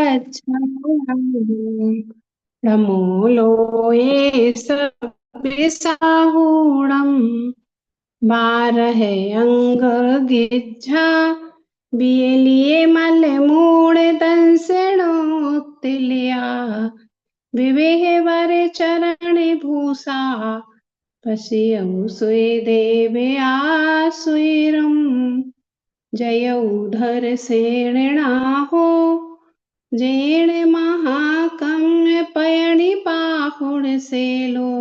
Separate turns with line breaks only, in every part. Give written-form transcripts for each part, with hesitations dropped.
गच्छामि प्रमूलोऽये सविसाहूढम् बारह अंगगिज्झा बियलिये मलमूल दंसनोत्तिल्या विवेह वरे चरणे भूषा पश्यौ सुये देवे आसुरम् जयौ धर सेणाहो जेण महाकाम्य पयणि बाहुड़ सेलो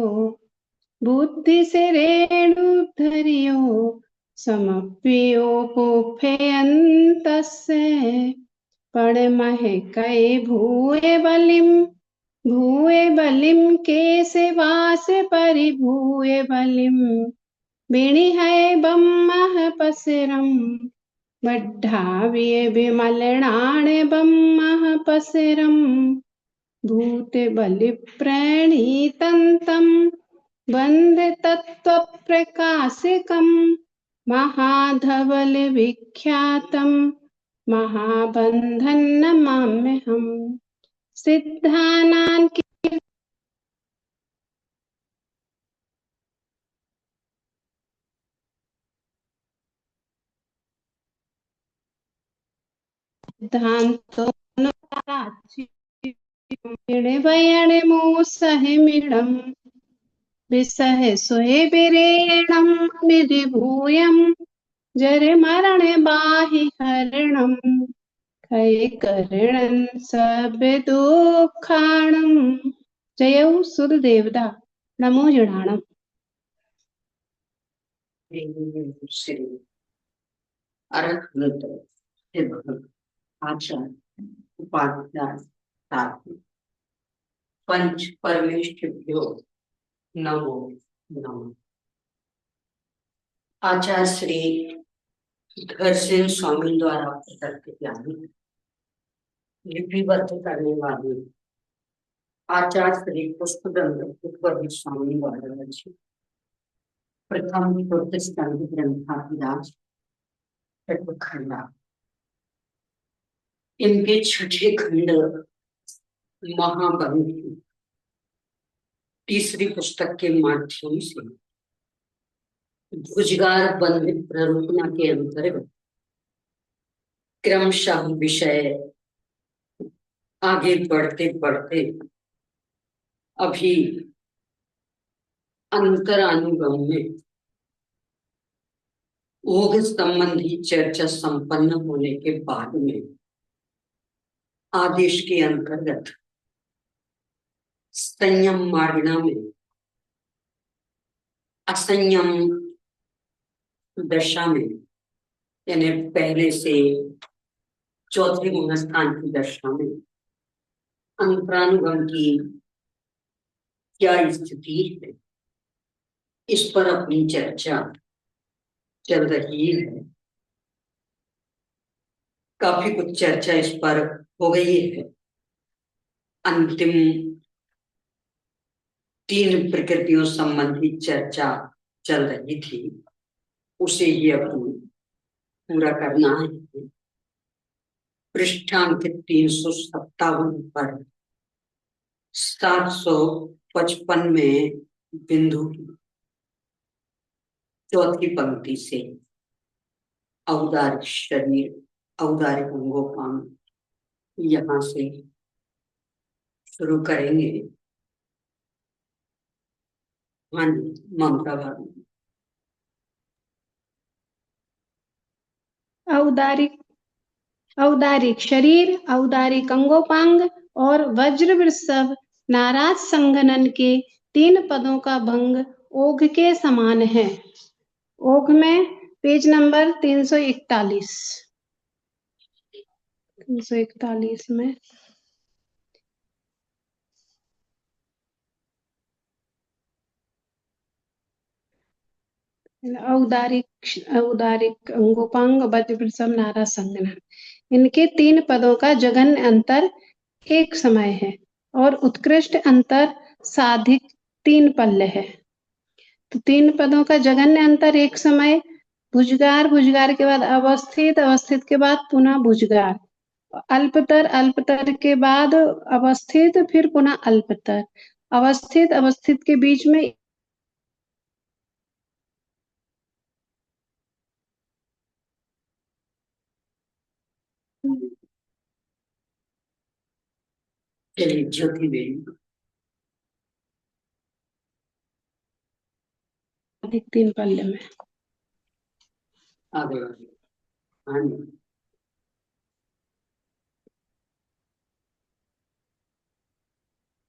बुद्धि से रेणुधरियो समप्यो कुफेयन्तस्य पड़महे कै भूये बलिम केसे वास परिभूय बलिम बिणी है बम्मह पसरम वड्ढाविय विमलनाण बम्मह पसरम भूत बलि प्रणीतंतम वंद तत्व प्रकाशकम महाधवल विख्यातम महाबंधन नमाम्यहम् सिद्धानां सिद्धांतो वयण मूसहमिडम् विसह सोए बिरेणम मिदिभूयम जरे मरण बाहि हरणम खय करणं सब दुखाणम जयौ सुरदेवता नमो जणाणम
श्री अरहत सिद्ध आचार्य उपाध्याय साधु पंच परमेष्ठिभ्यो नमो नमः। आचार्य श्री धरसेन स्वामी द्वारा प्रकटित लिपिबद्ध करने वाले आचार्य श्री पुष्पदंत स्वामी द्वारा रचित प्रथम शुद्ध स्कंद ग्रंथाभिलाष खंडा इनके छठे खंड महाबंध तीसरी पुस्तक के माध्यम से भुजगार बंध प्ररूपना के अंतर्गत क्रमशः विषय आगे बढ़ते बढ़ते अभी अंतरानुगम में योग संबंधी चर्चा संपन्न होने के बाद में आदेश के अंतर्गत संयम मार्गणा में असंयम दशा में यानी पहले से चौथे गुणस्थान की दशा में अंतरानुगम की क्या स्थिति है इस पर अपनी चर्चा चल रही है। काफी कुछ चर्चा इस पर हो गई है। अंतिम 3 प्रकृतियों संबंधी चर्चा चल रही थी, उसे ही अब पूरा करना है। पृष्ठांक 357 पर 755 में बिंदु चौथी पंक्ति से औदारिक शरीर औदारिक अंगोपांग यहाँ से शुरू करेंगे। हाँ जी, ममता भाभी।
औदारिक शरीर औदारिक अंगोपांग और वज्र वृषभ नाराज संघनन के 3 पदों का भंग ओघ के समान है। ओघ में पेज नंबर 341 में औदारिक अंगोपांग वज्र वृषभ नाराज संघनन, इनके 3 पदों का जघन्य अंतर एक समय है और उत्कृष्ट अंतर साधिक 3 पल्य है। तो 3 पदों का जघन्य अंतर एक समय, भुजगार, भुजगार के बाद अवस्थित, अवस्थित के बाद पुनः भुजगार, अल्पतर, अल्पतर के बाद अवस्थित, फिर पुनः अल्पतर, अवस्थित, अवस्थित के बीच में
चलिए ज्योति बेन
अधिक 3 पल्ले में।
आगे बढ़िए। हाँ जी।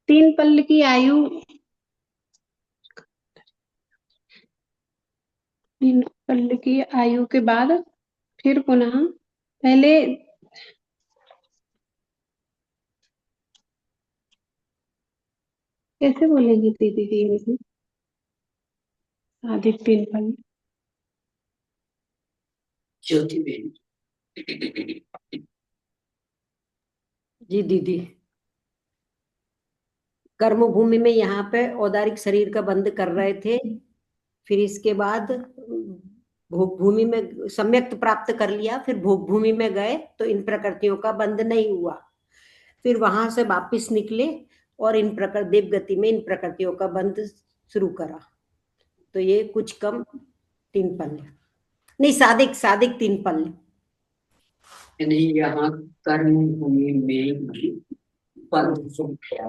3 पल्ल की आयु, 3 पल्ल की आयु के बाद फिर पुनः पहले कैसे बोलेंगी दीदी जी इनसे? अधिक 3 पल्ल।
ज्योति बेन
जी दीदी, कर्म भूमि में यहाँ पे औदारिक शरीर का बंध कर रहे थे, फिर इसके बाद भोग भूमि में सम्यक्त प्राप्त कर लिया, फिर भोग भूमि में गए तो इन प्रकृतियों का बंध नहीं हुआ, फिर वहां से वापिस निकले और इन प्रकार देव गति में इन प्रकृतियों का बंध शुरू करा। तो ये कुछ कम 3 पल्ले, नहीं सादिक सादिक 3 पल्ले।
यानी यहाँ कर्म भूमि में बंध हो गया,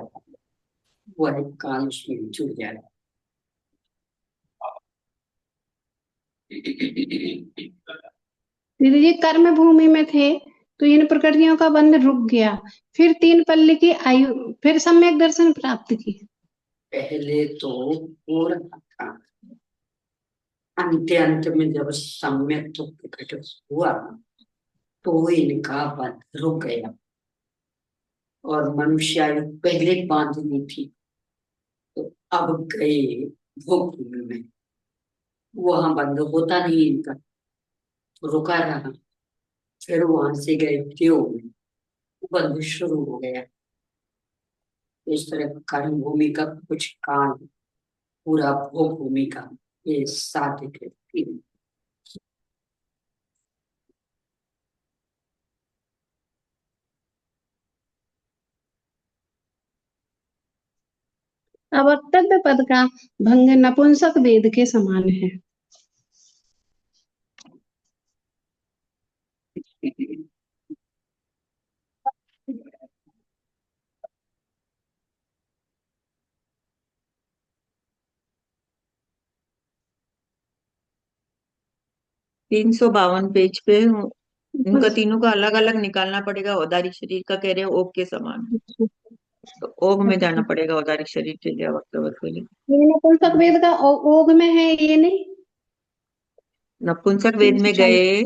वह काल उसमें जुड़ जाएगा।
दीदी जी कर्म भूमि में थे तो इन प्रकृतियों का बंध रुक गया, फिर 3 पल्ल की आयु, फिर सम्यक दर्शन प्राप्त की।
पहले तो पूरा था, अंत में जब सम्यक तो प्रकट हुआ तो इनका बंध रुक गया, और मनुष्य आयु पहले बांध ली थी, तो अब गए भोग भूमि में, वहां बंद होता नहीं इनका, रुका रहा, फिर वहां से गए देव में, बंद शुरू हो गया। इस तरह कर्म भूमि का कुछ काल, पूरा भोग भूमि का ये साधिक है।
अवक्तव्य पद का भंग नपुंसक वेद के समान है।
352 पेज पे उनका तीनों का अलग अलग निकालना पड़ेगा। औदारिक शरीर का कह रहे हैं ओग के समान, तो ओग में जाना पड़ेगा औदारिक शरीर के लिए, वक्तव्य के लिए।
ये नपुंसक वेद का ओग में है, ये नहीं।
नपुंसक वेद में
340।
गए,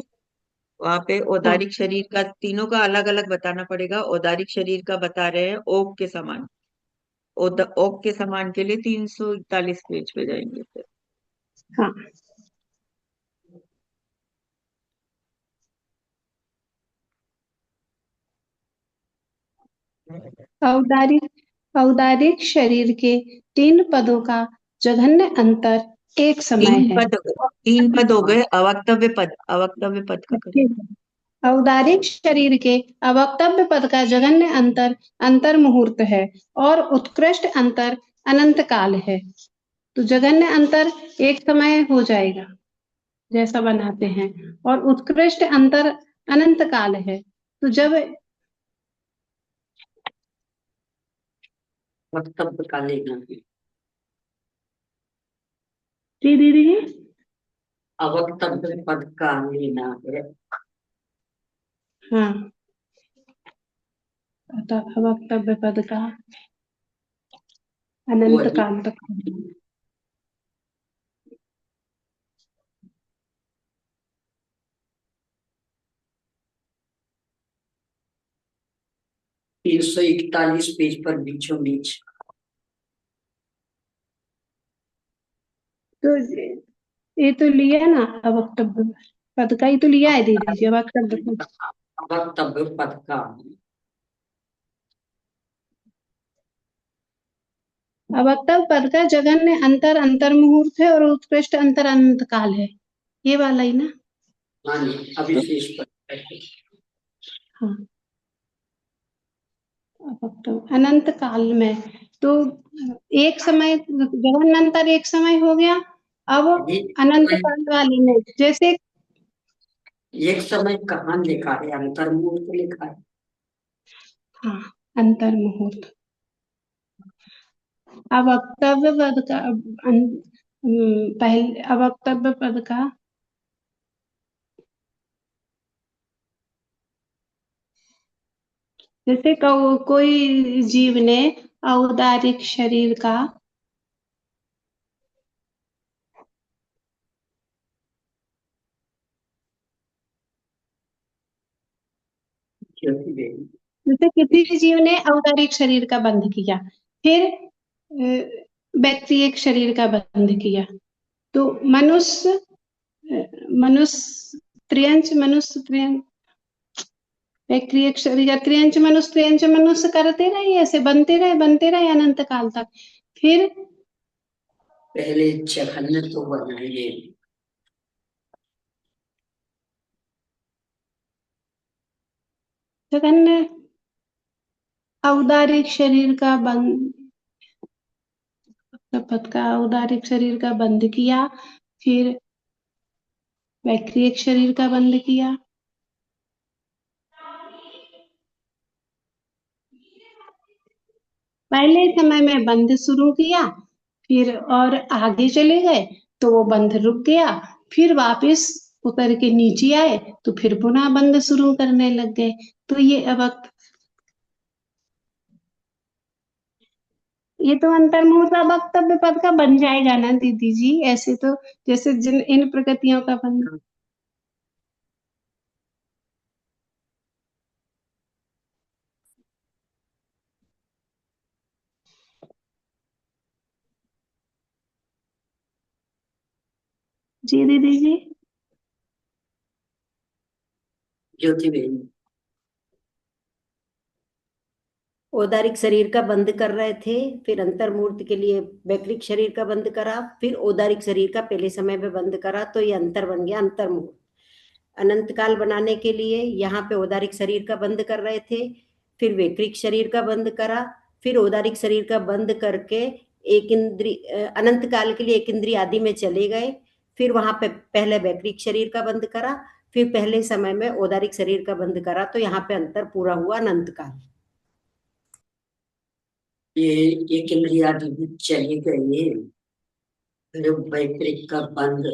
वहां पे
हाँ,
औदारिक शरीर का तीनों का अलग अलग बताना पड़ेगा। औदारिक शरीर का बता रहे हैं ओग के समान, ओग के समान के लिए 341 पेज पे जाएंगे फिर।
हाँ। औदारिक औदारिक शरीर के 3 पदों का जघन्य अंतर एक समय है।
3 पद हो गए। अवक्तव्य पद, अवक्तव्य पद का करें।
औदारिक शरीर के अवक्तव्य पद का जघन्य अंतर अंतर मुहूर्त है, और उत्कृष्ट अंतर अनंत काल है। तो जघन्य अंतर एक समय हो जाएगा जैसा बनाते हैं, और उत्कृष्ट अंतर अनंत काल है। तो जब
वक्तव्य का लेना है,
दीदी
अवक्तव्य पद का लेना है।
हाँ, अतः अवक्तव्य पद का अनंत काल तक।
341 पेज पर बीचों बीच।
तो ये तो लिया ना अवक्तव्य पद का, ही तो लिया है दीदी जी अवक्तव्य पद।
वक्तव्य पद का
अवक्तव्य पद का जघन्य अंतर अंतर मुहूर्त है, और उत्कृष्ट अंतर अनंत काल है, ये वाला ही ना।
मानी अविशेष पद है।
हाँ, अनंत काल में, तो एक समय जगन अंतर एक समय हो गया। अब
ये
अनंत काल वाली में जैसे
एक समय कहाँ लिखा है, अंतर्मुहूर्त लिखा है।
हाँ, अंतर मुहूर्त। अब वक्तव्य पद का पहले अब वक्तव्य पद का जैसे कोई जीव ने औदारिक शरीर का
ज्योति देवी,
जैसे किसी जीव ने औदारिक शरीर का बंध किया, फिर व्यक्ति शरीर का बंध किया, तो मनुष्य मनुष्य त्रियंच मनुष्य त्रियंच व्यक्ति शरीर या त्रियंच मनुष्य करते रहे, ऐसे बनते रहे अनंत काल तक। फिर
पहले जघन्य तो बनाइए,
जगन्य औदारिक शरीर का बंध पद का औदारिक शरीर का बंध किया, फिर वैक्रियक शरीर का बंध किया, पहले समय में बंध शुरू किया, फिर और आगे चले गए तो वो बंध रुक गया, फिर वापस उतर के नीचे आए तो फिर पुनः बंध शुरू करने लग गए। तो ये तो अंतर्मुहूर्त वक्तव्य पद का बन जाएगा ना दीदी जी, ऐसे तो जैसे जिन इन प्रकृतियों का बंध। जी दीदी जी।
ज्योति देवी,
औदारिक शरीर का बंद कर रहे थे, फिर अंतर्मूर्त के लिए वैक्रिक शरीर का बंद करा, फिर औदारिक शरीर का पहले समय में बंद करा, तो ये अंतर बन गया अंतर्मूर्त। अनंत काल बनाने के लिए यहाँ पे औदारिक शरीर का बंद कर रहे थे, फिर वैक्रिक शरीर का बंद करा, फिर औदारिक शरीर का बंद करके एक इंद्रिय अनंत काल के लिए एक इंद्रिय आदि में चले गए, फिर वहां पे पहले वैक्रिक शरीर का बंद करा, फिर पहले समय में औदारिक शरीर का बंद करा, तो यहाँ पे अंतर पूरा हुआ अनंत काल।
ये एक इंद्रिया भी चली गई, फिर वैक्रिक का बंद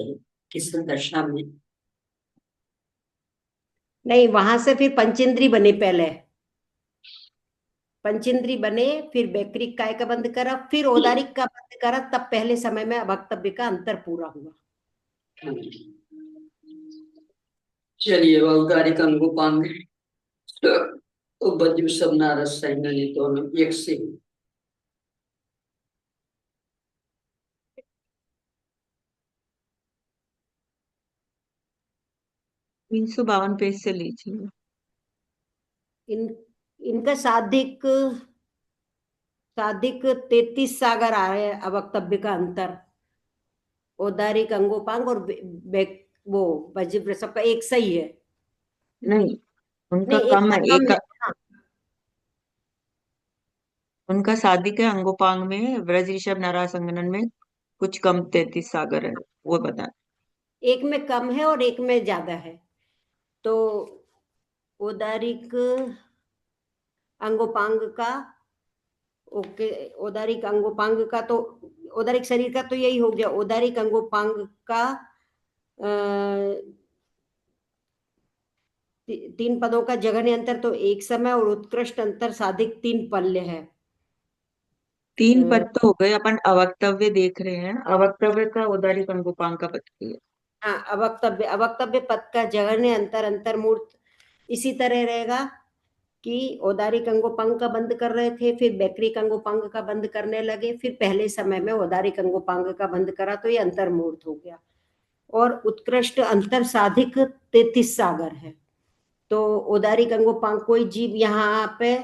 किस दशा में?
नहीं, वहां से फिर पंचेंद्री बने, पहले पंचेंद्री बने, फिर वैक्रिक काय का बंद करा, फिर औदारिक का बंद करा, तब पहले समय में वक्तव्य का अंतर पूरा हुआ।
चलिए, औदारिक अंगोपांग तो बज्र सब नारस सैन्य दोनों एक से।
352 पेज से लीजिए।
इनका साधिक 33 सागर आ रहे हैं अवक्तव्य का अंतर। औदारिक अंगोपांग और वो वज्र सबका एक सही है।
नहीं, उनका
नहीं, एक
कम
का
है,
कम
एक
है। हाँ।
उनका साधिक है अंगोपांग में, व्रज ऋषभ नारासंगनन में कुछ कम 33 सागर है, वो बता।
एक में कम है और एक में ज्यादा है। तो औदारिक अंगोपांग का, ओके, औदारिक अंगोपांग का तो औदारिक शरीर का तो यही हो गया। औदारिक अंगोपांग का तीन पदों का जघन्य अंतर तो एक समय और उत्कृष्ट अंतर साधिक 3 पल्य है।
3 पद तो हो गए, अपन अवक्तव्य देख रहे हैं। अवक्तव्य का औदारिक अंगोपांग का पद है।
हाँ, अवक्तव्य पद का जघन्य अंतर अंतर्मूर्त इसी तरह रहेगा कि औदारिक अंगोपांग का बंद कर रहे थे, फिर वैक्रिक अंगोपांग का बंद करने लगे, फिर पहले समय में औदारिक अंगोपांग का बंद करा, तो ये अंतर्मूर्त हो गया। और उत्कृष्ट अंतर साधिक 33 सागर है। तो औदारिक अंगोपांग कोई जीव यहाँ पे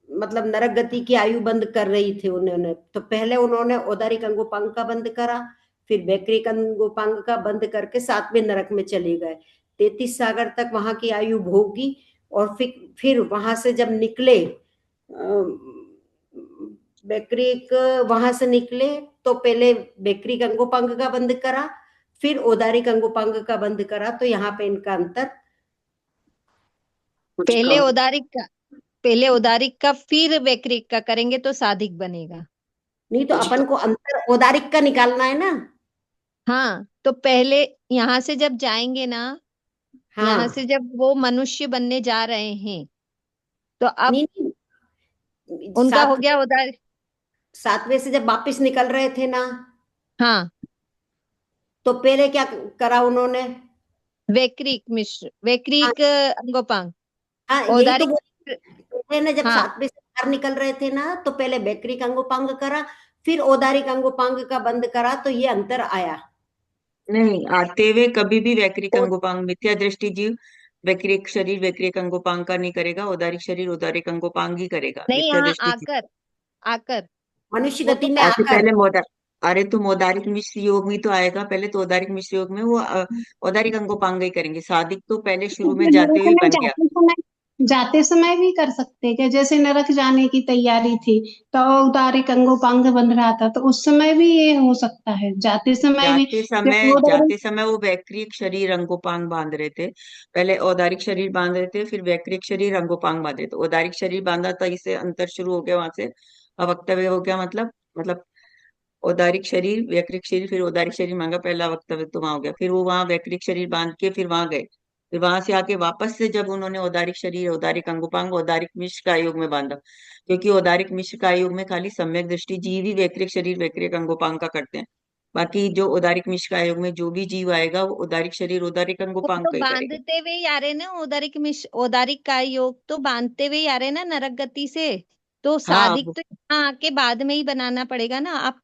मतलब नरक गति की आयु बंद कर रही थी उन्होंने, तो पहले उन्होंने औदारिक अंगोपांग का बंद करा, फिर वैक्रिक अंगोपांग का बंद करके 7वें नरक में चले गए। 33 सागर तक वहां की आयु भोगी, और फिर वहां से जब निकले वैक्रिक वहां से निकले तो पहले वैक्रिक अंगोपांग का बंद करा, फिर औदारिक अंगोपांग का बंद करा। तो यहाँ पे इनका अंतर
कुछ
पहले
कम।
औदारिक का फिर वैक्रिक का करेंगे तो साधिक बनेगा।
नहीं, तो
कुछ
अपन को अंतर औदारिक का निकालना है ना।
हाँ, तो पहले यहाँ से जब जाएंगे ना, यहाँ
हाँ,
से जब वो मनुष्य बनने जा रहे हैं, तो अब
नहीं नहीं,
उनका हो गया औदारिक।
सातवें से जब वापिस निकल रहे थे ना,
हाँ,
तो पहले क्या करा उन्होंने? हाँ,
वैक्रिक अंगोपांग,
हाँ, यही तो
औदारिक।
पहले ने जब
हाँ,
सातवें से बाहर निकल रहे थे ना, तो पहले वैक्रिक अंगोपांग करा, फिर औदारिक अंगोपांग का बंद करा, तो ये अंतर आया।
नहीं, आते हुए कभी भी वैक्रिक
और
अंगोपांग मिथ्या दृष्टि जीव वैक्रिक शरीर वैक्रिक अंगोपांग का नहीं करेगा, औदारिक शरीर औदारिक अंगोपांग ही करेगा,
नहीं,
मिथ्या
यहाँ
दृष्टि जीव।
आकर आकर
मनुष्य
वो
गति
तो
में
आके
आकर,
पहले अरे तुम औदारिक मिश्र योग में तो आएगा, पहले तो औदारिक मिश्र योग में वो औदारिक अंगोपांग ही करेंगे, सादिक तो पहले शुरू में
मेरे
जाते हुए ही
ख्याल में
बन गया।
जाते समय भी कर सकते हैं क्या? जैसे नरक जाने की तैयारी थी तो औदारिक अंगोपांग बंध रहा था, तो उस समय भी ये हो सकता है, जाते समय भी। जब औदारिक
जाते समय वो वैक्रिक शरीर अंगोपांग बांध रहे थे, पहले औदारिक शरीर बांध रहे थे, फिर वैक्रिक शरीर अंगोपांग बांध रहे थे। औदारिक शरीर बांधा था, इससे अंतर शुरू हो गया, वहां से अवक्तव्य हो गया। मतलब औदारिक शरीर वैक्रिक शरीर, फिर औदारिक शरीर मांगा, पहला वक्तव्य तो वहां हो गया। फिर वो वहां वैक्रिक शरीर बांध के फिर वहां गए, फिर वहां से आके वापस से जब उन्होंने औदारिक शरीर औदारिक अंगोपांग औदारिक मिश्र का योग में बांधा, क्योंकि औदारिक मिश्र का योग में खाली सम्यक दृष्टि जीव ही वैक्रिक शरीर वैक्रिक अंगोपांग का करते हैं। बाकी जो औदारिक मिश्र का योग में जो भी जीव आएगा वो औदारिक शरीर औदारिक
वो
अंगोपांग
तो
का ही करेगा।
बांधते हुए ही आ रहे ना, औदारिक का योग तो बांधते हुए ही आ रहे ना नरक गति से। तो
हाँ
साधिक तो यहाँ आके बाद में ही बनाना पड़ेगा ना। आप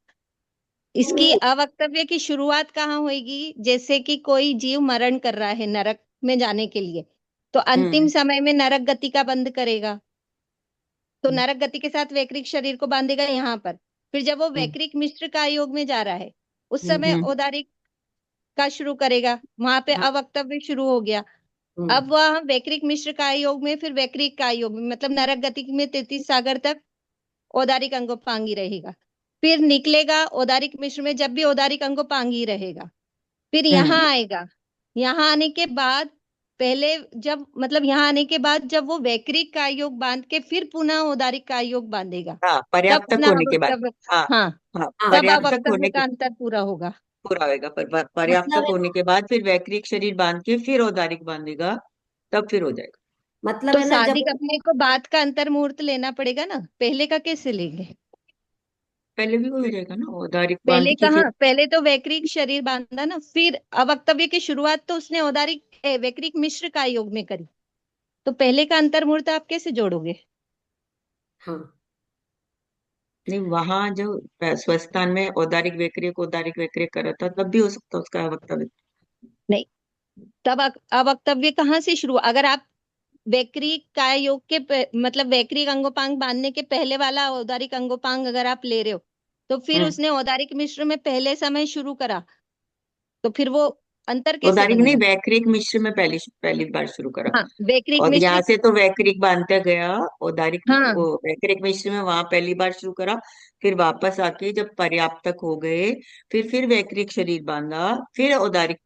इसकी अवक्तव्य की शुरुआत कहाँ होगी? जैसे कि कोई जीव मरण कर रहा है नरक में जाने के लिए, तो अंतिम
हम्म
समय में नरक गति का बंद करेगा, तो नरक गति के साथ वैक्रिक शरीर को बांधेगा यहाँ पर। फिर जब वो
हम्म
वैक्रिक मिश्र का योग में जा रहा है, उस समय
हम्म,
औदारिक का शुरू करेगा, वहां पे
हाँ,
अवक्तव्य शुरू हो गया। अब वह वैक्रिक मिश्र का योग में, फिर वैक्रिक का योग में, मतलब नरक गति में 33 सागर तक औदारिक अंगोपांगी रहेगा। फिर निकलेगा औदारिक मिश्र में, जब भी औदारिक अंगोपांगी रहेगा। फिर यहाँ
हम्म
आएगा, यहाँ आने के बाद पहले जब, मतलब यहाँ आने के बाद जब वो वैक्रिक का योग बांध के फिर पुनः औदारिक का योग बांधेगा,
हाँ,
तब
पर्याप्त तक
पुनः
होने के बाद।
अवक्तव्य।
हाँ
हाँ,
हाँ,
हाँ,
तब
पर्याप्त तक
अवक्तव्य
होने
का
के
अंतर पूरा होगा।
पूरा होएगा, पर पर्याप्त
मतलब
तक होने के बाद फिर वैक्रिक शरीर बांध के फिर औदारिक बांधेगा, तब फिर हो जाएगा।
मतलब
तो
है ना, जब
सादिक अपने को बाद का अंतर मुहूर्त लेना पड़ेगा ना, पहले का कैसे लेंगे?
पहले भी हो जाएगा ना, औदारिक बांध
पहले
के
कहाँ,
फिर।
पहले तो वैक्रिक शरीर बांधा ना, फिर अवक्तव्य की शुरुआत तो उसने वैक्रिक मिश्र का योग में करी, तो पहले का अंतर मुहूर्त आप कैसे जोड़ोगे?
हाँ,
नहीं, वहां जो स्वस्थान में औदारिक वैक्रिक करा था, तब भी हो सकता है उसका वक्तव्य।
नहीं, तब अवक्तव्य कहाँ से शुरू? अगर आप वैक्रिक काय योग के मतलब वैक्रिक अंगोपांग बांधने के पहले वाला औदारिक अंगोपांग अगर आप ले रहे हो, तो फिर
हम्म
उसने औदारिक मिश्र में पहले समय शुरू करा, तो फिर वो अंतर कैसे
औदारिक नहीं,
बनेगा?
वैक्रिक मिश्र में पहली पहली बार शुरू करा,
हाँ, वैक्रिक
और यहाँ
मिश्र।
से तो वैक्रिक बांधता गया। औदारिक
हाँ,
वो वैक्रिक मिश्र में वहां पहली बार शुरू करा, फिर वापस आके जब पर्याप्त तक हो गए, फिर वैक्रिक शरीर बांधा, फिर औदारिक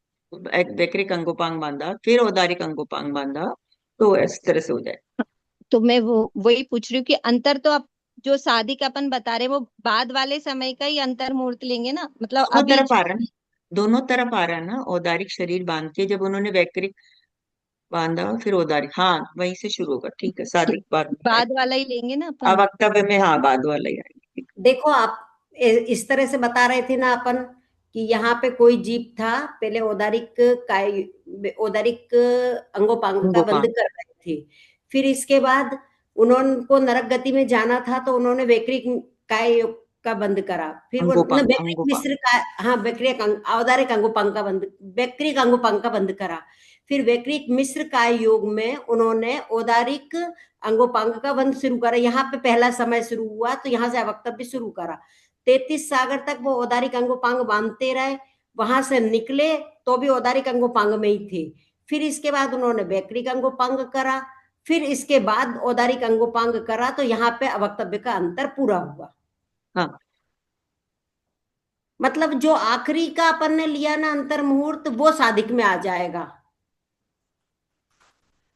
वैक्रिक अंगोपांग बांधा, फिर औदारिक अंगोपांग बांधा, तो इस तरह से हो जाए।
तो मैं वो वही पूछ रही हूँ कि अंतर तो आप जो सादिक अपन बता रहे हैं वो बाद वाले समय का ही अंतर मुहूर्त लेंगे ना, मतलब
दोनों
अभी
तरफ आ रहा है ना, दोनों तरफ आ रहा है ना। औदारिक शरीर बांध के जब उन्होंने वैक्रिक बांधा, फिर औदारिक, हाँ वहीं से शुरू होगा, ठीक है,
तो
सादिक बाद में
बाद
आएगा।
वाला ही लेंगे ना
अब
अपन।
वक्तव्य में हाँ बाद वाला ही आएगा।
देखो आप इस तरह से बता रहे थे ना अपन, कि यहाँ पे कोई जीव था, पहले औदारिक अंगोपांग का बंद
अंगोपांग
कर रहे थे। फिर इसके बाद उन्होंने नरक गति में जाना था, तो उन्होंने वैक्रिक काय का बंद करा। फिर वो न
अंगोपांग
वैक्रिक
अंगोपांग
मिश्र का, हाँ, औदारिक अंगोपांग का बंद, वैक्रिक अंगोपांग का बंद करा। फिर वैक्रिक मिश्र काय योग में उन्होंने औदारिक अंगोपांग का बंद शुरू करा। यहाँ पे पहला समय शुरू हुआ, तो यहाँ से वक्तव्य शुरू करा। 33 सागर तक वो औदारिक अंगोपांग बांधते रहे, वहां से निकले तो भी औदारिक अंगोपांग में ही थे। फिर इसके बाद उन्होंने वैक्रिक अंगोपांग करा, फिर इसके बाद औदारिक अंगोपांग करा तो यहाँ पे अवक्तव्य का अंतर पूरा हुआ।
हाँ,
मतलब जो आखिरी का अपन ने लिया ना अंतर मुहूर्त, वो साधिक में आ जाएगा।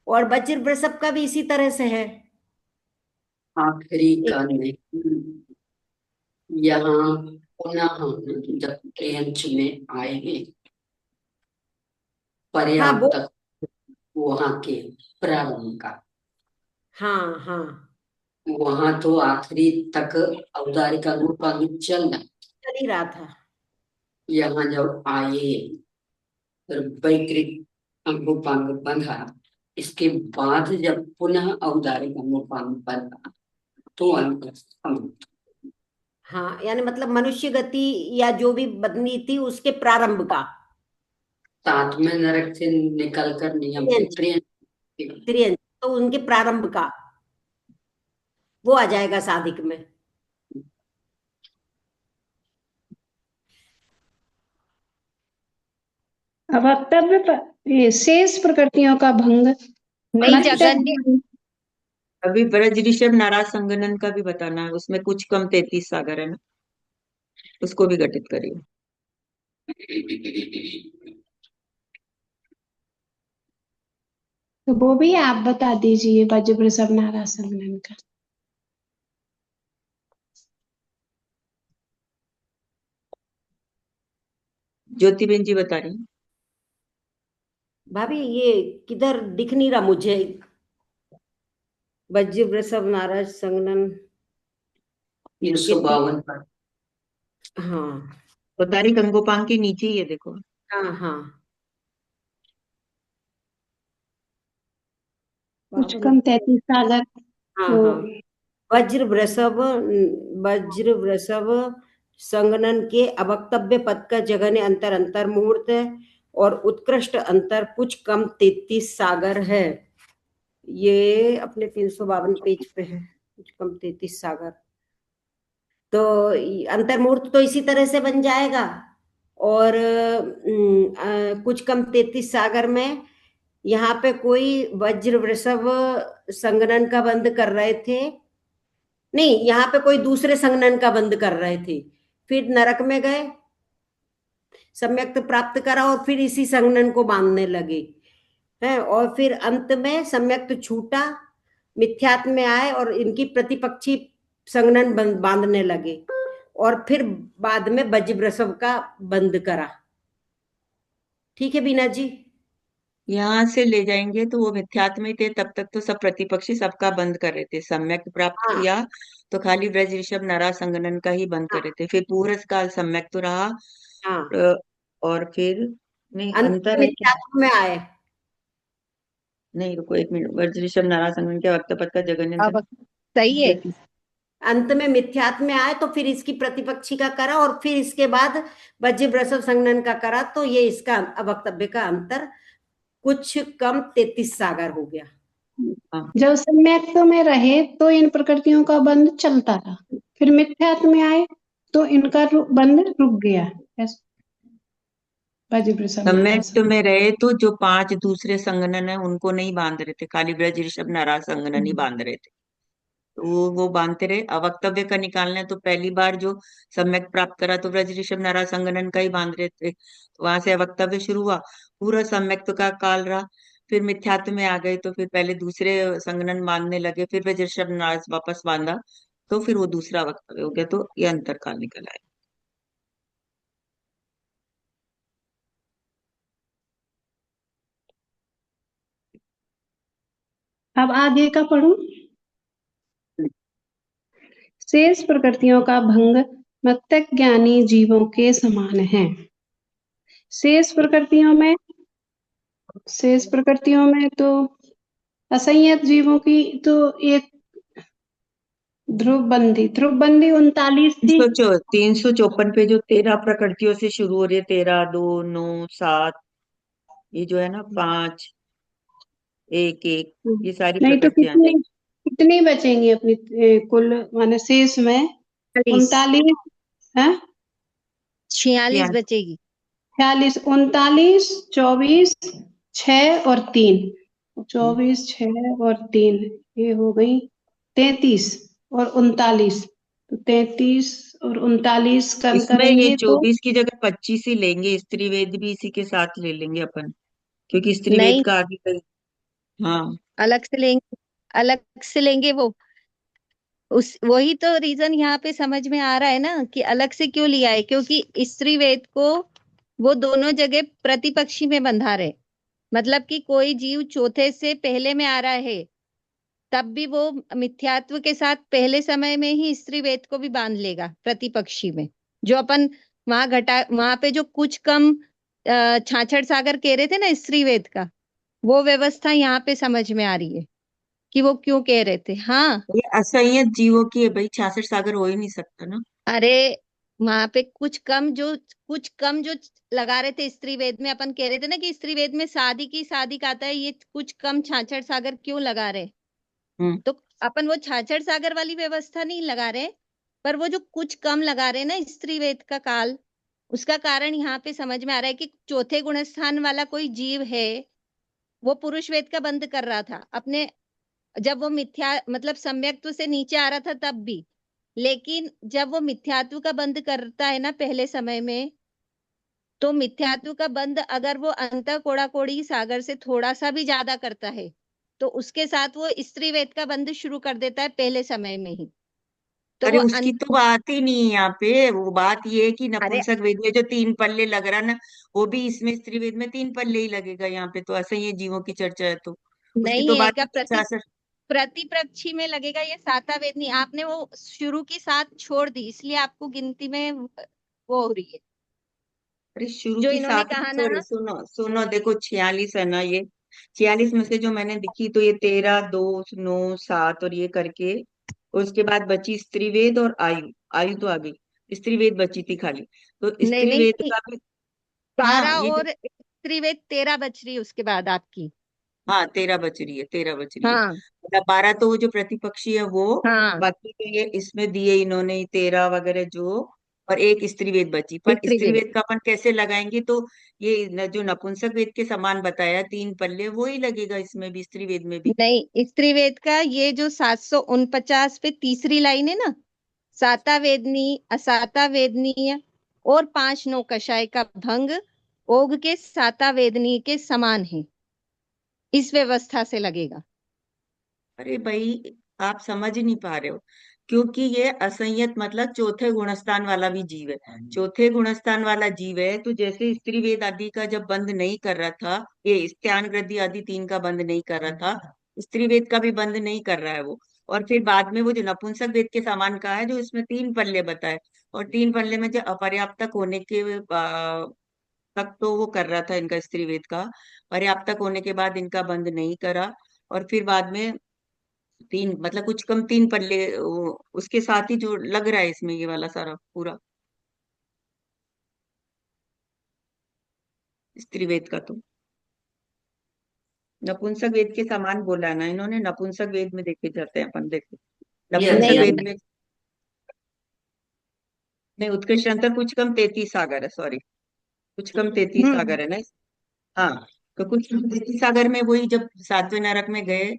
और वज्र वृषभ का भी इसी तरह से है।
आखिरी का नहीं, यहाँ पुनः जब ट्रेंच में आएंगे
हाँ
पर्याप्त
वो,
तक वहां के प्रारंभ का,
हाँ हाँ
वहां तो आखिरी तक औदारिक अंगोपांग चलना।
चल ही रहा था।
यहाँ जब आए फिर वैकृत अंगोपांग बंधा, इसके बाद जब पुनः औदारिक अंगोपांग बंधा तो अंतर समाप्त।
हाँ, यानी मतलब मनुष्य गति या जो भी बदनी थी उसके प्रारंभ का,
साथ में नरक से निकलकर नियम के त्रियंच,
त्रियंच, तो उनके प्रारंभ का वो आ जाएगा साधिक में।
ये शेष प्रकृतियों का भंग
नहीं,
मत्स्य
जगन्य
अभी ब्रज ऋषभ नाराज संगनन का भी बताना है, उसमें कुछ कम 33 सागर है ना, उसको भी घटित करिए।
तो वो भी आप बता दीजिए वज्र वृषभ नाराज संगनन का।
ज्योतिबेन जी बता रही हैं।
भाभी ये किधर दिख नहीं रहा मुझे, वज्र वृषभ नाराज संगनन।
352 पर
हाँ
औदारिक अंगोपांग के नीचे ही है, देखो।
हाँ हाँ,
कुछ
52।
कम 33 सागर।
हाँ
तो
हाँ, वज्र वृषभ, वज्र वृषभ संगनन के अवक्तव्य पद का जगह अंतर अंतर मुहूर्त है और उत्कृष्ट अंतर कुछ कम 33 सागर है। ये अपने 352 पेज पे है, कुछ कम 33 सागर। तो अंतर मुहूर्त तो इसी तरह से बन जाएगा। और कुछ कम 33 सागर में यहाँ पे कोई वज्र वृषभ संगनन का बंद कर रहे थे, नहीं यहाँ पे कोई दूसरे संगनन का बंद कर रहे थे, फिर नरक में गए, सम्यक्त प्राप्त करा और फिर इसी संगनन को बांधने लगे हैं, और फिर अंत में सम्यक्त छूटा, मिथ्यात्व में आए और इनकी प्रतिपक्षी संगनन बांधने लगे, और फिर बाद में वज्र वृषभ का बंद करा। ठीक है बीना जी?
यहाँ से ले जाएंगे तो वो मिथ्यात्व में थे, तब तक तो सब प्रतिपक्षी सबका बंद कर रहे थे। सम्यक प्राप्त
हाँ
किया तो खाली ब्रज ऋषभ नाराज संगनन का ही बंद कर
हाँ
रहे थे। फिर पूरस काल सम्यक तो रहा,
हाँ,
और फिर नहीं
अंत
अंतर
में
है क्या?
मिथ्यात्व में आए।
नहीं रुको एक मिनट, ब्रज ऋषभ नाराज संगनन के वक्त पद का जगन्य
अब सही है।
अंत में मिथ्यात्व में आए तो फिर इसकी प्रतिपक्षी का करा और फिर इसके बाद वज्र वृषभ संगनन का करा, तो ये इसका अवक्तव्य का अंतर कुछ कम 33 सागर हो गया।
हाँ,
जब सम्यक्त्व में रहे तो इन प्रकृतियों का बंध चलता रहा, फिर मिथ्यात्व में आए तो इनका बंध रुक गया। वज्र वृषभ नाराज
सम्यक्त में रहे तो जो 5 दूसरे संगनन है उनको नहीं बांध रहे थे, खाली ब्रज ऋषभ नाराज संगनन ही बांध रहे थे। तो वो बांधते रहे। अवक्तव्य का निकालना है तो पहली बार जो सम्यक प्राप्त करा तो ब्रज ऋषभ नाराज संगनन का ही बांध रहे थे, तो वहां से अवक्तव्य शुरू हुआ, पूरा सम्यक्त का काल रहा। फिर मिथ्यात्व में आ गए तो फिर पहले दूसरे संगनन बांधने लगे, फिर ब्रज ऋषभ नाराज वापस बांधा, तो फिर वो दूसरा अवक्तव्य हो गया, तो ये अंतर काल निकल आया।
अब आगे का पढ़ूं। शेष प्रकृतियों का भंग मत्तक ज्ञानी जीवों के समान है। शेष प्रकृतियों में तो असंयत जीवों की तो एक ध्रुवबंदी 39 थी।
354 पे जो 13 प्रकृतियों से शुरू हो रही है, 13, 2, 9, 7, ये जो है ना 5, 1, 1, ये सारी
नहीं तो
प्रकृतियां हैं।
कितनी बचेंगी अपनी कुल माने शेष में? 39 है,
46
46।
बचेगी।
46, 39, 24, 6 और 3। 24, 6 और 3, ये हो गई 33 और 39। तो 33 और 39 कम
इसमें ये
करेंगे तो
24 की जगह 25 ही लेंगे, स्त्री वेद भी इसी के साथ ले लेंगे अपन, क्योंकि स्त्री वेद
नहीं,
का आगे कहीं। हाँ,
अलग से लेंगे, अलग से लेंगे वो। उस वही तो रीजन यहाँ पे समझ में आ रहा है ना कि अलग से क्यों लिया है, क्योंकि स्त्री वेद को वो दोनों जगह प्रतिपक्षी में बंधा रहे। मतलब कि कोई जीव चौथे से पहले में आ रहा है, तब भी वो मिथ्यात्व के साथ पहले समय में ही स्त्री वेद को भी बांध लेगा प्रतिपक्षी में। जो अपन वहां पे जो कुछ कम छाछड़ सागर कह रहे थे ना स्त्री वेद का, वो व्यवस्था यहाँ पे समझ में आ रही है कि वो क्यों कह रहे थे। हाँ,
ये असंयत जीवों की है भाई, 66 सागर हो ही नहीं सकता ना।
अरे वहां पे कुछ कम जो लगा रहे थे स्त्री वेद में, अपन कह रहे थे ना कि स्त्री वेद में शादी की शादी का आता है, ये कुछ कम छाछड़ सागर क्यों लगा रहे।
हम्म।
तो अपन वो छाछड़ सागर वाली व्यवस्था नहीं लगा रहे, पर वो जो कुछ कम लगा रहे ना स्त्री वेद का काल, उसका कारण यहाँ पे समझ में आ रहा है कि चौथे गुणस्थान वाला कोई जीव है, वो पुरुष वेद का बंद कर रहा था अपने, जब वो मिथ्या मतलब सम्यक्त्व से नीचे आ रहा था तब भी। लेकिन जब वो मिथ्यात्व का बंद करता है ना पहले समय में, तो मिथ्यात्व का बंद अगर वो अंत कोड़ा कोड़ी सागर से थोड़ा सा भी ज्यादा करता है, तो उसके साथ वो स्त्री वेद का बंद शुरू कर देता है पहले समय में ही। तो
अरे
वो
उसकी तो बात ही नहीं है यहाँ पे, वो बात ये है कि
अरे
नपुंसक वेद में जो 3 पल्ले लग रहा ना, वो भी इसमें स्त्री वेद में 3 पल्ले ही लगेगा यहाँ पे, तो ऐसे ही जीवों की चर्चा है तो उसकी
नहीं
तो
है
बात
क्या,
ही नहीं, शास्त्र।
प्रतिपक्षी में लगेगा ये साता वेद नहीं। आपने वो शुरू की सात छोड़ दी, इसलिए आपको गिनती में वो हो रही है
अरे शुरू
जो
की
इन्होंने
7
कहा
नहीं, सॉरी,
ना।
सुनो सुनो, देखो 46 है ना ये, 46 में से जो मैंने दिखी तो ये 13, 2, 9, 7 और ये करके, उसके बाद बची स्त्री वेद और आयु। आयु तो आ गई, स्त्री वेद बची थी खाली, तो
नहीं
स्त्री
नहीं
वेद
नहीं,
का भी। हाँ
12
ये जो,
और स्त्री वेद 13 बच रही है उसके बाद आपकी।
हाँ 13 बच रही है, 13 बच रही है,
हाँ
मतलब 12 तो वो जो प्रतिपक्षी है वो,
हाँ,
बाकी तो ये इसमें दिए इन्होंने 13 वगैरह जो, और एक स्त्री वेद बची, पर
स्त्री
स्त्री
वेद
वेद का अपन कैसे लगाएंगे, तो ये जो नपुंसक वेद के समान बताया 3 पल्ले, वो ही लगेगा इसमें भी, स्त्री वेद में भी।
नहीं, स्त्री वेद का ये जो 749 पे तीसरी लाइन है ना, साता वेदनी असाता वेदनीय और 5 नो कषाय का भंग ओग के साता वेदनीय के समान है, इस व्यवस्था से लगेगा।
अरे भाई, आप समझ ही नहीं पा रहे हो, क्योंकि ये असंयत मतलब चौथे गुणस्थान वाला भी जीव है, चौथे गुणस्थान वाला जीव है, तो जैसे स्त्री वेद आदि का जब बंद नहीं कर रहा था, ये स्त्यान गृद्धि आदि 3 का बंद नहीं कर रहा था, स्त्री वेद का भी बंद नहीं कर रहा है वो, और फिर बाद में वो जो नपुंसक वेद के समान का है, जो इसमें 3 पल्ले बताए, और 3 पल्ले में जो अपर्याप्तक होने के तक तो वो कर रहा था इनका स्त्री वेद का, पर्याप्तक होने के बाद इनका बंद नहीं करा, और फिर बाद में 3 मतलब कुछ कम 3 पल्ले उसके साथ ही जो लग रहा है इसमें, ये वाला सारा पूरा स्त्री वेद का तो नपुंसक वेद के समान बोला है ना इन्होंने, नपुंसक वेद में देखे जाते हैं अपन, देखो
ये
नपुंसक
नहीं,
वेद
अज्ञानी।
में, नहीं उत्कृष्ट अंतर कुछ कम 33 सागर है, सॉरी, कुछ कम 33
हम्म,
सागर है ना। हाँ, तो कुछ कम 33 सागर में वही जब 7वें नरक में गए,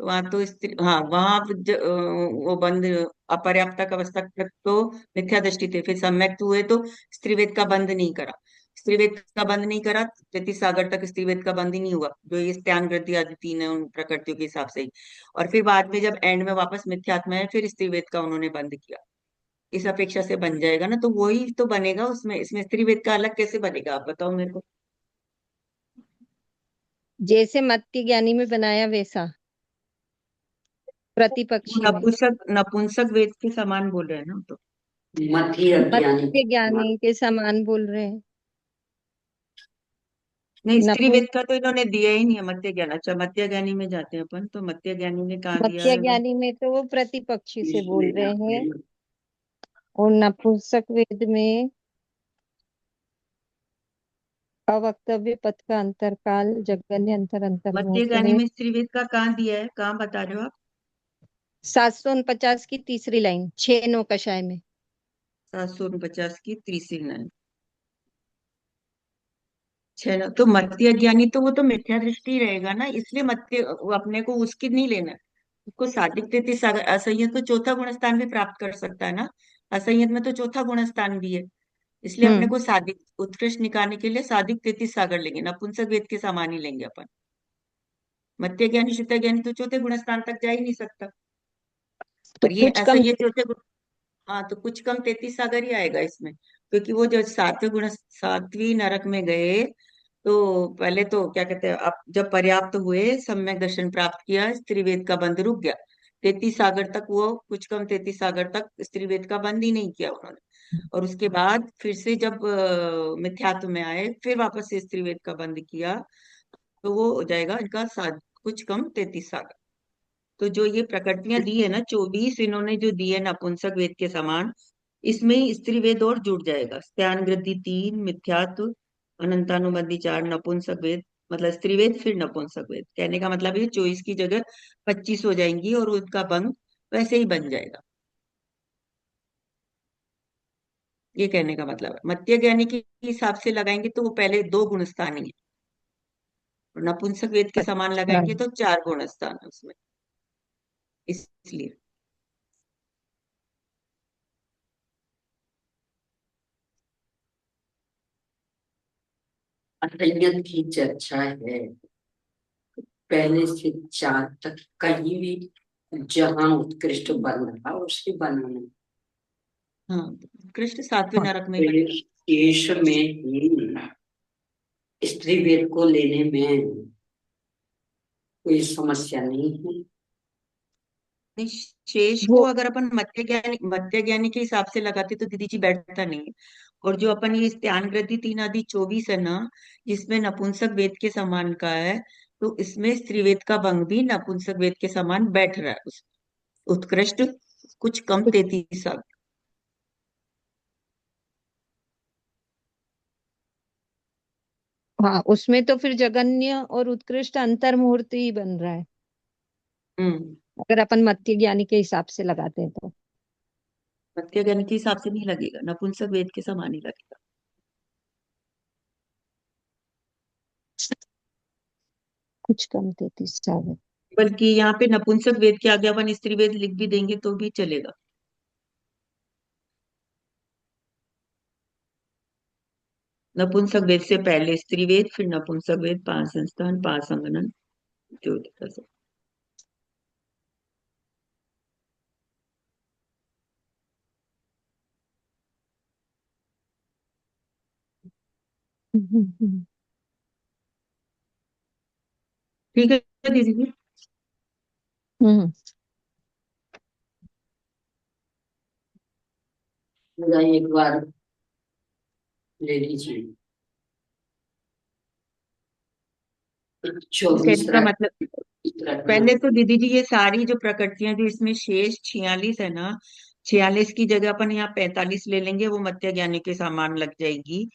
तो वहां तो स्त्री, हाँ वहां वो बंद, अपर्याप्तक अवस्था तक तो मिथ्या दृष्टि थे, फिर सम्यक्त हुए तो स्त्रीवेद का बंद नहीं करा, स्त्रीवेद का बंद नहीं करा, 33 सागर तक स्त्रीवेद का बंद ही नहीं हुआ, जो ये स्त्यान गृद्धि आदि 3 है उन प्रकृतियों के हिसाब से ही, और फिर बाद में जब एंड में वापस मिथ्यात्म है, फिर स्त्रीवेद का उन्होंने बंद किया, इस अपेक्षा से बन जाएगा ना, तो वही तो बनेगा उसमें, इसमें स्त्रीवेद का अलग कैसे बनेगा, आप बताओ मेरे को।
जैसे मत्स्य ज्ञानी में बनाया वैसा
वो
प्रतिपक्षी में।
नपुंसक नपुंसक वेद के समान बोल रहे हैं ना तो।
मति अज्ञानी।
मत्स्य ज्ञानी के समान बोल रहे हैं।
नहीं, स्त्री
नपुंस
वेद का तो इन्होंने दिया ही नहीं है, मत्स्य ज्ञान, अच्छा मत्स्य ज्ञानी में जाते हैं अपन, तो मत्स्य ज्ञानी ने कहा दिया
मत्स्य
है वो।
ज्ञानी में तो वो प्रतिपक्षी से बोल रहे हैं, और नपुंसक वेद में अवक्तव्य पथ का अंतरकाल जगन्य अंतर अंतर
मत्स्य
मुहूर्त
ज्ञानी
है।
में स्त्री वेद का कहाँ दिया है, कहाँ बता रहे हो आप?
749 की तीसरी लाइन, 6 नो कषाय में।
749 की तीसरी लाइन। है ना। तो मत्स्य ज्ञानी तो वो तो मिथ्या दृष्टि रहेगा ना, इसलिए मत्स्य वो अपने को उसकी नहीं लेना है। उसको सात्विक तैतीस सागर, असंयत तो चौथा गुण स्थान भी प्राप्त कर सकता है ना। असंयत में तो चौथा गुण स्थान भी है, इसलिए अपने को सादिक उत्कृष्ट निकालने के लिए सादिक तैतीस सागर लेंगे, नपुंसक वेद के समान ही लेंगे अपन। मध्य ज्ञानी शुद्ध ज्ञानी तो चौथे गुण स्थान तक जा ही नहीं सकता।
तो
और ये
कुछ
ऐसा
कम।
ये चौथे गुण, हाँ तो कुछ कम तैतीस सागर ही आएगा इसमें, क्योंकि वो जो सातवें गुण सातवीं नरक में गए, तो पहले तो क्या कहते हैं, अब जब पर्याप्त हुए सम्यक दर्शन प्राप्त किया, स्त्रीवेद का बंध रुक गया। तैतीस सागर तक वो कुछ कम तैतीस सागर तक स्त्रीवेद का बंद ही नहीं किया उन्होंने। और उसके बाद फिर से जब मिथ्यात्व में आए, फिर वापस से स्त्रीवेद का बंद किया, तो वो हो जाएगा इनका कुछ कम तैतीस सागर। तो जो ये प्रकृतियां दी है ना 24 इन्होंने जो दी है नपुंसक वेद के समान, इसमें स्त्री वेद और जुड़ जाएगा। स्त्यान वृद्धि 3, मिथ्यात्व, अनंतानुबंधी 4, नपुंसक वेद, मतलब स्त्री वेद फिर नपुंसक वेद। कहने का मतलब ये 24 की जगह 25 हो जाएंगी और उनका भंग वैसे ही बन जाएगा। ये कहने का मतलब है। मत्स्य ज्ञानी के हिसाब से लगाएंगे तो वो पहले 2 गुण स्थान ही है, और नपुंसक वेद के समान लगाएंगे तो 4 गुण स्थान है उसमें, इसलिए।
असंयत की चर्चा है पहले से 4 तक, कहीं भी जहां उत्कृष्ट बन रहा उसके बनाना।
हाँ, कृष्ण सातवें नरक में ही बनेगा।
शेष में ही स्त्री वेद को लेने में कोई समस्या नहीं है।
नहीं, शेष को
वो
अगर अपन मध्य ज्ञानी के हिसाब से लगाते तो दीदी जी बैठता नहीं है। और जो अपन ये ध्यान वृद्धि 3 आदि 24 है ना, जिसमें नपुंसक वेद के समान का है, तो इसमें स्त्रीवेद का भंग भी नपुंसक वेद के समान बैठ रहा है उस उत्कृष्ट कुछ कम 33 साल।
हाँ, उसमें तो फिर जगन्य और उत्कृष्ट अंतर मुहूर्त ही बन रहा है,
हम्म।
अगर अपन मत्स्य ज्ञानी के हिसाब से लगाते हैं तो।
मध्य ज्ञानी के हिसाब से नहीं लगेगा, नपुंसक वेद के समान ही लगेगा।
कुछ कम 33 सागर।
बल्कि यहाँ पे नपुंसक वेद के आगे अपन स्त्री वेद लिख भी देंगे तो भी चलेगा। नपुंसक वेद से पहले स्त्री वेद, फिर नपुंसक वेद, 5 संस्थान, 5 संगणन, जो कर सकते। ठीक है दीदी जी।
हम्म।
एक बार ले लीजिए
तो
24
कहने का मतलब,
रखना।
पहले तो दीदी जी ये सारी जो प्रकृतियां जो इसमें शेष 46 है ना, 46 की जगह अपन यहाँ 45 ले लेंगे, वो मत्स्य ज्ञानी के समान लग जाएगी।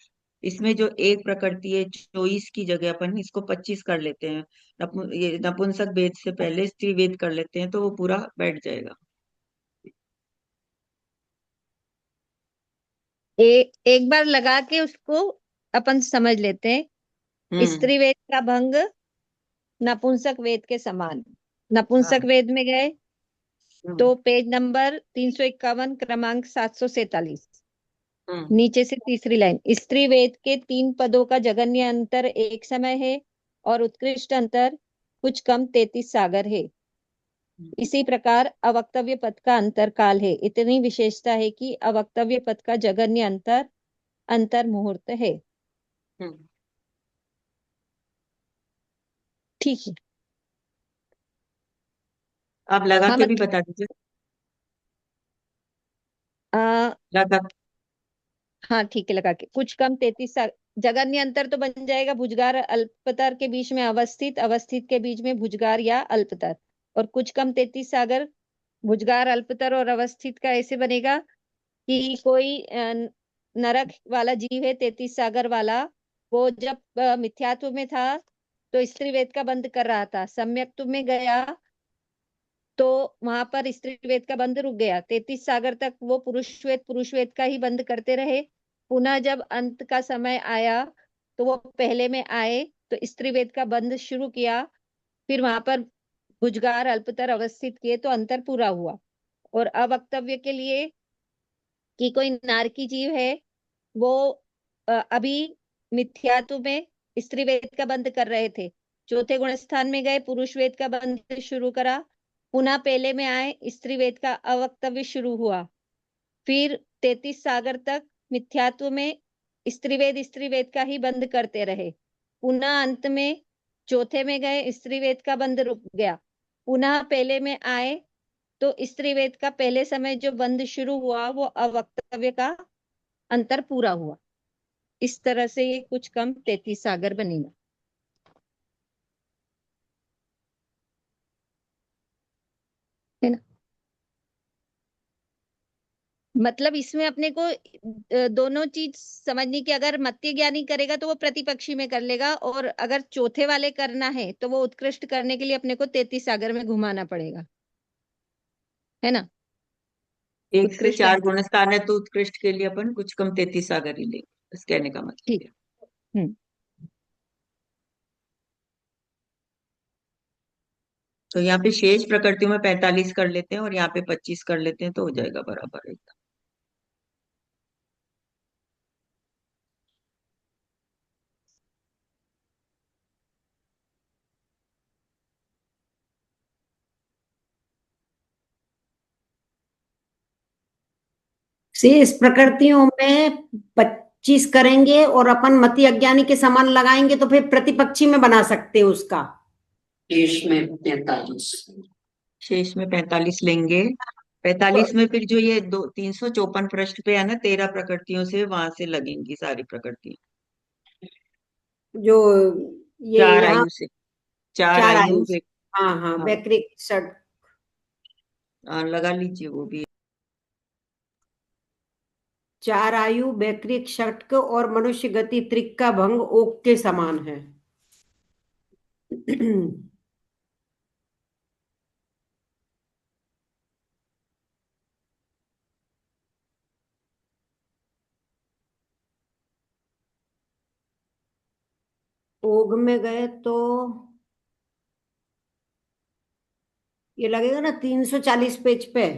इसमें जो एक प्रकृति है 24 की जगह अपन इसको 25 कर लेते हैं। ये नपुंसक वेद से पहले स्त्री वेद कर लेते हैं, तो वो पूरा बैठ जाएगा।
एक बार लगा के उसको अपन समझ लेते हैं।
हम्म।
स्त्री वेद का भंग नपुंसक वेद के समान।
हाँ।
नपुंसक वेद में गए तो
हम्म।
पेज नंबर 351, क्रमांक 747,
हम्म।
नीचे से तीसरी लाइन। स्त्री वेद के 3 पदों का जगन्य अंतर एक समय है और उत्कृष्ट अंतर कुछ कम 33 सागर है। इसी प्रकार अवक्तव्य पद का अंतर काल है। इतनी विशेषता है कि अवक्तव्य पद का जगन्य अंतर अंतर मुहूर्त है।
हम्म।
ठीक है।
आप लगा
हाँ
के भी
मतलब
बता दीजिए।
आ,
लगा।
हाँ ठीक है, लगा के कुछ कम 33 साल। जगन्य अंतर तो बन जाएगा भुजगार अल्पतर के बीच में अवस्थित, अवस्थित के बीच में भुजगार या अल्पतर। और कुछ कम 33 सागर भुजगार अल्पतर और अवस्थित का ऐसे बनेगा कि कोई नरक वाला जीव है 33 सागर वाला, वो जब मिथ्यात्व में था तो स्त्री वेद का बंद कर रहा था, सम्यक्त्व में गया तो वहां पर स्त्री वेद का बंद रुक गया। 33 सागर तक वो पुरुष वेद का ही बंद करते रहे। पुनः जब अंत का समय आया तो वो पहले में आए तो स्त्रीवेद का बंध शुरू किया, फिर वहां पर भुजगार अल्पतर अवस्थित किए तो अंतर पूरा हुआ। और अवक्तव्य के लिए कि कोई नारकी जीव है, वो अभी मिथ्यात्व में स्त्रीवेद का बंध कर रहे थे, चौथे गुण स्थान में गए, पुरुष वेद का बंध शुरू करा, पुनः पहले में आए, स्त्रीवेद का अवक्तव्य शुरू हुआ, फिर 33 सागर तक मिथ्यात्व में स्त्रीवेद का ही बंद करते रहे, पुनः अंत में चौथे में गए, स्त्रीवेद का बंद रुक गया, पुनः पहले में आए तो स्त्रीवेद का पहले समय जो बंद शुरू हुआ वो अवक्तव्य का अंतर पूरा हुआ। इस तरह से ये कुछ कम 33 सागर बनेगा, है ना। मतलब इसमें अपने को दोनों चीज समझनी कि अगर मत्स्य ज्ञानी करेगा तो वो प्रतिपक्षी में कर लेगा, और अगर चौथे वाले करना है तो वो उत्कृष्ट करने के लिए अपने को 33 सागर में घुमाना पड़ेगा, है ना।
1 से
उत्कृष्ट
4 गुणस्थान है तो उत्कृष्ट के लिए अपन कुछ कम 33 सागर ही लेंगे, बस कहने का मतलब
ठीक।
है।
हम्म।
तो यहाँ पे शेष प्रकृतियों में 45 कर लेते हैं और यहाँ पे 25 कर लेते हैं तो हो जाएगा बराबर एकदम।
शेष प्रकृतियों में 25 करेंगे और अपन मति अज्ञानी के समान लगाएंगे तो फिर प्रतिपक्षी में बना सकते हैं उसका।
देश में 45।
शेष में 45 लेंगे। 45 में फिर जो ये 354 पृष्ठ पे है ना 13 प्रकृतियों से, वहां से लगेंगी सारी प्रकृतियां।
जो ये
4
यहाँ
आयु से, 4
4
आयु
आयु, हाँ हाँ,
हाँ,
वैक्रिक षट,
लगा लीजिए वो भी।
4 आयु वैक्रिक षटक और मनुष्य गति त्रिक का भंग ओक के समान है। ओघ में गए तो ये लगेगा ना 340 पेज पे,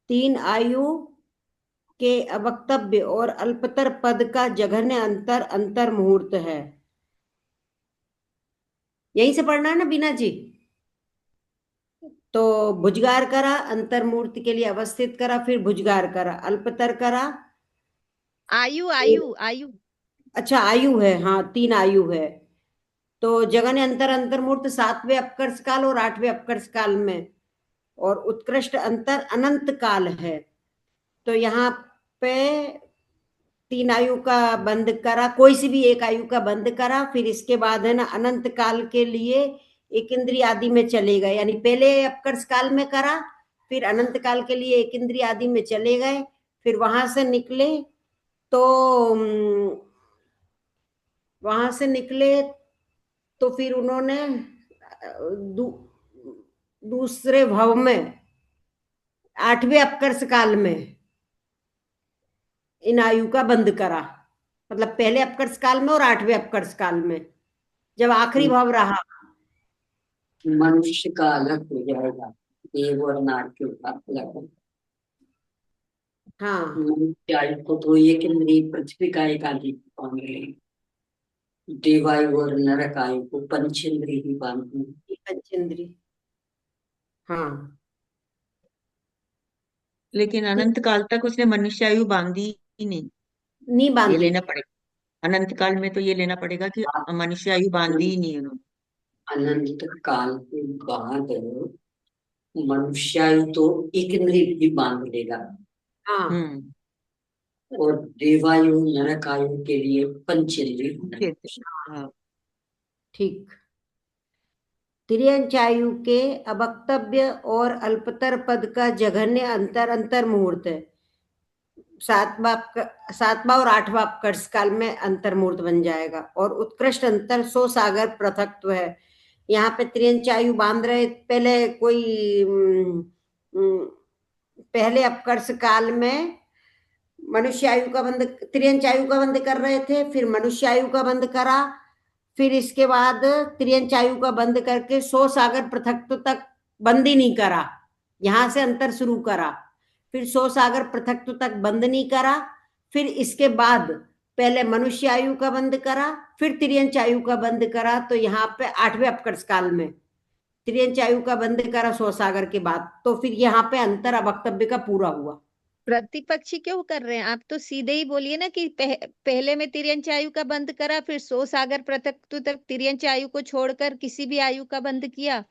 3 आयु के अवक्तव्य और अल्पतर पद का जघन्य अंतर अंतर मुहूर्त है। यहीं से पढ़ना है ना बीना जी। तो भुजगार करा, अंतर मूर्ति के लिए अवस्थित करा, फिर भुजगार करा, अल्पतर करा,
आयु आयु आयु
अच्छा आयु है, हाँ 3 आयु है। तो जगन्य अंतर अंतर मूर्त 7वें अपकर्ष काल और 8वें अपकर्ष काल में, और उत्कृष्ट अंतर अनंत काल है। तो यहाँ पे 3 आयु का बंद करा, कोई सी भी एक आयु का बंद करा, फिर इसके बाद है ना अनंत काल के लिए एक इंद्रिय आदि में चले गए, यानी पहले अपकर्ष काल में करा, फिर अनंत काल के लिए एक इंद्रिय आदि में चले गए, फिर वहां से निकले तो वहां से निकले तो फिर उन्होंने दू, दूसरे भव में 8वें अपकर्ष काल में इन आयु का बंद करा, मतलब पहले अपकर्ष काल में और 8वें अपकर्ष काल में, जब आखिरी भव रहा।
मनुष्य का अलग हो जाएगा, देव और नारकियों का अलग हो।
हाँ
मनुष्य आयु को तो एक इंद्रिय पृथ्वी का एक आदि बांध, देवायु और नरक आयु को पंचेंद्रिय ही बांधते हैं।
पंचेंद्री, हाँ
लेकिन अनंत काल तक उसने मनुष्य आयु बांधी ही नहीं,
नहीं
ये
बांधी।
लेना पड़ेगा। अनंत काल में तो ये लेना पड़ेगा कि मनुष्य आयु बांधी ही नहीं उन्होंने।
अनंत काल के बाद मनुष्य आयु तो एक इंद्रिय भी बांध लेगा,
हाँ
और देवायु नरक आयु के लिए पंचेंद्रिय होना है।
हाँ
ठीक। तिर्यंच आयु के अवक्तव्य और अल्पतर पद का जघन्य अंतर अंतर मुहूर्त है। 7वां और 8वां अपकर्ष काल में अंतर मुहूर्त बन जाएगा, और उत्कृष्ट अंतर 100 सागर पृथक्त्व है। यहाँ पे त्रियंच आयु बांध रहे, पहले कोई पहले अपकर्ष काल में मनुष्य आयु का बंद, त्रियंच आयु का बंद कर रहे थे, फिर मनुष्य आयु का बंद करा, फिर इसके बाद त्रियंच आयु का बंद करके 100 सागर पृथक्त्व तक बंद ही नहीं करा, यहां से अंतर शुरू करा, फिर 100 सागर पृथक्त्व तक बंद नहीं करा, फिर इसके बाद पहले मनुष्य आयु का बंद करा, फिर त्रियंच आयु का बंद करा। तो यहाँ पे 8वें अपकर्ष काल में त्रियंच आयु का बंद करा 100 सागर के बाद, तो फिर यहाँ पे अंतर अवक्तव्य का पूरा हुआ।
प्रतिपक्षी क्यों कर रहे हैं आप? तो सीधे ही बोलिए ना कि पहले में तिर्यंच आयु का बंद करा, फिर 100 सागर पृथक्त्व तक तिर्यंच आयु को छोड़कर किसी भी आयु का बंद किया,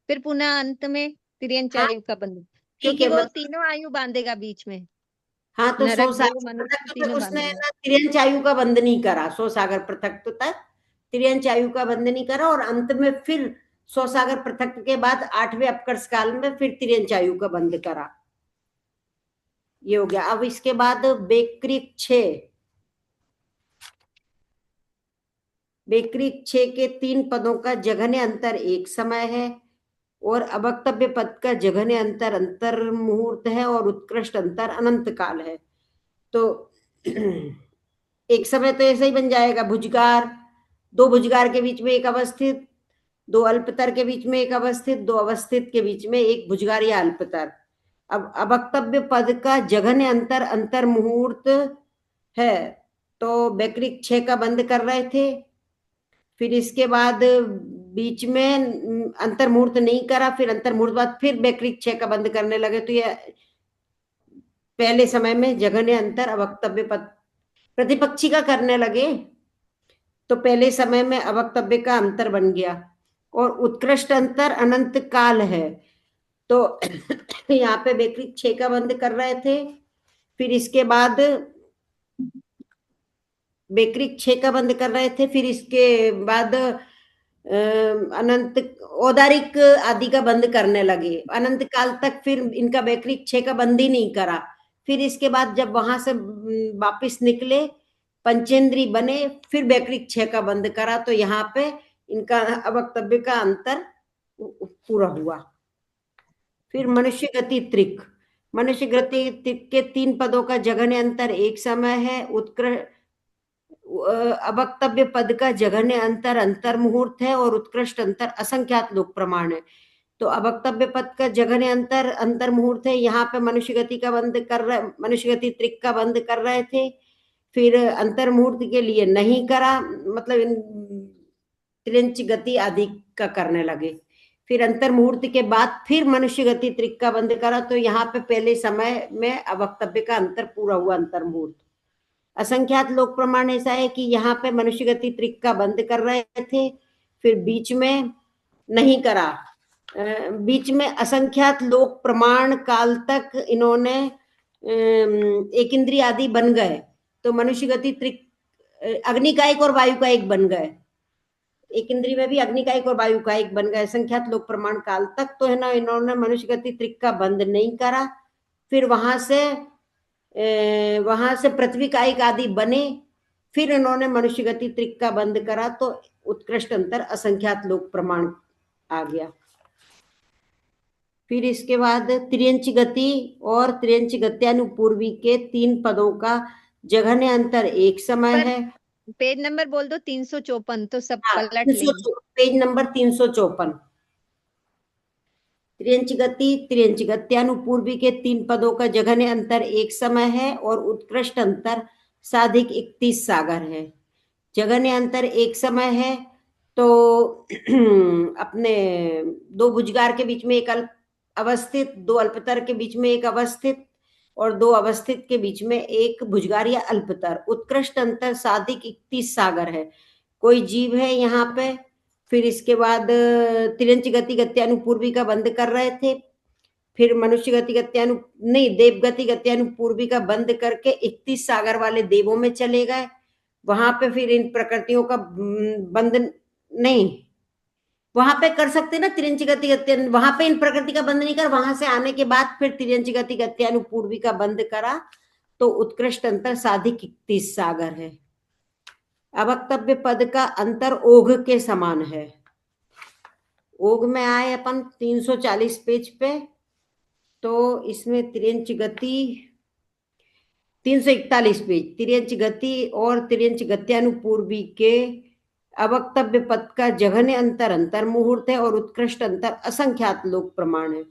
फिर पुनः अंत में तिर्यंच
हाँ
आयु का बंद,
ठीक
क्योंकि
है,
वो
मतलब
तीनों आयु बांधेगा बीच में,
हाँ तो 100
नरक देव
सागर
मनुष्य
पृथक्त्व तक
तीनों
उसने
बांधेगा।
ना त्रियंच आयु का बंद नहीं करा, 100 सागर पृथक्त्व तक त्रियंच आयु का बंद नहीं करा, और अंत में फिर 100 सागर पृथक्त्व के बाद 8वें अपकर्ष काल में फिर त्रियंच आयु का बंद करा। ये हो गया। अब इसके बाद बेक्रिक 6, बेक्रिक 6 के 3 पदों का जघन्य अंतर एक समय है, और अवक्तव्य पद का जघन्य अंतर अंतर मुहूर्त है, और उत्कृष्ट अंतर अनंत काल है। तो एक समय तो ऐसे ही बन जाएगा, भुजगार, 2 भुजगार के बीच में एक अवस्थित, 2 अल्पतर के बीच में एक अवस्थित, 2 अवस्थित के बीच में एक भुजगार या अल्पतर। अब अवक्तव्य पद का जघन्य अंतर अंतर मुहूर्त है, तो बेक्रिक 6 का बंद कर रहे थे, फिर इसके बाद बीच में अंतर मुहूर्त नहीं करा, फिर अंतर मुहूर्त बाद फिर बेक्रिक 6 का बंद करने लगे, तो ये पहले समय में जघन्य अंतर अवक्तव्य पद प्रतिपक्षी का करने लगे, तो पहले समय में अवक्तव्य का अंतर बन गया, और उत्कृष्ट अंतर अनंत काल है। तो यहाँ पे बेक्रिक 6 का बंद कर रहे थे, फिर इसके बाद बेक्रिक 6 का बंद कर रहे थे, फिर इसके बाद अनंत औदारिक आदि का बंद करने लगे, अनंत काल तक फिर इनका बेक्रिक 6 का बंद ही नहीं करा। फिर इसके बाद जब वहां से वापिस निकले, पंचेंद्री बने, फिर बेक्रिक 6 का बंद करा, तो यहाँ पे इनका अवक्तव्य का अंतर पूरा हुआ। फिर मनुष्य गति त्रिक, मनुष्य गति त्रिक के 3 पदों का जघन्य अंतर एक समय है, उत्कृष्ट अवक्तव्य पद का जघन्य अंतर अंतर मुहूर्त है, और उत्कृष्ट अंतर असंख्यात लोक प्रमाण है। तो अवक्तव्य पद का जघन्य अंतर अंतर मुहूर्त है, यहाँ पे मनुष्य गति का बंद कर रहे, मनुष्य गति त्रिक का बंद कर रहे थे, फिर अंतर मुहूर्त के लिए नहीं करा, मतलब इन त्रियंच गति आदि का करने लगे, फिर अंतर मुहूर्त के बाद फिर मनुष्य गति त्रिक का बंद करा, तो यहाँ पे पहले समय में अवक्तव्य का अंतर पूरा हुआ, अंतर मुहूर्त। असंख्यात लोक प्रमाण ऐसा है कि यहाँ पे मनुष्य गति त्रिक का बंद कर रहे थे, फिर बीच में नहीं करा, बीच में असंख्यात लोक प्रमाण काल तक इन्होंने एक इंद्रिय आदि बन गए, तो मनुष्य गति त्रिक अग्निकायिक और वायुकायिक बन गए, एक इंद्रिय में भी अग्निकायिक और वायुकायिक बन गए असंख्यात लोक प्रमाण काल तक, तो है ना, इन्होंने मनुष्य गति त्रिक का बंद नहीं करा, फिर वहां से पृथ्वी कायिक आदि बने, फिर इन्होंने मनुष्य गति त्रिक का बंद करा, तो उत्कृष्ट अंतर असंख्यात लोक प्रमाण आ गया। फिर इसके बाद त्रियंच गति और त्रियंच गत्यानुपूर्वी के 3 पदों का जघन्य अंतर एक समय है।
पेज नंबर बोल दो, 354, तो सब पलट
300
लेंगे।
Page number 354। त्रियंच गति त्रियंच गत्यानुपूर्वी के 3 पदों का जघन्य अंतर एक समय है, और उत्कृष्ट अंतर साधिक 31 सागर है। जघन्य अंतर एक समय है, तो अपने 2 भुजगार के बीच में एक अवस्थित, 2 अल्पतर के बीच में एक अवस्थित, और 2 अवस्थित के बीच में एक भुजगार या अल्पतर। उत्कृष्ट अंतर साधिक 31 सागर है, कोई जीव है यहाँ पे। फिर इसके बाद त्रियंच गति गत्यानुपूर्वी का बंद कर रहे थे, फिर मनुष्य गति देव गति गत्यानुपूर्वी का बंद करके 31 सागर वाले देवों में चले गए, वहां पे फिर इन प्रकृतियों का बंद नहीं, वहां पे कर सकते ना त्रियंच गति गत्यानु, वहां पे इन प्रकृति का बंद नहीं कर, वहां से आने के बाद फिर त्रियंच गति गत्यानुपूर्वी का बंद करा, तो उत्कृष्ट अंतर साधिक 31 सागर है। अवक्तव्य पद का अंतर ओघ के समान है। ओघ में आए अपन 340 पेज पे, तो इसमें त्रियंच 341 पेज। तिर्यंच गति और तिर्यंच गत्यानुपूर्वी के अवक्तव्य पद का जघन्य अंतर अंतर मुहूर्त है और उत्कृष्ट अंतर असंख्यात लोक प्रमाण है।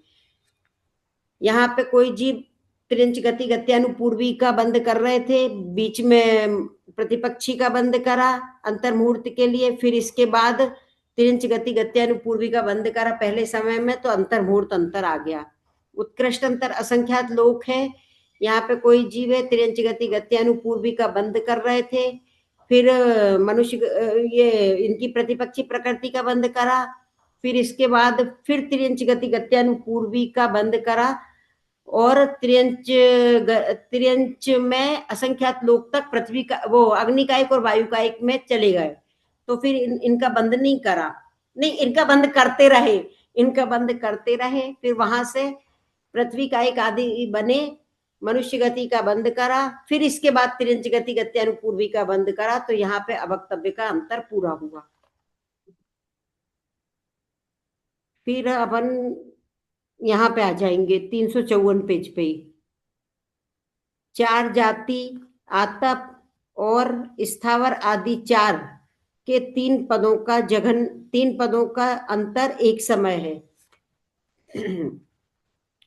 यहाँ पे कोई जीव तिर्यंच गति गत्यानुपूर्वी का बंद कर रहे थे, बीच में प्रतिपक्षी का बंद करा अंतर मुहूर्त के लिए, फिर इसके बाद तिर्यंच गति गत्यानुपूर्वी का बंद करा पहले समय में, तो अंतर मुहूर्त अंतर आ गया। उत्कृष्ट अंतर असंख्यात लोक है। यहाँ पे कोई जीव है, तिर्यंच गति गत्यानुपूर्वी का बंद कर रहे थे, फिर मनुष्य ये इनकी प्रतिपक्षी प्रकृति का बंद करा, फिर इसके बाद फिर तिर्यंच गति गत्यानुपूर्वी का बंद करा और तिर्यंच में असंख्यात लोक तक पृथ्वी का वो अग्निकायिक और वायुकायिक में चले गए। तो फिर इनका बंद नहीं करा, नहीं इनका बंद करते रहे, इनका बंद करते रहे, फिर वहां से पृथ्वी कायिक आदि बने, मनुष्य गति का बंद करा, फिर इसके बाद तिर्यंच गति गत्यानुपूर्वी का बंद करा, तो यहाँ पे अवक्तव्य का अंतर पूरा हुआ। फिर अपन यहाँ पे आ जाएंगे 354 पेज पे। चार जाति आतप और स्थावर आदि चार के तीन पदों का अंतर एक समय है।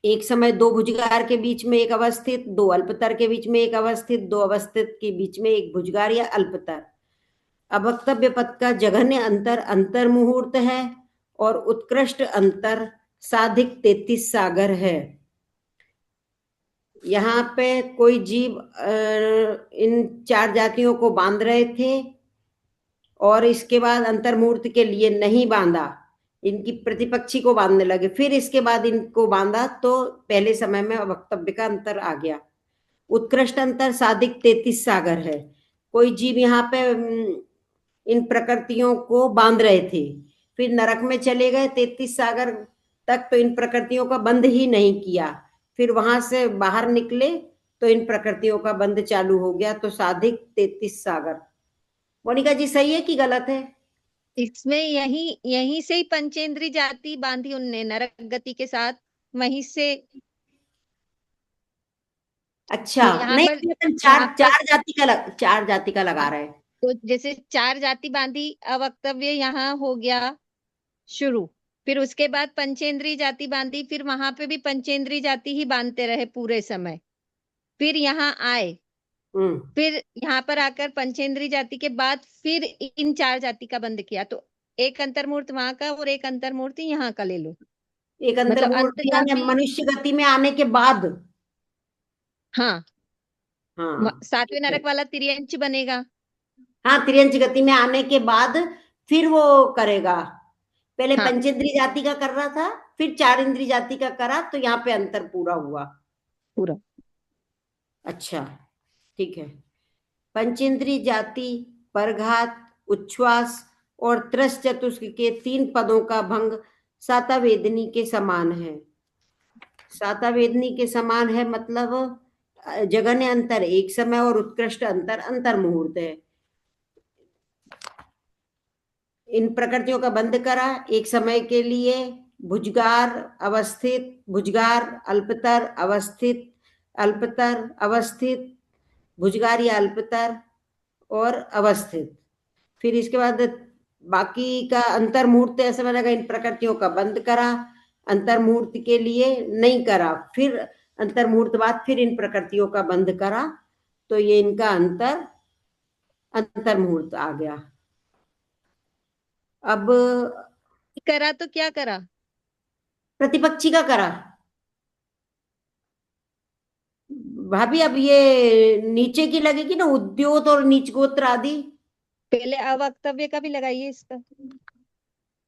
एक समय दो भुजगार के बीच में एक अवस्थित, दो अल्पतर के बीच में एक अवस्थित, दो अवस्थित के बीच में एक भुजगार या अल्पतर। अवक्तव्य पद का जघन्य अंतर अंतर मुहूर्त है और उत्कृष्ट अंतर साधिक 33 सागर है। यहाँ पे कोई जीव इन चार जातियों को बांध रहे थे और इसके बाद अंतर मुहूर्त के लिए नहीं बांधा, इनकी प्रतिपक्षी को बांधने लगे, फिर इसके बाद इनको बांधा तो पहले समय में वक्तव्य का अंतर आ गया। उत्कृष्ट अंतर साधिक 33 सागर है। कोई जीव यहाँ पे इन प्रकृतियों को बांध रहे थे, फिर नरक में चले गए 33 सागर तक, तो इन प्रकृतियों का बंध ही नहीं किया, फिर वहां से बाहर निकले तो इन प्रकृतियों का बंध चालू हो गया, तो साधिक 33 सागर। मोनिका जी सही है कि गलत है?
इसमें यहीं से ही पंचेंद्री जाति बांधी उनने नरक गति के साथ, वहीं से।
अच्छा, नहीं चार जाति का लगा रहे हैं।
तो जैसे चार जाति बांधी, अवक्तव्य यहाँ हो गया शुरू, फिर उसके बाद पंचेंद्री जाति बांधी, फिर वहां पे भी पंचेंद्री जाति ही बांधते रहे पूरे समय, फिर यहाँ आए, फिर यहाँ पर आकर पंचेंद्री जाति के बाद फिर इन चार जाति का बंद किया, तो एक अंतर्मूर्त वहां का और एक अंतर्मूर्ति यहाँ का ले लो।
एक अंतर्मूर्त यानी मनुष्य गति में आने के बाद।
हाँ,
हाँ,
सातवें नरक वाला तिर्यंच बनेगा।
हाँ, तिर्यंच गति में आने के बाद फिर वो करेगा। पहले
हाँ,
पंचेंद्री जाति का कर रहा था, फिर चार इंद्री जाति का करा, तो यहाँ पे अंतर पूरा हुआ।
पूरा।
अच्छा, ठीक है। पंचेंद्री जाति परघात, उच्छ्वास और त्रस चतुष्क के तीन पदों का भंग सातावेदनी के समान है। सातावेदनी के समान है मतलब जघन्य अंतर एक समय और उत्कृष्ट अंतर अंतर मुहूर्त है। इन प्रकृतियों का बंद करा एक समय के लिए, भुजगार अवस्थित, भुजगार अल्पतर अवस्थित, अल्पतर अवस्थित, भुजगार या अल्पतर और अवस्थित। फिर इसके बाद बाकी का अंतर मुहूर्त ऐसे बनेगा, इन प्रकृतियों का बंद करा, अंतर मुहूर्त के लिए नहीं करा, फिर अंतर मुहूर्त बाद फिर इन प्रकृतियों का बंद करा, तो ये इनका अंतर मुहूर्त आ गया। अब
करा तो क्या करा?
प्रतिपक्षी का करा। भाभी अब ये नीचे की लगेगी ना, उद्योत और नीचगोत्र आदि।
पहले अवक्तव्य का भी लगाइए इसका।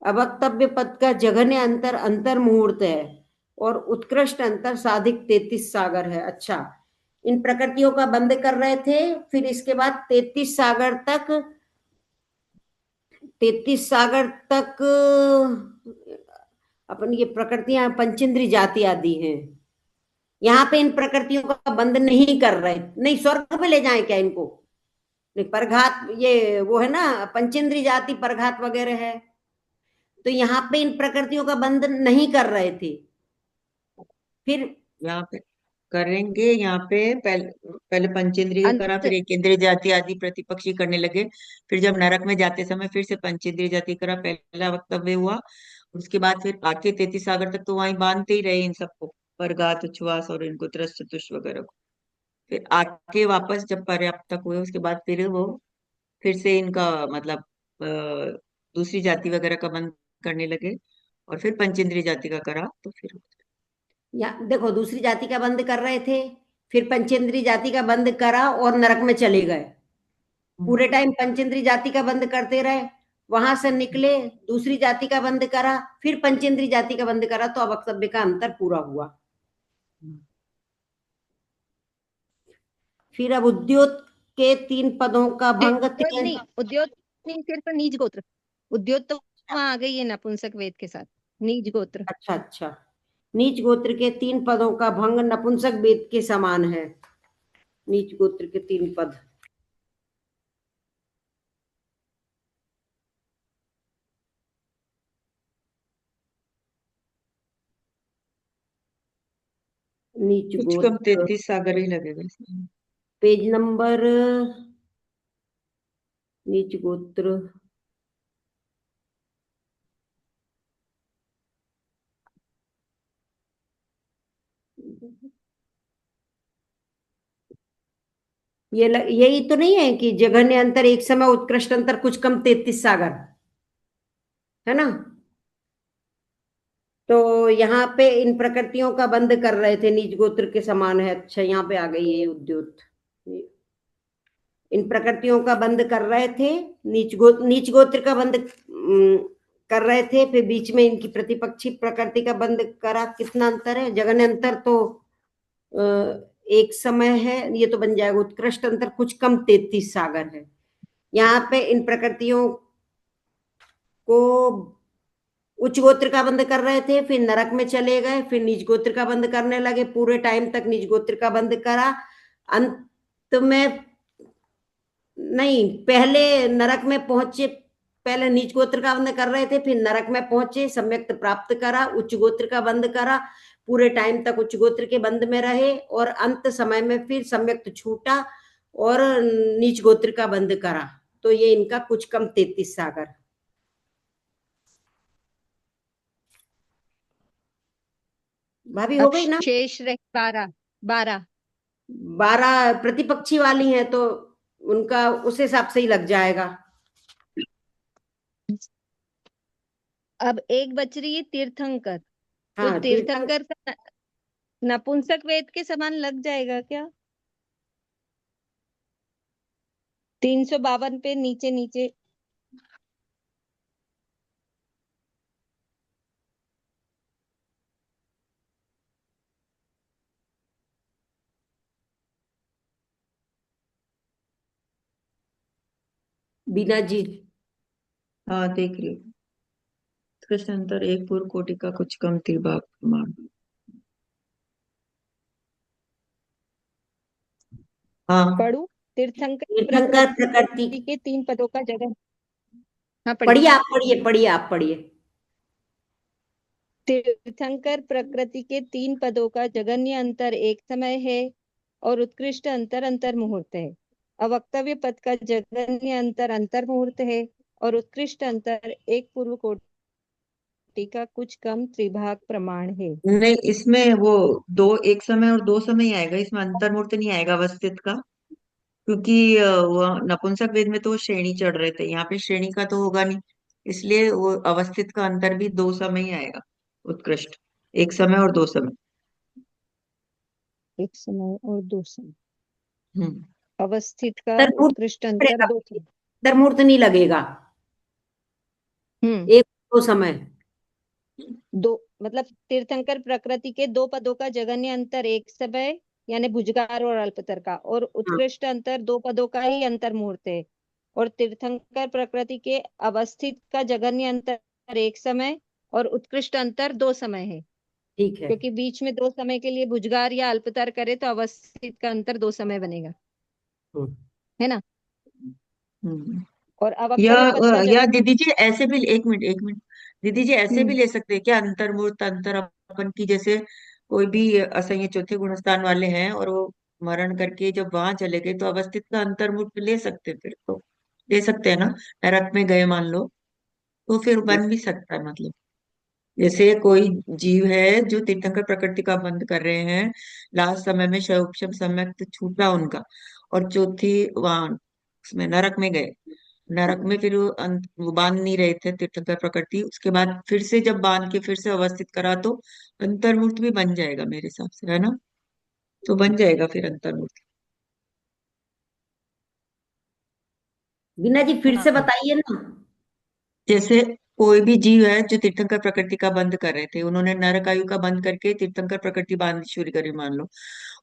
अवक्तव्य पद का जघन्य अंतर अंतर मुहूर्त है और उत्कृष्ट अंतर साधिक 33 सागर है। अच्छा, इन प्रकृतियों का बंद कर रहे थे, फिर इसके बाद 33 सागर तक अपन ये प्रकृतियां पंचेंद्री जाति आदि हैं। यहाँ पे इन प्रकृतियों का बंद नहीं कर रहे, नहीं स्वर्ग में ले जाएं क्या इनको? नहीं, परघात ये वो है ना, पंचेंद्री जाति परघात वगैरह है, तो यहाँ पे इन प्रकृतियों का बंद नहीं कर रहे थे। फिर
यहाँ पे करेंगे यहाँ पे पहले पंचेंद्रिय करा,
अंत
फिर एकेंद्रिय जाति आदि प्रतिपक्षी करने लगे। फिर जब नरक में जाते समय फिर से पंचेंद्रिय जाति करा, पहला वक्तव्य हुआ। उसके बाद फिर आके 33 सागर तक तो वहीं बांधते ही रहे इन सबको, परगात उच्छ्वास और इनको त्रस्त चतुष वगैरह को। फिर आके वापस जब पर्याप्त तक हुए उसके बाद फिर वो फिर से इनका मतलब दूसरी जाति वगैरह का बंद करने लगे, और फिर पंचेंद्रिय जाति का करा तो फिर
या देखो, दूसरी जाति का बंद कर रहे थे, फिर पंचेंद्री जाति का बंद करा और नरक में चले गए। पूरे टाइम पंचेंद्री जाति का बंद करते रहे, वहां से निकले, दूसरी जाति का बंद करा, फिर पंचेंद्री जाति का बंद करा, तो अवक्तव्य का अंतर पूरा हुआ। फिर अब उद्योत के 3 पदों का भंग
नहीं, उद्योत नहीं, सिर्फ नीच गोत्र। उद्योत तो वहां आ गई है नपुंसक वेद के साथ, नीच गोत्र।
अच्छा अच्छा, नीच गोत्र के 3 पदों का भंग नपुंसक वेद के समान है। नीच गोत्र के 3 पद, नीच
कुछ कम
गोत्र
33 सागर ही लगेगा इसमें।
पेज नंबर, नीच गोत्र यही तो नहीं है कि जघन्य अंतर एक समय, उत्कृष्ट अंतर कुछ कम 33 सागर, है ना? तो यहाँ पे इन प्रकृतियों का बंद कर रहे थे, नीच गोत्र के समान है। अच्छा, यहाँ पे आ गई है उद्योत। इन प्रकृतियों का बंद कर रहे थे, नीच गोत्र का बंद कर रहे थे, फिर बीच में इनकी प्रतिपक्षी प्रकृति का बंद करा। कितना अंतर है? जघन्य अंतर तो एक समय है, ये तो बन जाएगा उत्कृष्ट अंतर कुछ कम 33 सागर है। यहाँ पे इन प्रकृतियों को उच्च गोत्र का बंद कर रहे थे, फिर नरक में चले गए, फिर नीच गोत्र का बंद करने लगे। पूरे टाइम तक नीच गोत्र का बंद करा, अंत में नहीं, पहले नरक में पहुंचे, पहले नीच गोत्र का बंद कर रहे थे, फिर नरक में पहुंचे, सम्यक्त प्राप्त करा, उच्च गोत्र का बंद करा, पूरे टाइम तक उच्च गोत्र के बंद में रहे, और अंत समय में फिर सम्यक्त छूटा और नीच गोत्र का बंद करा। तो ये इनका कुछ कम 33 सागर। भाभी हो गई ना?
शेष रहे 12 12
12 प्रतिपक्षी वाली हैं, तो उनका उस हिसाब से ही लग जाएगा।
अब एक बच रही है तीर्थंकर। तो
हाँ,
तीर्थंकर का नपुंसक वेद के समान लग जाएगा क्या? 352 पे नीचे नीचे।
बीना जी,
हाँ देख रही हूँ। कृष्ण अंतर एक पूर्व कोटि का कुछ कम तिर्भाग प्रमाण। हाँ
पढ़ू। तीर्थंकर
तीर्थंकर प्रकृति,
प्रकृति के 3 पदों का जगह। हाँ
पढ़िए आप, पढ़िए आप, पढ़िए।
तीर्थंकर प्रकृति के 3 पदों का जगन्य अंतर एक समय है और उत्कृष्ट अंतर अंतर मुहूर्त है। अवक्तव्य पद का जगन्य अंतर अंतर मुहूर्त है और उत्कृष्ट अंतर एक पूर्व कोटि का कुछ कम त्रिभाग प्रमाण है।
नहीं, इसमें वो दो एक समय और 2 समय ही आएगा, इसमें अंतर्मूर्त नहीं आएगा अवस्थित का, क्योंकि वो नपुंसक वेद में तो वो श्रेणी चढ़ रहे थे, यहाँ पे श्रेणी का तो होगा नहीं, इसलिए वो अवस्थित का अंतर भी 2 समय ही आएगा। उत्कृष्ट 1 समय और 2 समय।
एक समय और 2 समय।
हम्म
अवस्थित का
अंतर्मूर्त
उत्कृष्ट अंतर 2 समय।
अंतर्मूर्त नहीं लगेगा, एक 2 समय।
दो मतलब तीर्थंकर प्रकृति के 2 पदों का जगन्य अंतर एक समय यानी भुजगार और अल्पतर का, और
हाँ,
उत्कृष्ट अंतर 2 पदों का ही अंतर मुहूर्त है। और तीर्थंकर प्रकृति के अवस्थित का जगन्य अंतर एक समय और उत्कृष्ट अंतर 2 समय है,
ठीक है।
क्योंकि बीच में 2 समय के लिए भुजगार या अल्पतर करे तो अवस्थित का अंतर 2 समय बनेगा, है ना?
हम्म
और
या
अवक्तव्य पद का
या
जगन्य
दीदी जी ऐसे भी, एक मिनट दीदी जी ऐसे भी
हम्म
ले सकते हैं क्या? अंतर्मूर्त अंतर अपन की जैसे कोई भी असह्य चौथे गुण स्थान वाले हैं और वो मरण करके जब वहां चले गए तो अवस्थित का अंतर्मुख ले सकते, फिर तो ले सकते हैं ना। नरक में गए मान लो, तो फिर बन भी सकता है मतलब। जैसे कोई जीव है जो तीर्थंकर प्रकृति का बंद कर रहे हैं, लास्ट समय में शैवोपशम सम्यक छूटा उनका, और चौथी वहां उसमें नरक में गए। नरक में फिर वो बांध नहीं रहे थे तीर्थंकर प्रकृति, उसके बाद फिर से जब बांध के फिर से अवस्थित करा तो अंतर्मुक्त भी बन जाएगा मेरे हिसाब से, है ना। तो बन जाएगा फिर अंतर्मुक्त।
बीना जी फिर से
हाँ,
बताइए ना।
जैसे कोई भी जीव है जो तीर्थंकर प्रकृति का बंद कर रहे थे, उन्होंने नरक आयु का बंद करके तीर्थंकर प्रकृति बांधनी शुरू करी मान लो,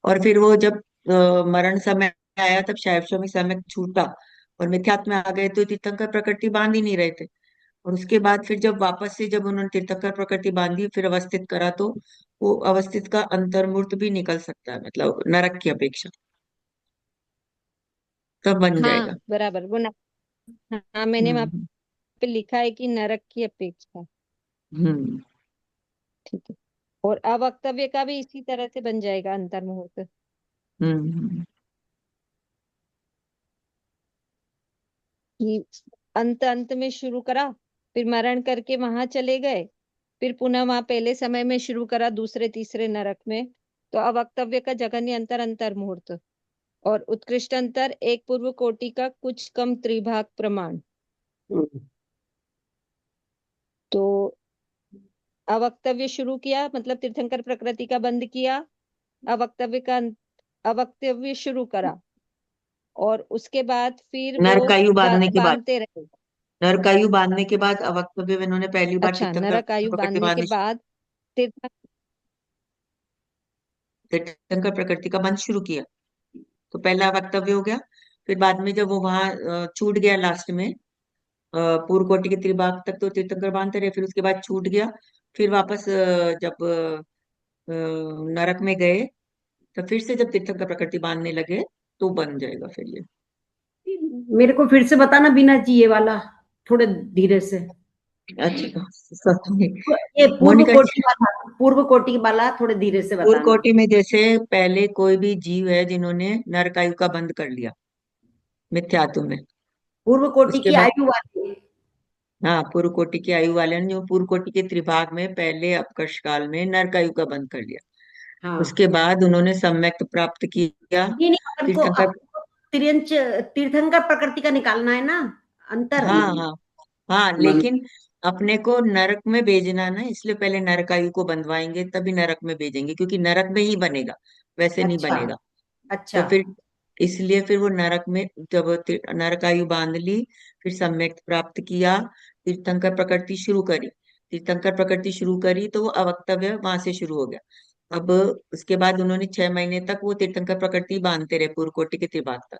और फिर वो जब मरण समय आया तब शायद में समय छूटा और मिथ्यात्व में आ गए तो तीर्थंकर प्रकृति बांध ही नहीं रहे थे। और उसके बाद फिर जब वापस से जब उन्होंने तीर्थंकर प्रकृति बांधी फिर अवस्थित करा तो वो अवस्थित का अंतर्मूर्त भी निकल सकता है, मतलब नरक की अपेक्षा, तब बन
हाँ
जाएगा।
बराबर, हाँ मैंने वहां
हम्म।
पे लिखा है कि नरक की अपेक्षा।
हम्म।
ठीक है। और अवक्तव्य का भी इसी तरह से बन जाएगा अंतर्मुहूर्त,
हम्म।
कि अंत अंत में शुरू करा, फिर मरण करके वहां चले गए, फिर पुनः वहां पहले समय में शुरू करा दूसरे तीसरे नरक में, तो अवक्तव्य का जघन्य अंतर अंतर्मुहूर्त, और उत्कृष्ट अंतर एक पूर्व कोटि का कुछ कम त्रिभाग प्रमाण। तो अवक्तव्य शुरू किया मतलब तीर्थंकर प्रकृति का बंद किया, अवक्तव्य का अवक्तव्य शुरू करा, और उसके बाद फिर वो
नरकायु बांधने के बाद,
बांधते रहे।
नरकायु बांधने के बाद अवक्तव्य में इन्होंने पहली बार
अच्छा,
तीर्थंकर
नरक आयु
प्रकृति
बांधने के
बांधनी,
बाद तीर्थ
तीर्थंकर प्रकृति का बंध शुरू किया, तो पहला वक्तव्य हो गया। फिर बाद में जब वो वहां छूट गया लास्ट में, पूर्व कोटि के त्रिभाग तक तो तीर्थंकर बांधते रहे, फिर उसके बाद छूट गया, फिर वापस जब नरक में गए तो फिर से जब तीर्थंकर प्रकृति बांधने लगे तो बन जाएगा फिर ये।
मेरे को फिर से बताना बीना जी ये वाला, थोड़े धीरे से।
अच्छा, सॉरी।
ये
मोनिका जी,
पूर्व कोटि वाला थोड़े धीरे से
पूर्व
बताना।
कोटि में जैसे पहले कोई भी जीव है जिन्होंने नरकायु का बंद कर लिया मिथ्यात्व में,
पूर्व कोटि
उसके
की
बाद,
आयु वाले।
हाँ, पूर्व कोटि की आयु वाले ने जो पूर्व कोटि के त्रिभाग में पहले अपकर्ष काल में नरकायु का बंद कर लिया,
हाँ,
उसके बाद उन्होंने सम्यक प्राप्त किया
नहीं नहीं, अपन को
तीर्थंकर।
तिरंच तीर्थंकर प्रकृति का निकालना है ना, अंतर।
हाँ हाँ हाँ, लेकिन अपने को नरक में भेजना ना, इसलिए पहले नरकायु को बंधवाएंगे तभी नरक में भेजेंगे, क्योंकि नरक में ही बनेगा, वैसे नहीं
अच्छा
बनेगा।
अच्छा।
तो फिर इसलिए फिर वो नरक में जब नरकायु बांध ली, फिर सम्यक प्राप्त किया, तीर्थंकर प्रकृति शुरू करी, तीर्थंकर प्रकृति शुरू करी तो वो अवक्तव्य वहां से शुरू हो गया। अब उसके बाद उन्होंने 6 महीने तक वो तीर्थंकर प्रकृति बांधते रहे पूर्व कोटि के त्रिभाग तक,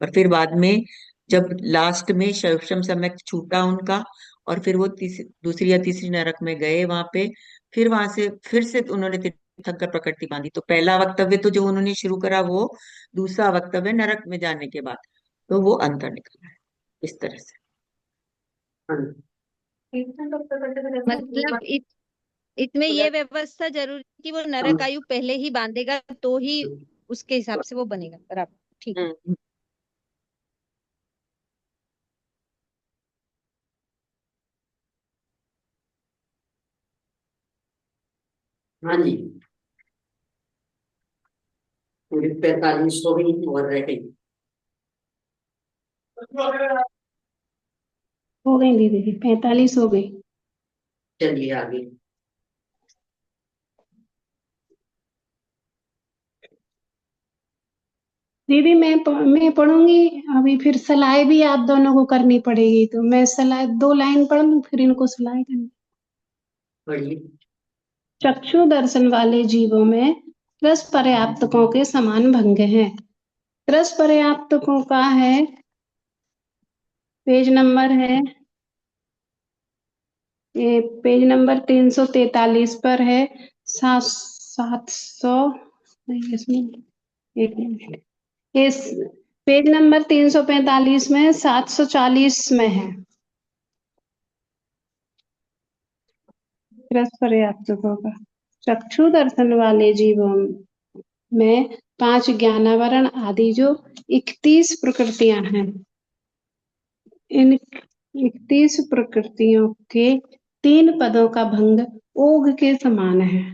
और फिर बाद में जब लास्ट में शैवक्षम सम्यक छूटा उनका, और फिर वो दूसरी या तीसरी नरक में गए वहां पे, फिर वहां से फिर से उन्होंने तीर्थंकर प्रकृति बांधी। तो पहला वक्तव्य तो जो उन्होंने शुरू करा वो, दूसरा वक्तव्य नरक में जाने के बाद, तो वो अंतर निकला है इस तरह से।
मतलब इसमें ये व्यवस्था जरूरी है कि वो नरक आयु पहले ही बांधेगा तो ही उसके हिसाब से वो बनेगा, बराबर, ठीक है।
हम्म।
हाँ जी, पूरी 45 हो गई और रह गई।
हो गई दीदी, 45 हो गई।
चलिए आगे।
दीदी मैं पढ़ूंगी। अभी फिर सलाई भी आप दोनों को करनी पड़ेगी, तो मैं सलाई 2 लाइन पढ़ लूं फिर इनको सलाई करनी।
पढ़िए।
चक्षु दर्शन वाले जीवों में रस पर्याप्तकों के समान भंग है। रस पर्याप्तकों का है, पेज नंबर है, ये पेज नंबर 343 पर है। 700 नहीं, इसमें एक मिनट, इस पेज नंबर 345 में 740 में है रस पर्याप्तकों का। चक्षु दर्शन वाले जीवों में 5 ज्ञानावरण आदि जो 31 प्रकृतियां हैं, इन 31 प्रकृतियों के 3 पदों का भंग ओघ के समान है।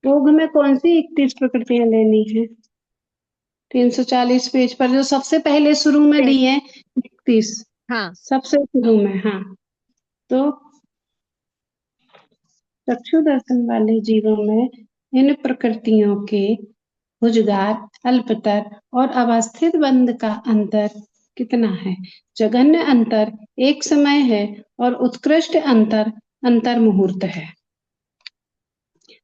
ओघ में कौन सी 31 प्रकृतियां लेनी है? 340 पेज पर जो सबसे पहले शुरू में दी है 31,
हाँ
सबसे शुरू में। हाँ, तो चक्षु दर्शन वाले जीवों में इन प्रकृतियों के भुजगार, अल्पतर और अवस्थित बंध का अंतर कितना है? जघन्य अंतर एक समय है और उत्कृष्ट अंतर अंतर मुहूर्त है।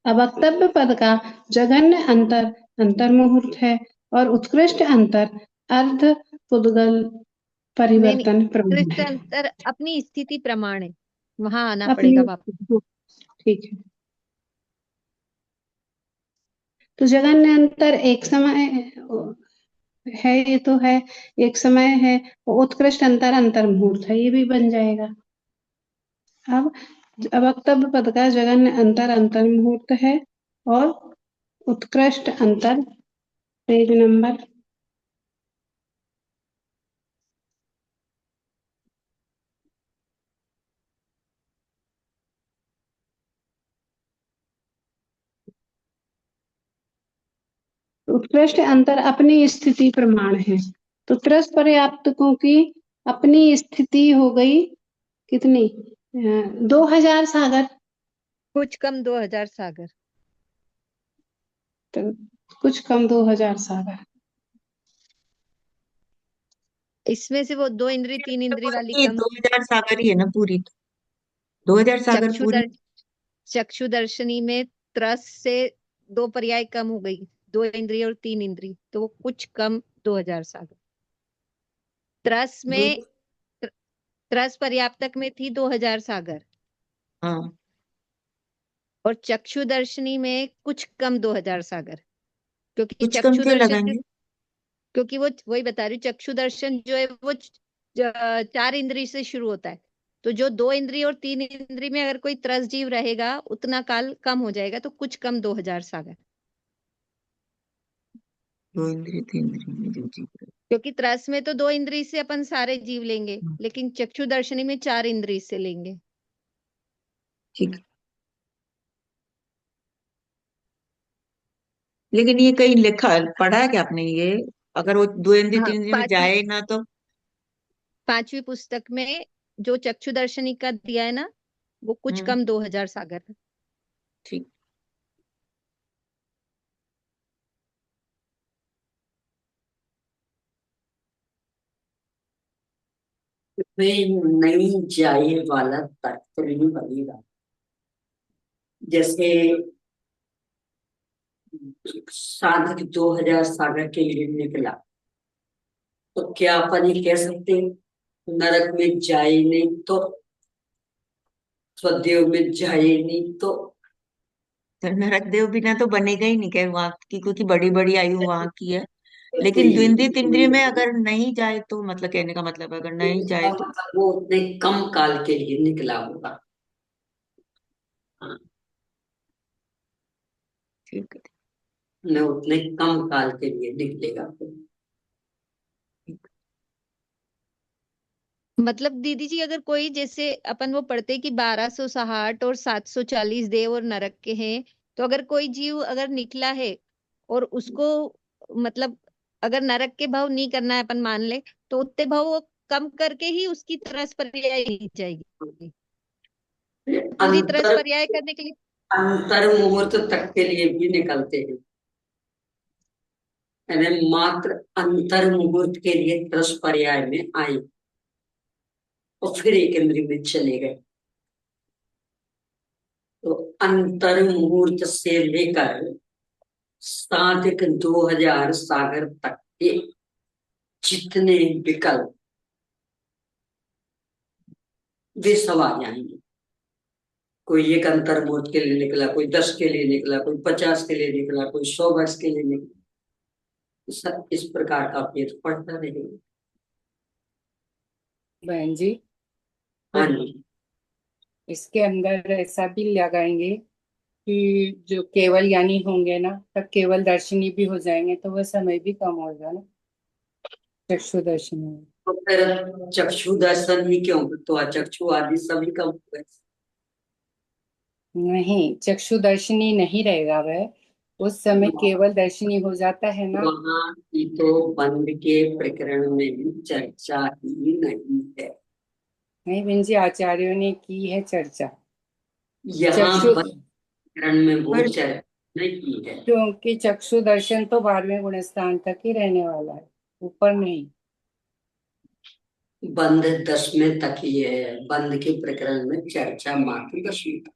अवक्तव्य पद का जघन्य अंतर अंतर मुहूर्त है और उत्कृष्ट अंतर अर्ध पुद्गल परिवर्तन प्रमाण
उत्कृष्ट
है।
अंतर अपनी स्थिति प्रमाण है, वहां आना
अपनी
पड़ेगा वापस।
ठीक है, तो जघन्य अंतर एक समय है, ये तो है, एक समय है, और उत्कृष्ट अंतर अंतर मुहूर्त है, ये भी बन जाएगा। अब अवक्तव्य पद का जघन्य अंतर अंतर मुहूर्त है और उत्कृष्ट अंतर, पेज नंबर उत्कृष्ट अंतर अपनी स्थिति प्रमाण है। तो त्रस पर्याप्तकों की अपनी स्थिति हो गई कितनी? 2000 सागर,
कुछ कम 2000 सागर।
तो कुछ कम 2000 सागर।
इसमें से वो 2 इंद्री 3 इंद्री वाली कम।
2000 सागर ही है ना पूरी, 2000 सागर
चक्षु
पूरी।
चक्षु दर्शनी में त्रस से 2 पर्याय कम हो गई, 2 इंद्री और 3 इंद्री, तो वो कुछ कम 2000 सागर। त्रस में त्रस पर्याप्तक में थी 2000 सागर
हाँ,
और चक्षु दर्शनी में कुछ कम 2000 सागर, क्योंकि
कुछ कम
चक्षु
क्यों
दर्शन,
लगाएंगे?
क्योंकि वो वही बता रही हूँ, चक्षु दर्शन जो है वो 4 इंद्री से शुरू होता है, तो जो 2 इंद्री और 3 इंद्री में अगर कोई त्रस जीव रहेगा उतना काल कम हो जाएगा, तो कुछ कम 2000 सागर।
2 इंद्रिय 3 इंद्रिय में जो जीव रहे।
क्योंकि त्रस में तो 2 इंद्री से अपन सारे जीव लेंगे, लेकिन चक्षु दर्शनी में 4 इंद्री से लेंगे।
ठीक है। लेकिन ये कहीं लिखा पढ़ा है क्या आपने ये? अगर वो 2 इंद्रिय
हाँ,
3 इंद्रिय में जाए ना तो?
5वीं पुस्तक में जो चक्षु दर्शनी का दिया है ना, वो कुछ
हम्म,
कम 2000 सागर है।
ठीक।
वे नहीं जाए वाला तर्क तो नहीं बनेगा। जैसे साधक 2000 सागर के लिए निकला, तो क्या अपन ये कह सकते हैं नरक में जाए नहीं तो, स्वदेव में जाए नहीं तो?
तो नरक देव बिना तो बनेगा ही नहीं, क्या वहां की, क्योंकि बड़ी बड़ी आयु वहां की है।
तो
लेकिन द्विंद्रिय तिंद्रिय में
ये
अगर नहीं जाए तो, मतलब कहने का मतलब अगर नहीं जाए
उसका
तो।
मतलब वो उतने कम काल के लिए निकला होगा। हाँ,
ठीक है।
न उतने कम काल के लिए निकलेगा।
मतलब दीदी जी, अगर कोई जैसे अपन वो पढ़ते कि 1260 और 740 देव और नरक के हैं, तो अगर कोई जीव अगर निकला है और उसको मतलब अगर नरक के भाव नहीं करना है, अपन मान ले, तो उतने भाव वो कम करके ही उसकी तरस पर्याय ली जाएगी। पूरी तरस
अंतर
पर्याय करने के लिए
अंतर मुहूर्त तक के लिए भी निकलते हैं, यानी मात्र अंतर मुहूर्त के लिए 10 पर्याय में आए और फिर एक इंद्रिय में चले गए। तो अंतर मुहूर्त से लेकर साधिक 2000 सागर तक के जितने विकल्प वे सब आ जाएंगे। कोई एक अंतर मुहूर्त के लिए निकला, कोई 10 के लिए निकला, कोई 50 के लिए निकला, कोई 100 वर्ष के लिए निकला। इस प्रकार का भेद पड़ता रहेगा।
बहन जी,
हाँ जी,
इसके अंदर ऐसा भी लगाएंगे कि जो केवल ज्ञानी होंगे ना, तब केवल दर्शनी भी हो जाएंगे, तो वह समय भी कम होगा ना, चक्षु दर्शनी।
तो फिर चक्षु दर्शन ही क्यों, तो अचक्षु आदि सभी का हुआ है।
नहीं, चक्षु दर्शनी नहीं रहेगा वह, उस समय केवल दर्शनी हो जाता है ना।
वहाँ की तो बंद के प्रकरण में चर्चा ही नहीं है।
नहीं बहन जी, आचार्यों ने की है चर्चा।
यहाँ
चक्षु,
बंद प्रकरण में वो
पर
चर्चा नहीं की है।
क्योंकि चक्षु दर्शन तो 12वें गुणस्थान तक ही रहने वाला है, ऊपर नहीं।
बंद 10वें तक ही है, बंद के प्रकरण में चर्चा मात्र 10वीं तक।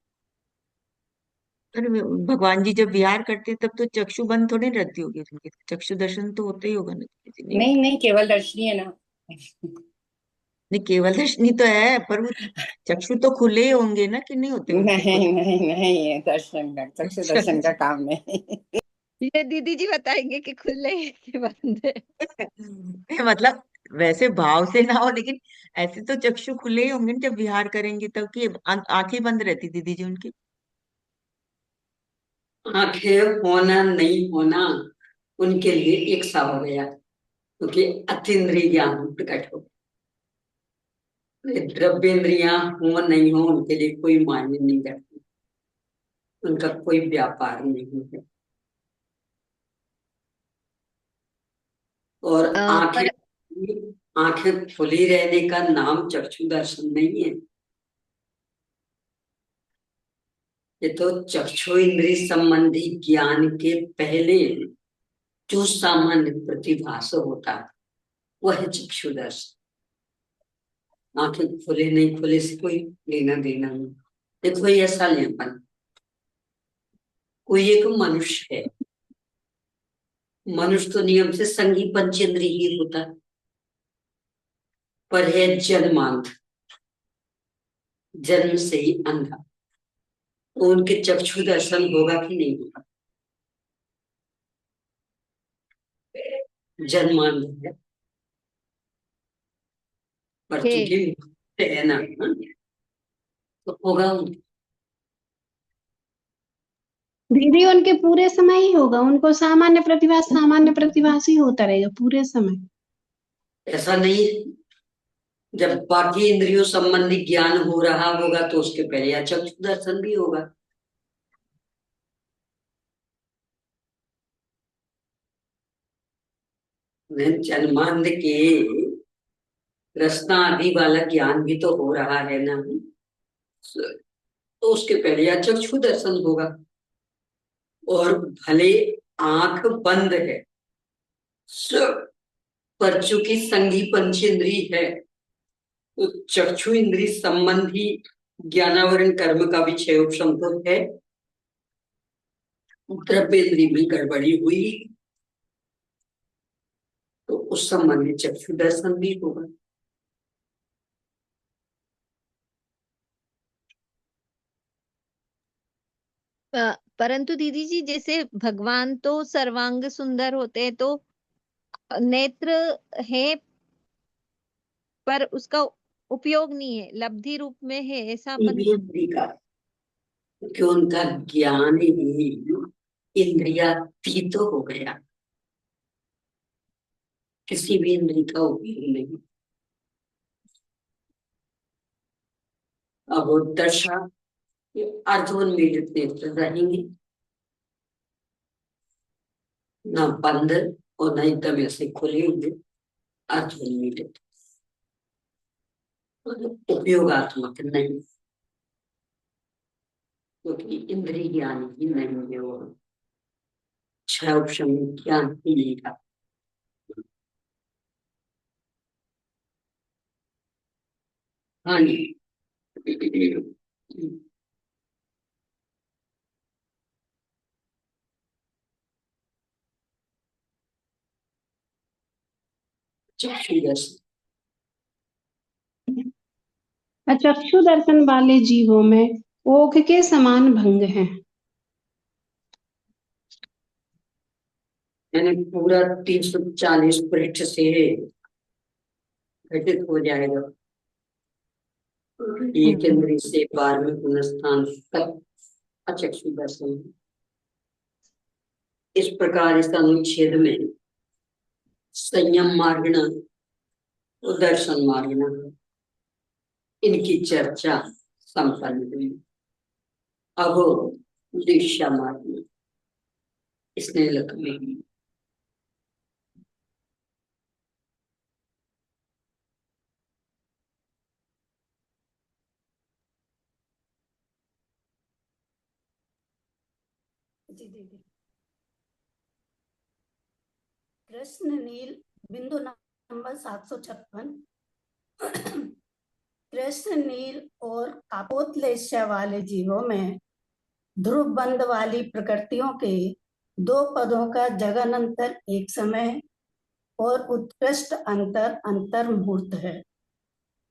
अरे भगवान जी जब विहार करते हैं तब तो चक्षु बंद थोड़ी रहती होगी उनकी, चक्षु दर्शन तो होता ही होगा ना किसी नहीं
नहीं
होता।
नहीं, केवल दर्शनी है ना।
नहीं केवल दर्शनी तो है, पर वो चक्षु तो खुले ही होंगे ना, कि नहीं होते उनके
नहीं
खुले?
नहीं नहीं, ये दर्शन का, चक्षु
अच्छा
दर्शन का
अच्छा।
काम नहीं।
ये दीदी जी बताएंगे कि खुले हैं कि बंद है।
मतलब वैसे भाव से ना हो, लेकिन ऐसे तो चक्षु खुले ही होंगे ना जब विहार करेंगे तब, कि आंखें बंद रहती दीदी जी उनकी।
आंखें होना नहीं होना उनके लिए एक सा हो गया, क्योंकि अतीन्द्रिय ज्ञान प्रकट हो गया। द्रव्येंद्रियां हो नहीं हो उनके लिए कोई मायने नहीं करती, उनका कोई व्यापार नहीं है। और आंखें,
पर
आंखें खुली रहने का नाम चक्षु दर्शन नहीं है। ये तो चक्षु इंद्रिय संबंधी ज्ञान के पहले जो सामान्य प्रतिभास होता है वह है चक्षु दर्शन। आंखें खुले नहीं खुले से कोई लेना देना नहीं। देखो ये ऐसा लेपन, कोई एक मनुष्य है, मनुष्य तो नियम से संगी पंचेंद्रिय ही होता है, पर है जन्मांध, जन्म से ही अंधा, तो उनके चक्षु दर्शन होगा कि नहीं होगा? जन्मांध है, पर
है
चूंकि मुक्त है ना, तो होगा उनके।
दीदी उनके पूरे समय ही होगा, उनको सामान्य प्रतिभास ही होता रहेगा पूरे समय।
ऐसा नहीं है, जब बाकी इंद्रियों संबंधी ज्ञान हो रहा होगा तो उसके पहले अचक्षु दर्शन भी होगा। जन्मांध के रसना आदि वाला ज्ञान भी तो हो रहा है ना, तो उसके पहले अचक्षु दर्शन होगा। और भले आंख बंद है, पर चूंकि संगी पंचेंद्रिय है, तो चक्षु इंद्रिय संबंधी ज्ञानावरण कर्म का भी क्षय उपशम तो है। द्रव्येंद्रिय में गड़बड़ी हुई तो उस संबंधी चक्षु दर्शन भी होगा।
परंतु दीदी जी जैसे भगवान तो सर्वांग सुंदर होते हैं, तो नेत्र है पर उसका उपयोग नहीं है, लब्धि रूप में है, ऐसा अपन।
इंद्रिय का, क्योंकि उनका ज्ञान ही इंद्रियातीत हो गया, किसी भी इंद्रिय का उपयोग नहीं। अब वो दशा अर्धोन्मीलित नेत्र रहेंगे, ना बंद और न एकदम ऐसे खुले हुए, अर्धोन्मीलित, उपयोगात्मक नहीं, क्योंकि इंद्रिय ज्ञान ही नहीं है, वो क्षय उपशम ज्ञान ही नहीं था। हाँ जी। चक्षु दर्शन,
अचक्षु दर्शन वाले जीवों में ओघ के समान भंग है।
यानी पूरा 340 पृष्ठ से घटित हो जाएगा। एक इंद्रिय से 12वें पुनस्थान तक अचक्षु दर्शन है। इस प्रकार इस अनुच्छेद में संयम मार्गण और दर्शन मार्गण इनकी चर्चा संपन्न हुई। अब दीक्षा मार्गण इसने लक्ष्मी
कृष्ण नील बिंदु नंबर 756। कृष्ण नील और कापोतलेश्य वाले जीवों में ध्रुव बंध वाली प्रकृतियों के दो पदों का जगन अंतर एक समय और उत्कृष्ट अंतर अंतर मुहूर्त है।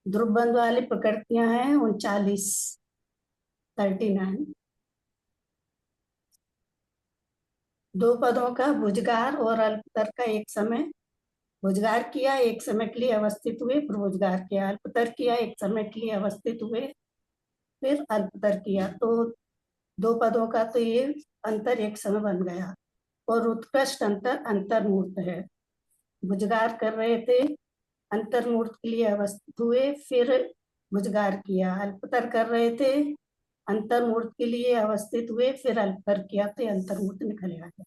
ध्रुव बंध वाली प्रकृतियां हैं 39। दो पदों का भुजगार और अल्पतर का एक समय। भुजगार किया एक समय के लिए अवस्थित हुए, फिर भुजगार किया। अल्पतर किया एक समय के लिए अवस्थित हुए, फिर अल्पतर किया। तो दो पदों का तो ये अंतर एक समय बन गया। और उत्कृष्ट अंतर अंतर्मूर्त है। भुजगार कर रहे थे, अंतर्मूर्त के लिए अवस्थित हुए, फिर भुजगार किया। अल्पतर कर रहे थे, अंतर्मूर्त के लिए अवस्थित हुए, फिर अल्पतर किया, तो अंतर्मूर्त निकल गया।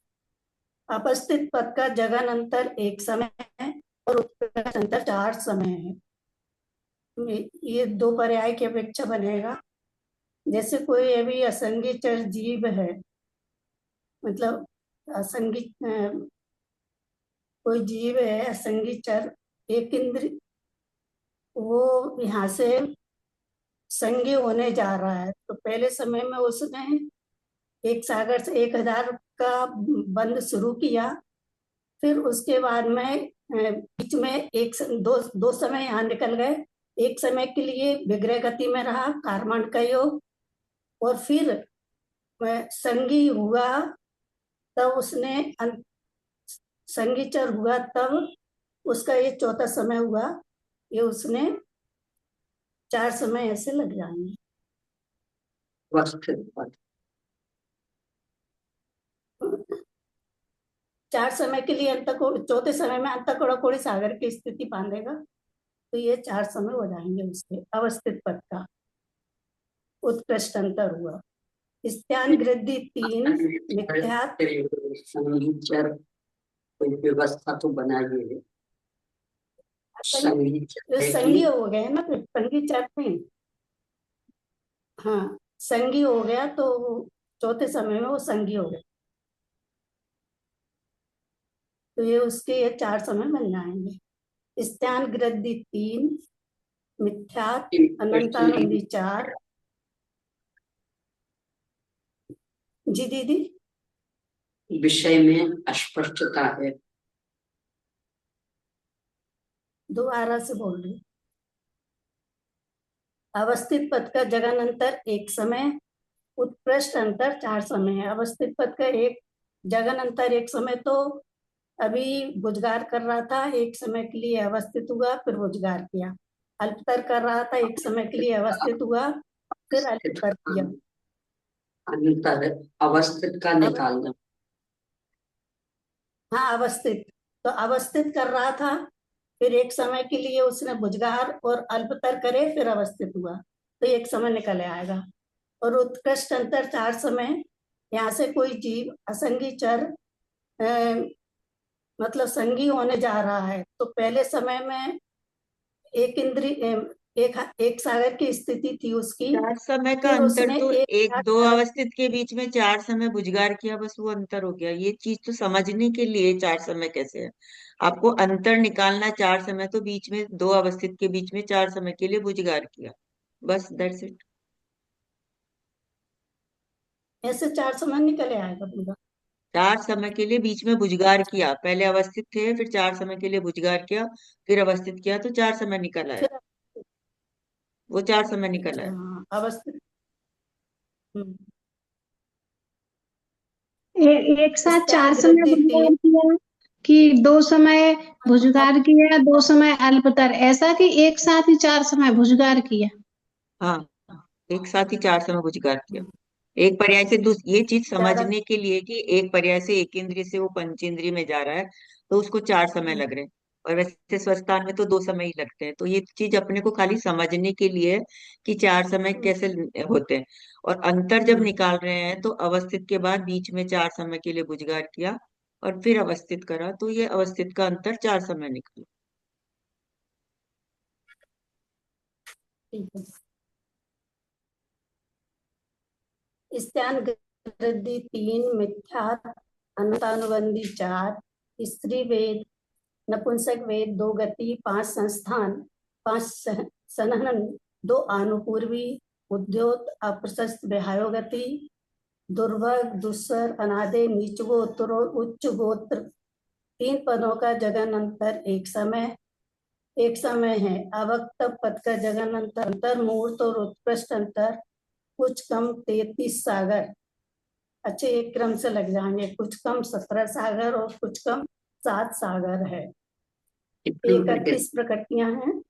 अपस्थित पद का जगन अंतर एक समय है और उत्कृष्ट अंतर 4 समय है। ये दो पर्याय की अपेक्षा बनेगा। जैसे कोई अभी असंगी चर जीव है, मतलब असंगी कोई जीव है असंगी चर, एक इंद्र, वो यहाँ से संगी होने जा रहा है। तो पहले समय में उसने एक सागर से 1000 का बंद शुरू किया, फिर उसके बाद में बीच में दो समय यहाँ निकल गए। एक समय के लिए विग्रह गति में रहा कार्मण का योग, और फिर संगी हुआ तब उसने संगीचर हुआ, तब उसका ये चौथा समय हुआ। ये उसने 4 समय ऐसे लग जाएंगे।
अवस्थित पद
4 समय के लिए चौथे समय में अंतकोड़ी सागर की स्थिति बांधेगा, तो ये 4 समय हो जाएंगे उसके। अवस्थित पद का उत्कृष्ट अंतर हुआ। स्थान वृद्धि 3 मिथ्या
संगीचर कोई व्यवस्था तो बनाइए।
संगी हो गए ना, फिर संगी चर नहीं। हाँ, संगी हो गया तो चौथे समय में वो संगी हो गया, तो ये उसके ये 4 समय बन जाएंगे। स्थान वृद्धि 3 मिथ्या अनंतानंदी 4। जी दीदी।
विषय में अस्पष्टता है।
दोबारा से बोल रही। अवस्थित पद का जगन अंतर एक समय, उत्कृष्ट अंतर 4 समय है। अवस्थित पद का एक जगन अंतर एक समय, तो अभी भुजगार कर रहा था, एक समय के लिए अवस्थित हुआ, फिर भुजगार किया। अल्पतर कर रहा था, एक समय के लिए अवस्थित हुआ, फिर अल्पतर किया।
अंतर अवस्थित का निकालना।
हाँ, अवस्थित तो अवस्थित कर रहा था, फिर एक समय के लिए उसने भुजगार और अल्पतर करे, फिर अवस्थित हुआ, तो एक समय निकल आएगा। और उत्कृष्ट अंतर 4 समय। यहाँ से कोई जीव असंगी चर मतलब संगी होने जा रहा है, तो पहले समय में एक इंद्रिय एक सागर की स्थिति थी उसकी।
4 समय का
फिर
अंतर
उसने
तो एक
सागर
दो अवस्थित के बीच में 4 समय भुजगार किया, बस वो अंतर हो गया। ये चीज तो समझने के लिए 4 समय कैसे है, आपको अंतर निकालना। 4 समय तो बीच में 2 अवस्थित के बीच में 4 समय के लिए भुजगार किया, बस दैट्स इट।
ऐसे 4 समय निकले आएगा पूरा।
4 समय के लिए बीच में भुजगार किया, पहले अवस्थित थे, फिर 4 समय के लिए भुजगार किया, फिर अवस्थित किया, तो 4 समय निकल आया।
फिर
वो 4 समय निकल आया।
अवस्थित।
एक साथ 4
स्थान
समय
वृद्धि 3
भुजगार किया कि 2 समय भुजगार किया, 2 समय अल्पतर, ऐसा कि एक साथ ही 4 समय भुजगार किया?
हाँ, एक साथ ही 4 समय भुजगार किया। एक पर्याय से ये चीज
ज्यादा
समझने के लिए कि एक पर्याय से एक इंद्रिय से वो पंचेंद्रिय में जा रहा है, तो उसको 4 समय लग रहे हैं। और वैसे स्वस्थान में तो 2 समय ही लगते हैं। तो ये चीज अपने को खाली समझने के लिए है कि 4 समय कैसे होते हैं। और अंतर जब निकाल रहे हैं तो अवस्थित के बाद बीच में 4 समय के लिए भुजगार किया और फिर अवस्थित करा, तो ये अवस्थित का अंतर 4 समय निकला।
ठीक है। स्त्यान गृद्धि 3, मिथ्या अनंतानुबंधी 4, स्त्री वेद, नपुंसक वेद 2 गति, 5 संस्थान, 5 संहनन, 2 अनुपूर्वी, उद्योत अप्रशस्त विहायो गति, दुर्भग दुस्सर अनादे नीच गोत्र उच्च गोत्र 3 पदों का जगन अंतर एक समय है। अवक्त पद का जगन अंतर मूर्त और उत्कृष्ट अंतर कुछ कम 33 सागर। अच्छे एक क्रम से लग जाएंगे। कुछ कम 17 सागर और कुछ कम 7 सागर है। 31 प्रकृतियां हैं।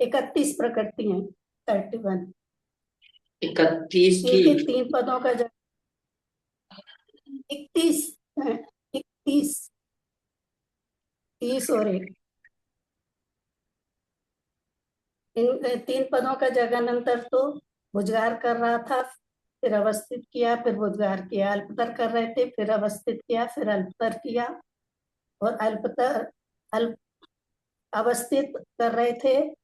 31 प्रकृति हैं। 31
31
इनके
की
3 पदों का 31 31 30 और 1 इन 3 पदों का जगन अंतर तो भुजगार कर रहा था, फिर अवस्थित किया, फिर भुजगार किया। अल्पतर कर रहे थे, फिर अवस्थित किया, फिर अल्पतर किया। और अल्प अवस्थित कर रहे थे,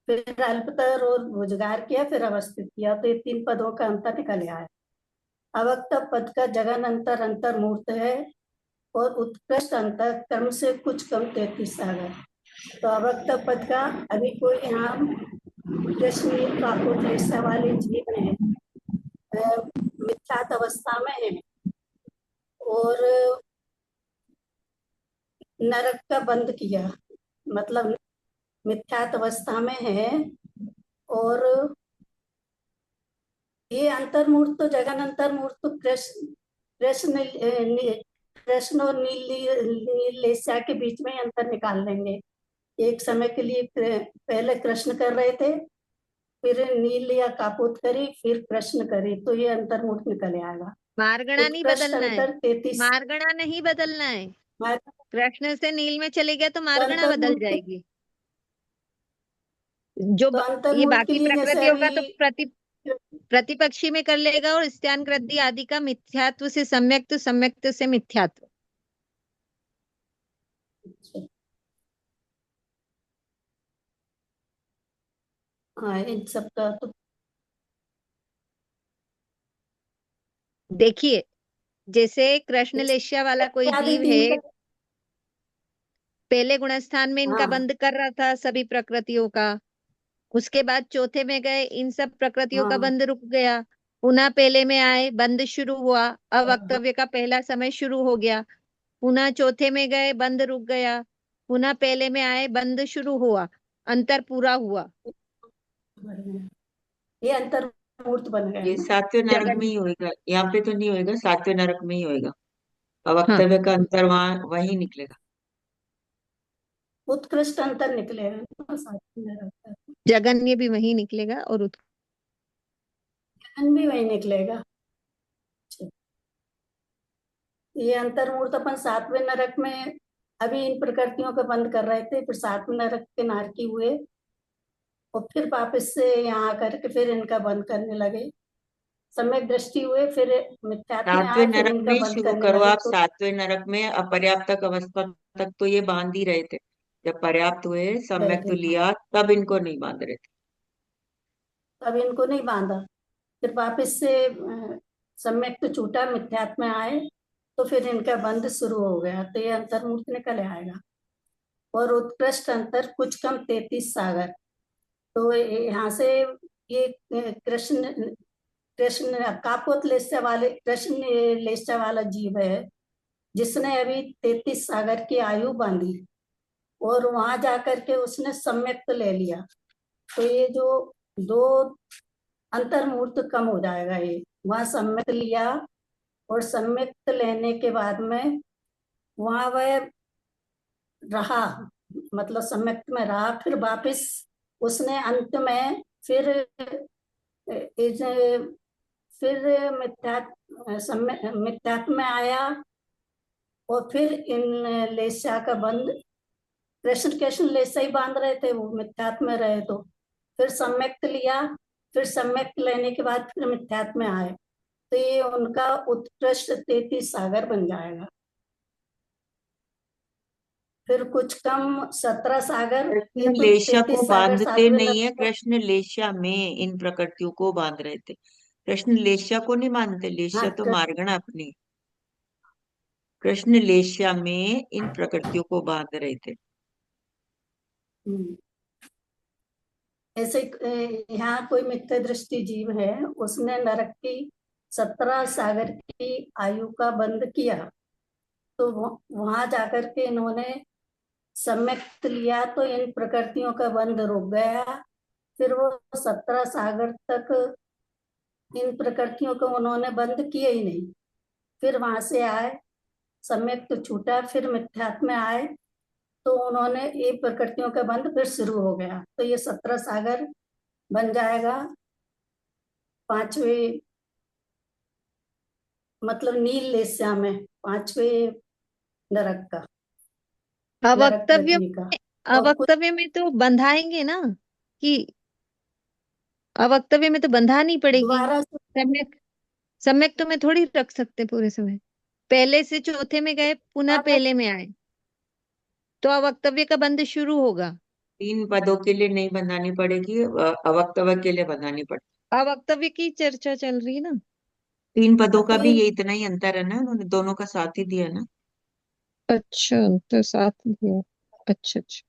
फिर अल्पतर और भुजगार किया, फिर अवस्थित किया। तो ये 3 पदों का अंतर निकल आया है। अवक्त पद का जगन अंतर मूर्त है और उत्कृष्ट अंतर क्रम से कुछ कम 33 सागर। तो अवक्त पद का अभी कोई यहाँ कृष्ण का वाले जीव है, मिथ्यात अवस्था में है और नरक का बंद किया, मतलब मिथ्यात अवस्था में है। और ये अंतर्मूर्त तो जगन अंतर्मूर्त तो कृष्ण कृष्ण कृष्ण और नीलेशा के बीच में अंतर निकाल लेंगे। एक समय के लिए पहले कृष्ण कर रहे थे, फिर नील या कापोत करी, फिर कृष्ण करी, तो ये अंतर्मूर्त निकल आएगा।
मारगणा नहीं
उत्कृष्ट
बदलना है,
अंतर 33
मारगणा नहीं बदलना है। कृष्ण से नील में चले गया तो मारगणा बदल
अंतर्मूर्त
जाएगी। जो
तो
ये
अंतर्मूर्त के
बाकी
लिए जैसे
प्रकृतियों का
अभी
तो प्रतिपक्षी में कर लेगा, और स्त्यान कृद्धि आदि का मिथ्यात्व से सम्यक्त, सम्यक्त से मिथ्यात्व।
हाँ, इन सब का तो
देखिए, जैसे कृष्ण लेस्या वाला कोई
आदि
जीव
3
है,
का।
पहले गुणस्थान में इनका
हाँ
बंद कर रहा था सभी प्रकृतियों का, उसके बाद चौथे में गए, इन सब प्रकृतियों का
हाँ
बंद रुक गया, पुनः पहले में आए, बंद शुरू हुआ,
हाँ
अवक्तव्य का पहला समय शुरू हो गया। पुनः चौथे में गए, बंद रुक गया, पुनः पहले में आए, बंद शुरू हुआ, अंतर पूरा हुआ।
ये अंतर्मूर्त बन गया
ये
ना।
7वें नरक में
जगन,
ही होएगा, यहाँ पे तो नहीं होएगा, 7वें नरक में ही होएगा।
हाँ,
अवक्तव्य का अंतर वहां वही निकलेगा।
उत्कृष्ट अंतर निकलेगा ना, साथ में रहता है।
जगन्य भी वही निकलेगा और
ज्ञान भी वही निकलेगा। ये अंतर्मूर्त अपन 7वें नरक में अभी इन प्रकृतियों को बंद कर रहे थे, फिर 7वें नरक के नारकी हुए और फिर वापस से यहाँ आकर के फिर इनका बंद करने लगे। सम्यक दृष्टि हुए, फिर मिथ्यात्व में
7वें
आए, फिर
नरक में
इनका
ही
बंद
शुरू
करने
करो
लगे।
आप।
तो
7वें नरक में अपर्याप्तक अवस्था तक तो ये बांध ही रहे थे। जब पर्याप्त हुए,
रहे
सम्यक
थे, हाँ,
लिया, तब इनको नहीं बांध रहे थे।
तब इनको नहीं बांधा। फिर वापस से सम्यक तो छूटा, मिथ्यात्व में आए, तो फिर इनका बंद शुरू हो गया। तो ये अंतर्मूर्त निकल आएगा। और उत्कृष्ट अंतर कुछ कम 33 सागर। तो यहाँ से ये कृष्ण कृष्ण कापोत लेस्या वाले कृष्ण लेस्या वाला जीव है, जिसने अभी 33 सागर की आयु बांधी और वहां जाकर के उसने सम्यक्त ले लिया। तो ये जो 2 अंतर्मूर्त कम हो जाएगा। ये वहां सम्यक्त लिया और सम्यक्त लेने के बाद में वहां वह रहा, मतलब सम्यक्त में रहा, फिर वापस उसने अंत में फिर इस फिर मिथ्यात्व में आया, और फिर इन लेस्या का बंध, कृष्ण लेस्या ही बांध रहे थे, वो मिथ्यात्व में रहे, तो फिर सम्यक्त लिया, फिर सम्यक्त लेने के बाद फिर मिथ्यात्व में आए, तो ये उनका उत्कृष्ट 33 सागर बन जाएगा। फिर कुछ कम 17 सागर,
कृष्ण
ये तो
लेशा
33
को
सागर
बांधते
सातवें
नहीं है,
नरक में।
कृष्ण लेशा में इन प्रकृतियों को बांध रहे थे। कृष्ण लेशा को नहीं बांधते,
हाँ
लेशा तो मारगण अपनी। कृष्ण लेशा में इन प्रकृतियों को बांध रहे थे।
हम्म। ऐसे यहाँ कोई मिथ्या दृष्टि जीव है, उसने नरक की 17 सागर की आयु का बंध किया, तो वहां जाकर के इन्होंने सम्यक्त लिया, तो इन प्रकृतियों का बंध रुक गया। फिर वो 17 सागर तक इन प्रकृतियों को उन्होंने बंद किए ही नहीं। फिर वहां से आए, सम्यक्त छूटा, फिर मिथ्यात्व में आए, तो उन्होंने ये प्रकृतियों का बंध फिर शुरू हो गया, तो ये 17 सागर बन जाएगा। पांचवे मतलब नील लेस्या में, पांचवे नरक का, नरक
अवक्तव्य
पृथ्वी का।
में,
और कुछ
अवक्तव्य में तो बंधाएंगे ना, कि अवक्तव्य में तो बंधानी पड़ेगी।
दोबारा से
सम्यक, सम्यक तो मैं थोड़ी रख सकते पूरे समय। पहले से चौथे में गए, पुनः
दोबारा
पहले में आए, तो अवक्तव्य का बंध शुरू होगा।
3 पदों के लिए नहीं बंधानी पड़ेगी, अवक्तव्य के लिए बंधानी पड़ेगी।
अवक्तव्य की चर्चा चल रही है ना।
3 पदों का भी
तीन
ये इतना ही अंतर है ना, उन्होंने दोनों का साथ ही दिया ना।
अच्छा, तो साथ दिया। अच्छा अच्छा।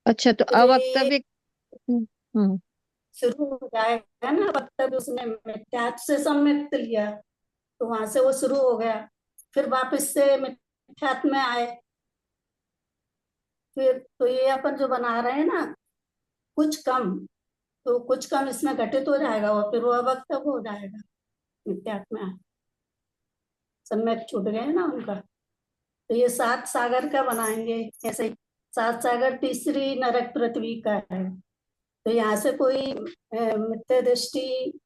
अच्छा, तो
फिर ये
अवक्तव्य। हम्म हम्म,
शुरू हो जाएगा ना, वक्तव्य उसने मिथ्यात्व से सम्यक्त लिया, तो वहां से वो शुरू हो गया। फिर वापस से मिथ्यात्व में आए, फिर तो ये अपन जो बना रहे हैं ना, कुछ कम, तो कुछ कम इसमें घटित हो जाएगा, और फिर वो अवक्तव्य हो जाएगा। मिथ्यात्व में आए, सम्यक छूट गए ना उनका, तो ये 7 सागर का बनाएंगे ऐसे ही। 7 सागर तीसरी नरक पृथ्वी का है, तो यहाँ से कोई मिथ्या दृष्टि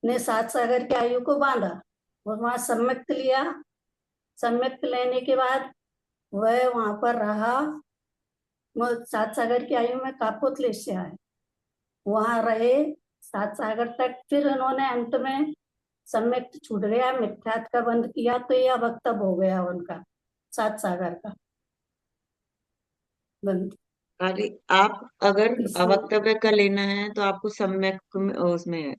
ने 7 सागर की आयु को बांधा, और वहां सम्यक्त लिया, सम्यक्त लेने के बाद वह वहां पर रहा। वो 7 सागर की आयु में कापोतले से आए, वहां रहे 7 सागर तक, फिर उन्होंने अंत में सम्यक्त छूट गया, मिथ्यात्व का बंद किया, तो यह वक्तव्य हो गया उनका 7 सागर का बंद।
अरे आप अगर
इसलिए
अवक्तव्य का लेना है तो आपको सम्यक उसमें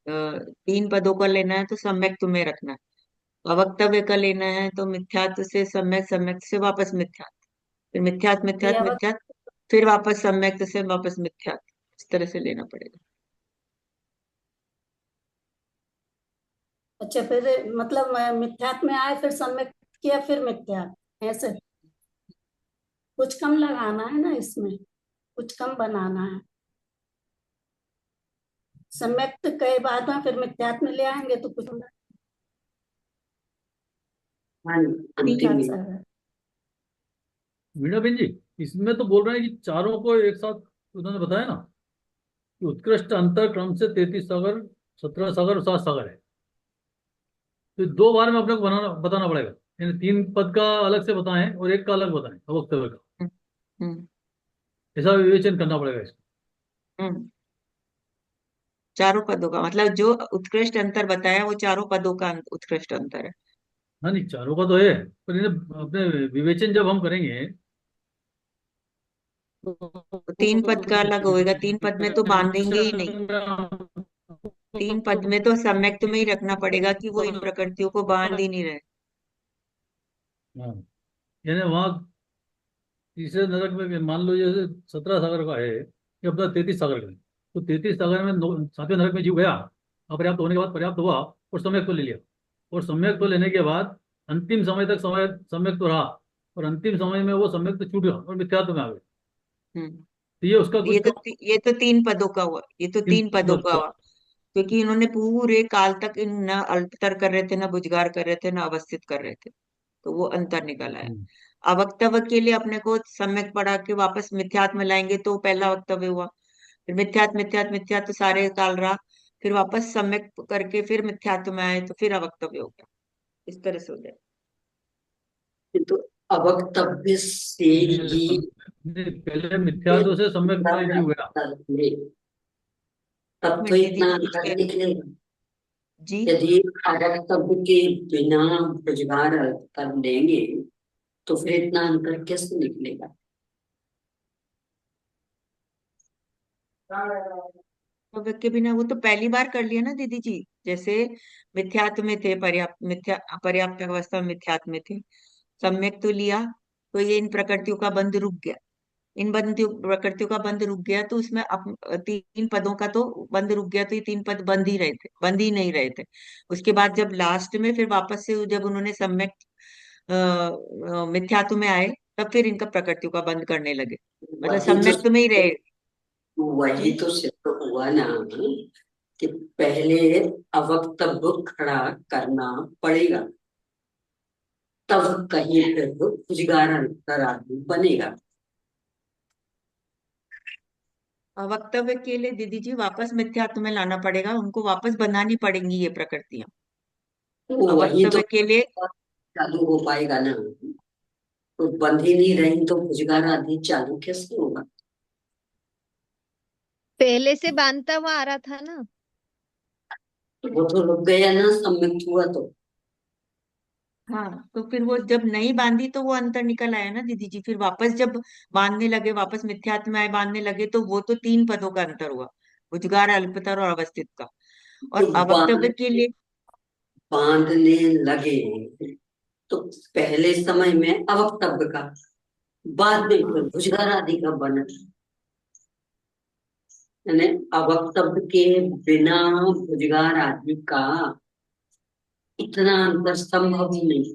3 पदों का लेना है तो सम्यक में रखना है। अवक्तव्य का लेना है तो मिथ्यात्व से सम्यक, सम्यक से वापस मिथ्यात्व, फिर मिथ्यात्व
ये
मिथ्यात्व मिथ्यात्व, फिर वापस सम्यक से वापस मिथ्यात्व, इस तरह से लेना पड़ेगा।
अच्छा, फिर मतलब मिथ्यात्व में आए, फिर सम्यक किया, फिर मिथ्यात्व, ऐसे कुछ कम लगाना है ना इसमें, कुछ कम बनाना है। सम्यक्त के बाद में फिर मिथ्यात्व में ले आएंगे तो कुछ
हाँ, अंतिम
7
में
सागर।
वीणा बहन जी, इसमें तो बोल रहे हैं कि चारों को एक साथ उन्होंने बताया ना कि उत्कृष्ट अंतर क्रम से 33 सागर, 17 सागर और 7 सागर है। तो 2 बार में अपने को बनाना बताना पड़ेगा, यानी 3 पद का अलग से बताएं और एक का अलग बताएं वक्तव्य का।
हम्म हम्म
ऐसा विवेचन करना पड़ेगा इसको।
हम्म। चारों पदों का मतलब जो उत्कृष्ट अंतर बताया वो चारों पदों का उत्कृष्ट अंतर है।
हाँ नहीं, चारों का तो है, पर इन्हें अपने विवेचन जब हम करेंगे
तो 3 पद का अलग होएगा, 3 पद में तो बांधेंगे ही नहीं। 3 पद में तो सम्यक्त में ही रखना पड़ेगा कि वो इन प्रकृतियों को बांध ही नहीं रहे।
हाँ, यानी वहां तीसरे नरक में मान लो जैसे 17 सागर का है, ये अपना 33 सागर का है, तो 33 सागर में 7वें नरक में जीव गया, अपर्याप्त होने के बाद पर्याप्त हुआ और सम्यक तो ले लिया, और सम्यक तो लेने के बाद अंतिम समय तक समय सम्यक तो रहा, और अंतिम समय में वो सम्यक तो छूट गया और मिथ्यात्व में आ गए।
हम्म।
तो ये उसका कुछ कम
ये तो 3 पदों का हुआ, ये तो 3 पदों
बस
का हुआ, क्योंकि इन्होंने पूरे काल तक इन न अल्पतर कर रहे थे, न बुझगार कर रहे थे, न अवस्थित कर रहे थे, तो वो अंतर निकल आया।
हम्म,
अवक्तव्य के लिए अपने को सम्यक पढ़ा के वापस मिथ्यात्व में लाएंगे तो पहला वक्तव्य हुआ, फिर मिथ्यात्व मिथ्यात्व मिथ्यात्व सारे काल रहा, फिर वापस सम्यक करके फिर मिथ्यात्व में आए तो फिर अवक्तव्य हो गया। इस तरह से हो जाए।
तो अवक्तव्य से ही
पहले मिथ्यात्व से सम्यक में जीव गया।
तब तो
दीदी
इतना
जी कुछ
अंतर
कह
निकलेगा।
जी।
यदि अवक्तव्य के बिना रोजगार कर लेंगे तो फिर इतना अंतर कैसे निकलेगा?
अवक्तव्य के बिना वो तो पहली बार कर लिया ना दीदी जी। जैसे मिथ्यात्व में थे, पर्याप्त अवस्था में मिथ्यात्व में थे, सम्यक तो लिया, तो ये इन प्रकृतियों का बंध रुक गया। इन प्रकृतियों का बंद रुक गया तो उसमें तीन पदों का तो बंद रुक गया, तो ये तीन पद बंद ही रहे थे, बंद ही नहीं रहे थे। उसके बाद जब लास्ट में फिर वापस से जब उन्होंने सम्यक मिथ्यात्व में आए, तब फिर इनका प्रकृतियों का बंद करने लगे, मतलब
वही तो
सम्यक में ही रहे।
वही
जी।
तो सिद्ध हुआ ना कि पहले अवक्तव्य खड़ा करना पड़ेगा, तब कहीं फिर रोजगार अंतर आदमी बनेगा।
वक्तव्य के लिए दीदी जी वापस मिथ्यात्व में लाना पड़ेगा, उनको वापस बनानी पड़ेंगी ये प्रकृतियां।
तो वही तो
वक्तव्य के लिए
चालू हो पाएगा ना। तो बंद ही नहीं रही तो रोजगार आदि चालू कैसे होगा?
पहले से बांधता हुआ आ रहा था ना।
तो वो तो रुक गया ना, सम्मिलित हुआ तो।
हाँ, तो फिर वो जब नहीं बांधी तो वो अंतर निकल आया ना दीदी जी। फिर वापस जब बांधने लगे, वापस मिथ्यात्व में आए बांधने लगे, तो वो तो तीन पदों का अंतर हुआ, उद्गार, अल्पतर और अवस्थित का।
तो
और अवक्तव्य के लिए
बांधने लगे तो पहले समय में अवक्तव्य का, बाद में फिर रोजगार आदि का बना। यानी अवक्तव्य के बिना रोजगार आदि का इतना अंतर संभव ही नहीं,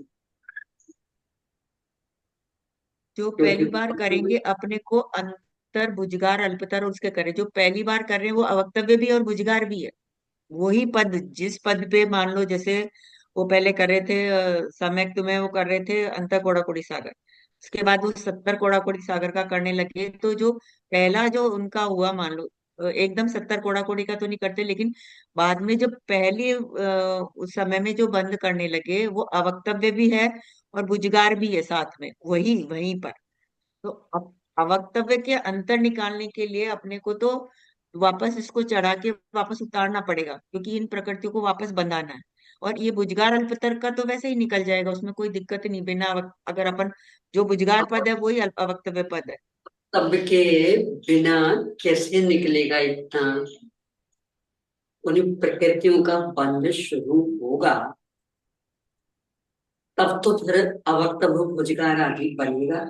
जो
क्योंकि
पहली बार करेंगे अपने को अंतर, भुजगार, अल्पतर और उसके करें, जो पहली बार कर रहे हैं वो अवक्तव्य भी और भुजगार भी है। वही पद, जिस पद पे मान लो जैसे वो पहले कर रहे थे सम्यक में वो कर रहे थे अंतर कोड़ाकोड़ी सागर, उसके बाद वो 70 कोड़ाकोड़ी सागर का करने लगे, तो जो पहला जो उनका हुआ मान लो एकदम 70 कोड़ाकोड़ी का तो नहीं करते, लेकिन बाद में जब पहले उस समय में जो बंद करने लगे वो अवक्तव्य भी है और भुजगार भी है साथ में, वही वहीं पर। तो अब अवक्तव्य के अंतर निकालने के लिए अपने को तो वापस इसको चढ़ा के वापस उतारना पड़ेगा, क्योंकि इन प्रकृतियों को वापस बंधाना है। और ये भुजगार अल्पतर का तो वैसे ही निकल जाएगा, उसमें कोई दिक्कत नहीं, बिना अगर अपन जो भुजगार पद है वही अवक्तव्य पद है।
तब के बिना कैसे निकलेगा इतना? उन्हीं प्रकृतियों का बंध शुरू होगा तब तो फिर अवक्तव्य रोजगार आदि बनेगा।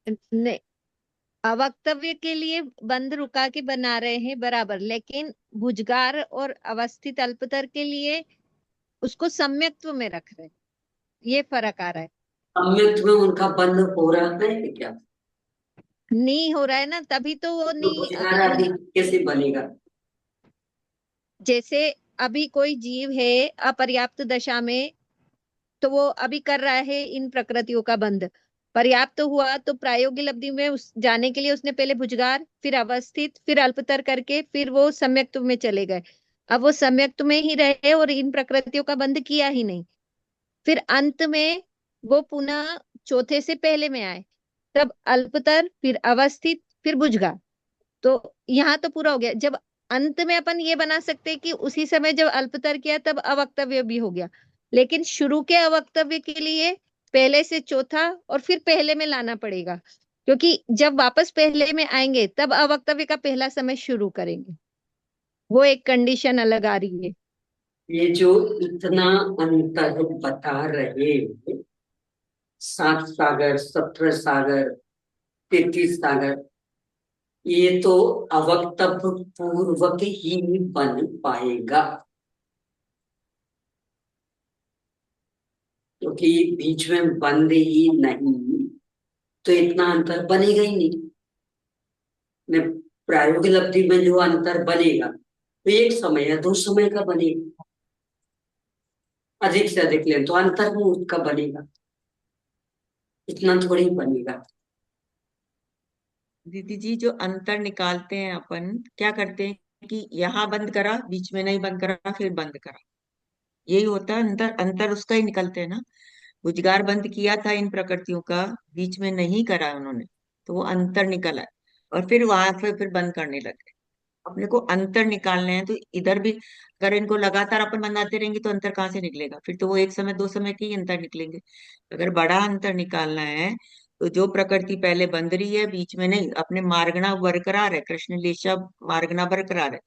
नहीं, अवक्तव्य के लिए बंद रुका के बना रहे हैं बराबर, लेकिन भुजगार और अवस्थित अल्पतर के लिए उसको सम्यक्त्व में रख रहे हैं, ये फर्क आ रहा है।
सम्मिलित में उनका बंध हो रहा है क्या?
नहीं हो रहा है ना, तभी तो वो
तो
नहीं
रोजगार आदि कैसे बनेगा?
जैसे अभी कोई जीव है अपर्याप्त दशा में, तो वो अभी कर रहा है इन प्रकृतियों का बंध। पर्याप्त हुआ तो प्रायोगिक लब्धि में उस जाने के लिए उसने पहले भुजगार, फिर अवस्थित, फिर अल्पतर करके फिर वो सम्यक्त्व में चले गए। अब वो सम्यक्त्व में ही रहे और इन प्रकृतियों का बंध किया ही नहीं। फिर अंत में वो पुनः चौथे से पहले में आए, तब अल्पतर, फिर अवस्थित, फिर भुजगार। तो यहाँ तो पूरा हो गया। जब अंत में अपन ये बना सकते हैं कि उसी समय जब अल्पतर किया तब अवक्तव्य भी हो गया, लेकिन शुरू के अवक्तव्य के लिए पहले से चौथा और फिर पहले में लाना पड़ेगा, क्योंकि जब वापस पहले में आएंगे तब अवक्तव्य का पहला समय शुरू करेंगे। वो एक कंडीशन अलग आ रही है।
ये जो इतना अंतर बता रहे, 7 सागर, 17 सागर, 33 सागर, ये तो अवक्तव्य पूर्वक ही बन पाएगा, क्योंकि बीच में बंद ही नहीं तो इतना अंतर बनेगा ही नहीं। ने प्रायोगिक लब्धि में जो अंतर बनेगा तो एक समय या 2 समय का बनेगा, अधिक से अधिक ले तो अंतर मुहूर्त का बनेगा, इतना थोड़ी बनेगा।
दीदी जी, जो अंतर निकालते हैं अपन, क्या करते हैं कि यहाँ बंद करा, बीच में नहीं बंद करा, फिर बंद करा, यही होता है अंतर। अंतर उसका ही निकलते हैं ना। रोजगार बंद किया था इन प्रकृतियों का, बीच में नहीं करा उन्होंने, तो वो अंतर निकला है। और फिर वहां पे फिर बंद करने लगे। अपने को अंतर निकालने हैं, तो इधर भी अगर इनको लगातार अपन बनाते रहेंगे तो अंतर कहाँ से निकलेगा? फिर तो वो एक समय दो समय के ही अंतर निकलेंगे। अगर बड़ा अंतर निकालना है, तो जो प्रकृति पहले बंद रही है, बीच में नहीं, अपने मार्गना बरकरार है, कृष्ण लेशा मार्गना बरकरार है।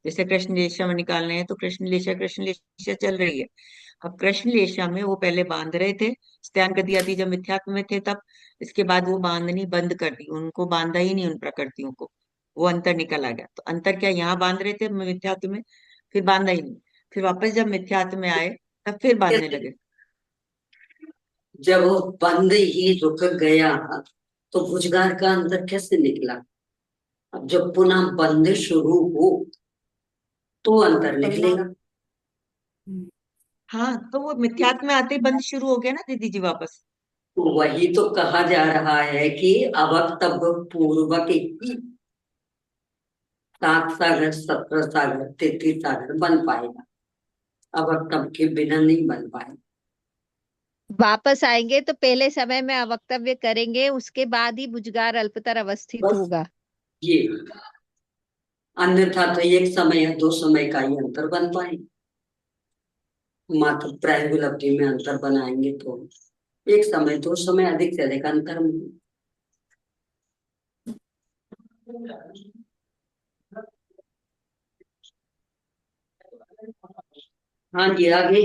जैसे कृष्ण लेशा में निकालने हैं, तो कृष्ण लेशा चल रही है। अब कृष्ण लेशा में वो पहले बांध रहे थे, स्त्यान गति आदि जब मिथ्यात्व में थे तब, इसके बाद वो बांधनी बंद कर दी, उनको बांधा ही नहीं उन प्रकृतियों को, वो अंतर निकल आ गया। तो अंतर क्या, यहाँ बांध रहे थे मिथ्यात्व में, फिर बांधा ही नहीं, फिर वापस जब मिथ्यात्व में आए तब फिर बांधने लगे।
जब वो बंद ही रुक गया तो भुजगार का अंतर कैसे निकला? अब जब पुनः बंद शुरू हो तो अंतर निकलेगा।
हाँ, तो वो मिथ्यात्व में आते ही बंद शुरू हो गया ना दीदी जी वापस।
वही तो कहा जा रहा है कि अवक्तव्य पूर्वक ही 7 सागर 17 सागर 33 सागर बन पाएगा, अवक्तव्य के बिना नहीं बन पाएगा।
वापस आएंगे तो पहले समय में अवक्तव्य करेंगे, उसके बाद ही भुजगार अल्पतर अवस्थित
बस
होगा।
ये, अन्यथा तो एक समय या 2 समय का ही अंतर बन पाएगा। मात्र प्रायंगुल अवधि में अंतर बनाएंगे तो 1 समय 2 समय अधिक से अधिक अंतर में। हाँ जी, आगे।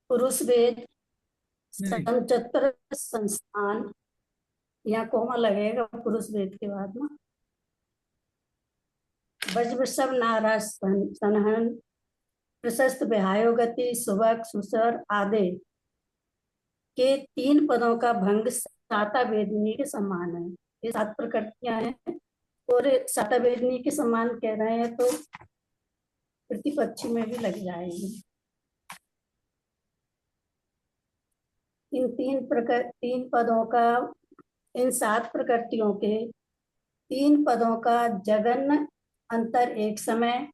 पुरुष वेद
नहीं,
संचत्र संस्थान, यहाँ कोमा लगेगा पुरुष वेद के बाद में। वज्रवृषभ नाराज सनहन प्रशस्त विहायो गति सुबक सुसर आदि के 3 पदों का भंग साता वेदनी के समान है। ये 7 प्रकृतियां हैं और साता वेदनी के समान कह रहे हैं तो प्रतिपक्षी में भी लग जाएगी। इन 3 पदों का, इन 7 प्रकृतियों के 3 पदों का जघन्य अंतर एक समय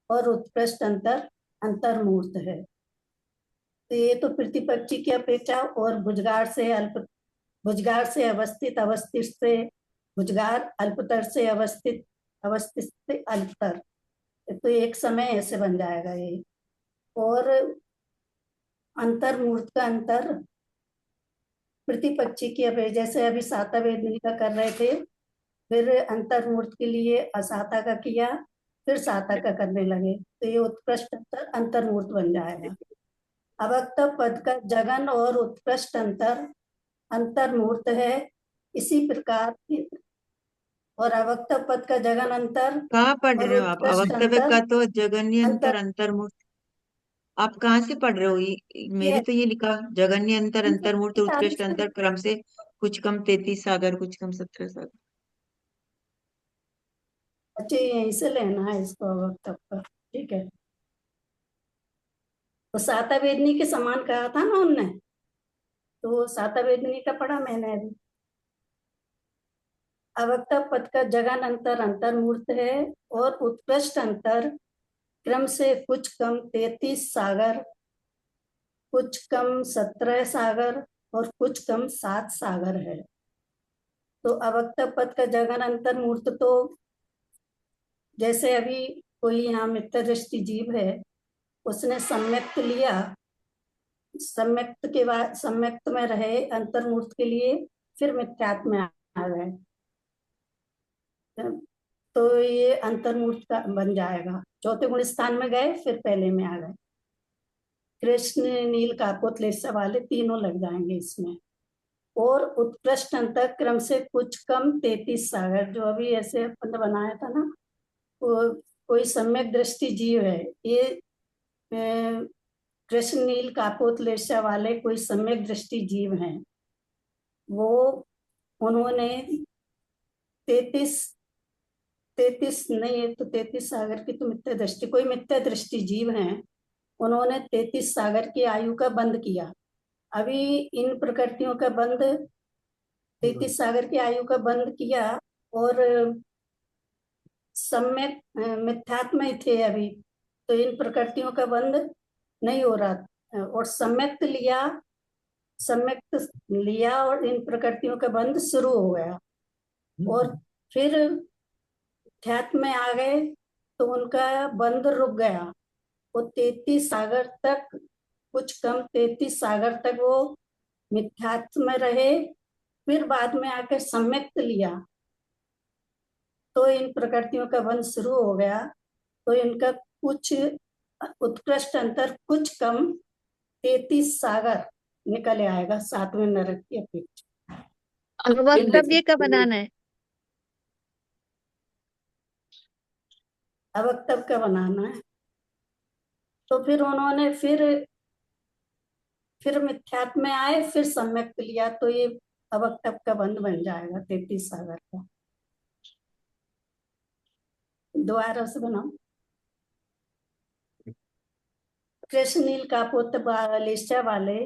और उत्कृष्ट अंतर अंतर्मूर्त है। तो ये तो प्रतिपक्षी की अपेक्षा और भुजगार से अवस्थित से भुजगार, अल्पतर से अवस्थित से अल्पतर, तो एक समय ऐसे बन जाएगा ये। और अंतर्मूर्त का अंतर प्रतिपक्षी की अपेक्षा, जैसे अभी साता वेदनी का कर रहे थे, फिर अंतर्मूर्त के लिए असाता का किया, फिर साता का करने लगे, तो ये उत्कृष्ट अंतर अंतर्मूर्त बन जाएगा। अवक्तव्य पद का जघन और उत्कृष्ट अंतर अंतर्मूर्त है। इसी प्रकार और अवक्तव्य पद का जघन अंतर
कहाँ पढ़
और
रहे हो आप?
उत्कृष्ट
अवक्तव्य का
अंतर
तो जगन्य अंतर
अंतर
अंतर्मूर्त, आप कहाँ से पढ़ रहे हो? मेरे
ये
तो ये लिखा, जगन्य अंतर
इनके
अंतर्मूर्त
हिसाब
उत्कृष्ट
से
अंतर क्रम से कुछ कम 33 सागर, कुछ कम 17 सागर।
बच्चे यहीं से लेना है इसको अवक्तव्य का, ठीक है। तो साता वेदनी के समान कहा था ना उनने, तो साता वेदनी का पढ़ा मैंने अभी। अवक्तव्य पद का जघन अंतर अंतर्मूर्त है और उत्कृष्ट अंतर क्रम से कुछ कम 33 सागर, कुछ कम 17 सागर और कुछ कम 7 सागर है। तो अवक्तव्य पद का जघन अंतर्मूर्त तो जैसे अभी कोई यहाँ मित्र दृष्टि जीव है, उसने सम्यक्त लिया, सम्यक्त के बाद सम्यक्त में रहे अंतर्मूर्त के लिए, फिर मिथ्यात्व में आ गए, तो ये अंतर्मूर्त का बन जाएगा। चौथे गुण स्थान में गए, फिर पहले में आ गए। कृष्ण नील काकोत लेसा वाले तीनों लग जाएंगे इसमें। और उत्कृष्ट अंतर क्रम से कुछ कम 33 सागर, जो अभी ऐसे अपन ने बनाया था ना, वो कोई सम्यक दृष्टि जीव है, ये कृष्ण नील काकोत लेसा वाले कोई सम्यक दृष्टि जीव हैं, वो उन्होंने 33 नहीं है तो 33 सागर की तो मिथ्या दृष्टि, कोई मिथ्या दृष्टि जीव हैं, उन्होंने 33 सागर की आयु का बंध किया। अभी इन प्रकृतियों का बंध 33 सागर की आयु का बंध किया और सम्यक मिथ्यात्म ही थे अभी, तो इन प्रकृतियों का बंध नहीं हो रहा, और सम्यक्त लिया और इन प्रकृतियों का बंध शुरू हो गया, और फिर अध्यात्म में आ गए तो उनका बंध रुक गया। वो 33 सागर तक, कुछ कम 33 सागर तक वो मिथ्यात्व में रहे, फिर बाद में आकर सम्यक्त लिया तो इन प्रकृतियों का बंध शुरू हो गया। तो इनका कुछ उत्कृष्ट अंतर, कुछ कम 33 सागर निकल आएगा 7वें नरक की अपेक्षा।
अब वक्तव्य कब बनाना है?
अब तब का बनाना है। तो फिर उन्होंने फिर मिथ्यात्व में आए, फिर सम्यक्त लिया, तो ये अब तब का बंध बन जाएगा 33 सागर का। दोबारा से बनाओ। कृष्ण नील का पुत्र बालिशा वाले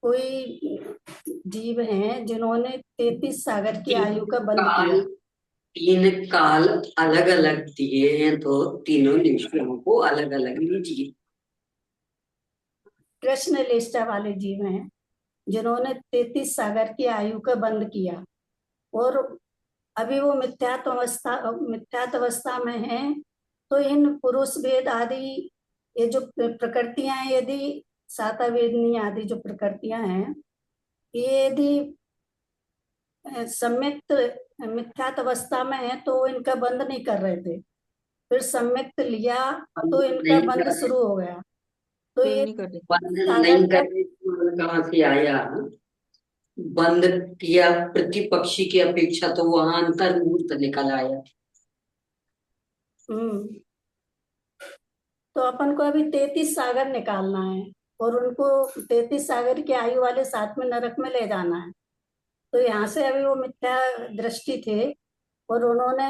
कोई जीव हैं जिन्होंने 33 सागर की आयु का बंध किया।
3 काल अलग अलग दिए हैं, तो तीनों निष्ठों को अलग अलग लीजिए।
कृष्ण निष्ठा वाले जीव हैं जिन्होंने 33 सागर की आयु का बंध किया, और अभी वो मिथ्यात्व अवस्था में हैं। तो इन पुरुष वेद आदि ये जो प्रकृतियां हैं, यदि साता वेदनी आदि जो प्रकृतियां हैं, ये यदि सम्यक्त मिथ्यात्व अवस्था में है तो इनका बंद नहीं कर रहे थे, फिर सम्यक्त लिया तो इनका बंद शुरू हो गया। तो ये
बंद नहीं करने कहाँ से आया? बंद किया प्रतिपक्षी की अपेक्षा, तो वहां अंतर्मुहूर्त निकल आया।
तो अपन को अभी 33 सागर निकालना है और उनको 33 सागर की आयु वाले 7वें नरक में ले जाना है। तो यहाँ से अभी वो मिथ्या दृष्टि थे और उन्होंने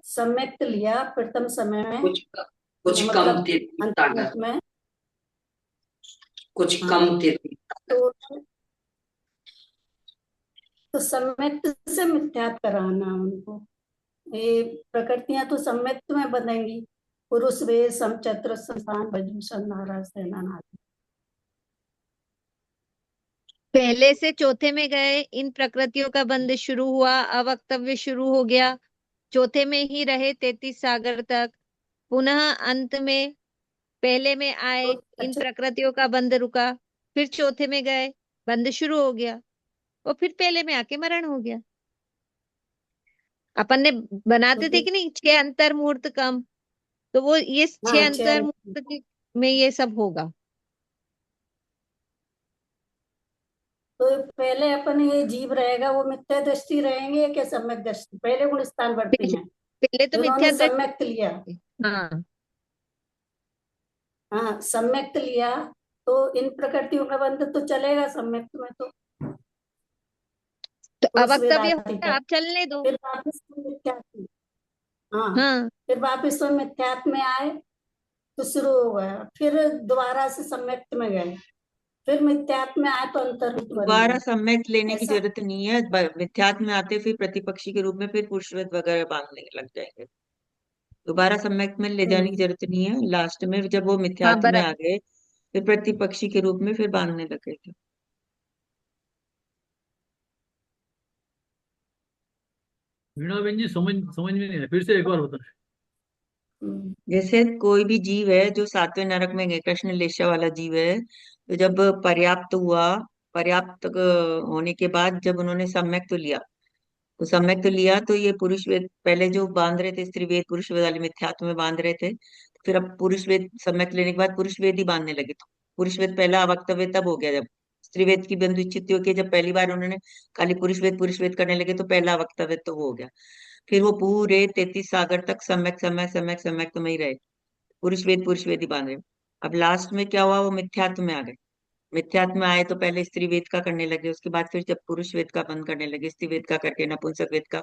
सम्यक्त लिया प्रथम समय में,
कुछ
मतलब
कम 33 सागर
में
कुछ कम 33।
तो सम्यक्त से मिथ्यात कराना उनको। ये प्रकृतियां तो सम्यक्त में बनेंगी, पुरुष वेद समचत्र संस्थान भजूषण नारायण सेना आदि।
पहले से चौथे में गए, इन प्रकृतियों का बंध शुरू हुआ, अवक्तव्य शुरू हो गया, चौथे में ही रहे 33 सागर तक, पुनः अंत में पहले में आए, इन प्रकृतियों का बंध रुका, फिर चौथे में गए, बंध शुरू हो गया, और फिर पहले में आके मरण हो गया। अपन ने बनाते थे कि नहीं 6 अंतर मुहूर्त कम, तो वो ये 6 अंतर मुहूर्त में ये सब होगा।
तो पहले अपन ये जीव रहेगा वो मिथ्या दृष्टि रहेंगे क्या सम्यक दृष्टि? पहले गुण स्थान बढ़ती है,
पहले तो मिथ्या
सम्यक्त लिया।
हाँ
हाँ, सम्यक्त लिया तो इन प्रकृतियों का बंध तो चलेगा सम्यक्त में।
तो अवक्तव्य आप चलने दो।
फिर वापिस मिथ्यात्व, हाँ, फिर वापिस तो मिथ्यात्व में आए तो शुरू हो गया, फिर दोबारा से सम्यक्त में गए, फिर मिथ्यात्व में आए तो अंतर
दोबारा सम्यक्त लेने की जरूरत नहीं है। मिथ्यात्व में आते फिर प्रतिपक्षी के रूप में फिर पुरुषवेद वगैरह बांधने लग जाएंगे। दोबारा सम्यक्त में ले जाने की जरूरत नहीं है। लास्ट में जब वो मिथ्यात्व में आ गए फिर प्रतिपक्षी के रूप में फिर बांधने लगे थे।
वीणा बहन जी समझ में नहीं है, फिर से एक बार बताएं।
जैसे कोई भी जीव है जो 7वें नरक में गए, कृष्ण लेशा वाला जीव है, तो जब पर्याप्त हुआ, पर्याप्त होने के बाद जब उन्होंने सम्यक तो लिया, तो सम्यक तो लिया तो ये पुरुष वेद पहले जो बांध रहे थे, स्त्री वेद पुरुष वेद वाले मिथ्यात्व में बांध रहे थे, फिर अब पुरुष वेद सम्यक लेने के बाद पुरुष वेद ही बांधने लगे। तो पुरुष वेद पहला अवक्तव्य तब हो गया जब स्त्री वेद की बंधु चित्त होकर जब पहली बार उन्होंने खाली पुरुष वेद करने लगे, तो पहला अवक्तव्य तो वो हो गया। फिर वो पूरे 33 सागर तक सम्यक में ही रहे, पुरुष वेद ही बांधे। अब लास्ट में क्या हुआ, वो मिथ्यात्व में आ गए। मिथ्यात्व में आए तो पहले स्त्री वेद का करने लगे, उसके बाद फिर जब पुरुष वेद का बंद करने लगे, स्त्री वेद का करके नपुंसक वेद का,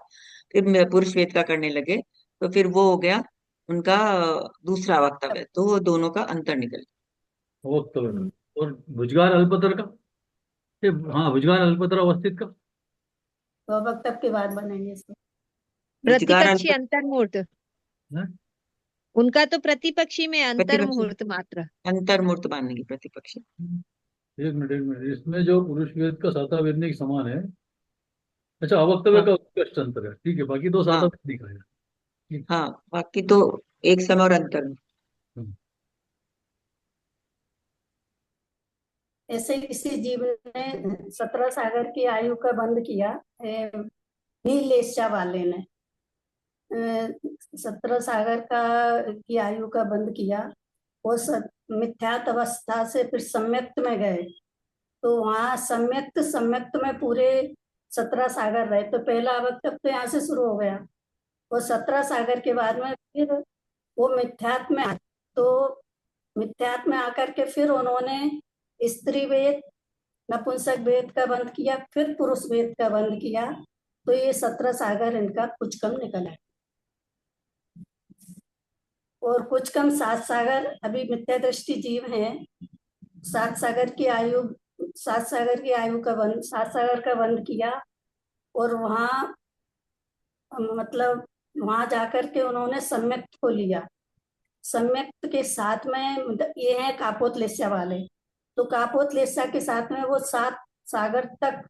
फिर पुरुष वेद का करने लगे, तो फिर वो हो गया उनका दूसरा वक्तव्य। तो वो दोनों का अंतर निकल
वक्तव्य और भुजगार अल्पतर का ये हाँ भुजगार अल्पतर अवस्थित का
तो वक्तव्य के बाद बनेंगे इसको।
भुजगार
प्रतिपक्षी अंतर्मुहूर्त,
है।
उनका तो प्रतिपक्षी में अंतर
प्रतिपक्षी
मुहूर्त मात्र।
अंतर्मूर्त बांधेंगे प्रतिपक्षी।
एक मिनट इसमें जो पुरुष वेद का साता वेदने के समान है। अच्छा अवक्तव्य
हाँ
का उत्कृष्ट अंतर है, ठीक है, बाकी दो साता
हाँ
वेदनिक है। ठीक।
हाँ, बाकी तो एक समय और अंतर में।
हम्म,
ऐसे किसी जीव ने 17 सागर की आयु का बंध किया, नीलेशा वाले ने 17 सागर का की आयु का बंध किया। वो मिथ्यात अवस्था से फिर सम्यक्त में गए, तो वहां सम्यक्त में पूरे 17 सागर रहे। तो पहला वक्तव्य तो यहाँ से शुरू हो गया। वो 17 सागर के बाद में फिर वो मिथ्यात में आए। तो मिथ्यात में आकर के फिर उन्होंने स्त्री वेद, नपुंसक वेद का बंध किया, फिर पुरुष वेद का बंध किया। तो ये 17 सागर इनका कुछ कम निकला है। और कुछ कम 7 सागर अभी मिथ्या दृष्टि जीव हैं। 7 सागर की आयु 7 सागर की आयु का बंध 7 सागर का बंध किया। और वहां मतलब वहां जाकर के उन्होंने सम्यक्त को लिया। सम्यक्त के साथ में ये है कापोतलेस्या वाले। तो कापोतलेस्या के साथ में वो 7 सागर तक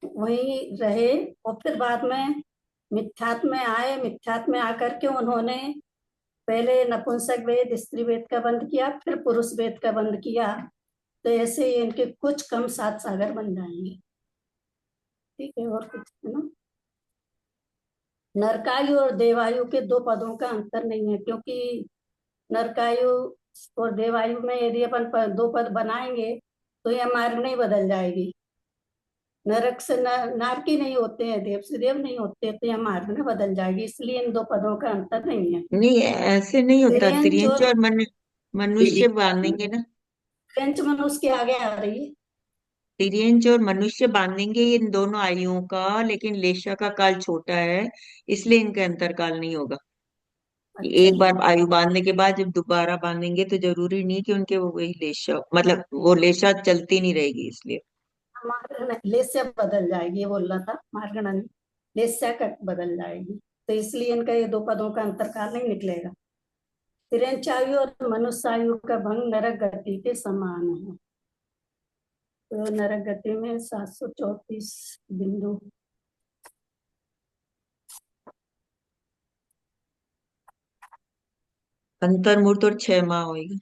वहीं रहे। और फिर बाद में मिथ्यात में आए। मिथ्यात में आकर के उन्होंने पहले नपुंसक वेद, स्त्री वेद का बंद किया, फिर पुरुष वेद का बंद किया। तो ऐसे इनके कुछ कम 7 सागर बन जाएंगे। ठीक है, और कुछ है ना। नरकायु और देवायु के 2 पदों का अंतर नहीं है, क्योंकि नरकायु और देवायु में यदि अपन 2 पद बनाएंगे तो यह मार्ग नहीं बदल जाएगी। नरक से नारकी नहीं होते हैं, देव से देव नहीं होते, तो यह मार्ग में बदल जाएगी। इसलिए इन 2 पदों का अंतर नहीं है।
नहीं ऐसे नहीं होता,
तिर्यंच
तिर्यंच और मनुष्य बांधेंगे ना।
तिर्यंच मनुष्य के आगे आ रही है।
तिर्यंच और मनुष्य बांधेंगे इन दोनों आयुओं का, लेकिन लेशा का काल छोटा है, इसलिए इनका अंतर काल नहीं होगा।
अच्छा,
एक बार आयु बांधने के बाद जब दोबारा बांधेंगे तो जरूरी नहीं कि उनके वो वही लेशा, मतलब वो लेशा चलती नहीं रहेगी, इसलिए।
मार्ग लेस्या बदल जाएगी, ये बोल रहा था। मार्ग नहीं, लेस्या का बदल जाएगी। तो इसलिए इनका ये 2 पदों का अंतर काल नहीं निकलेगा। तिर्यंच आयु और मनुष्य आयु का भंग नरक गति के समान है। तो नरक गति में 734 बिंदु।
अंतर्मूर्त और 6 माह होगी।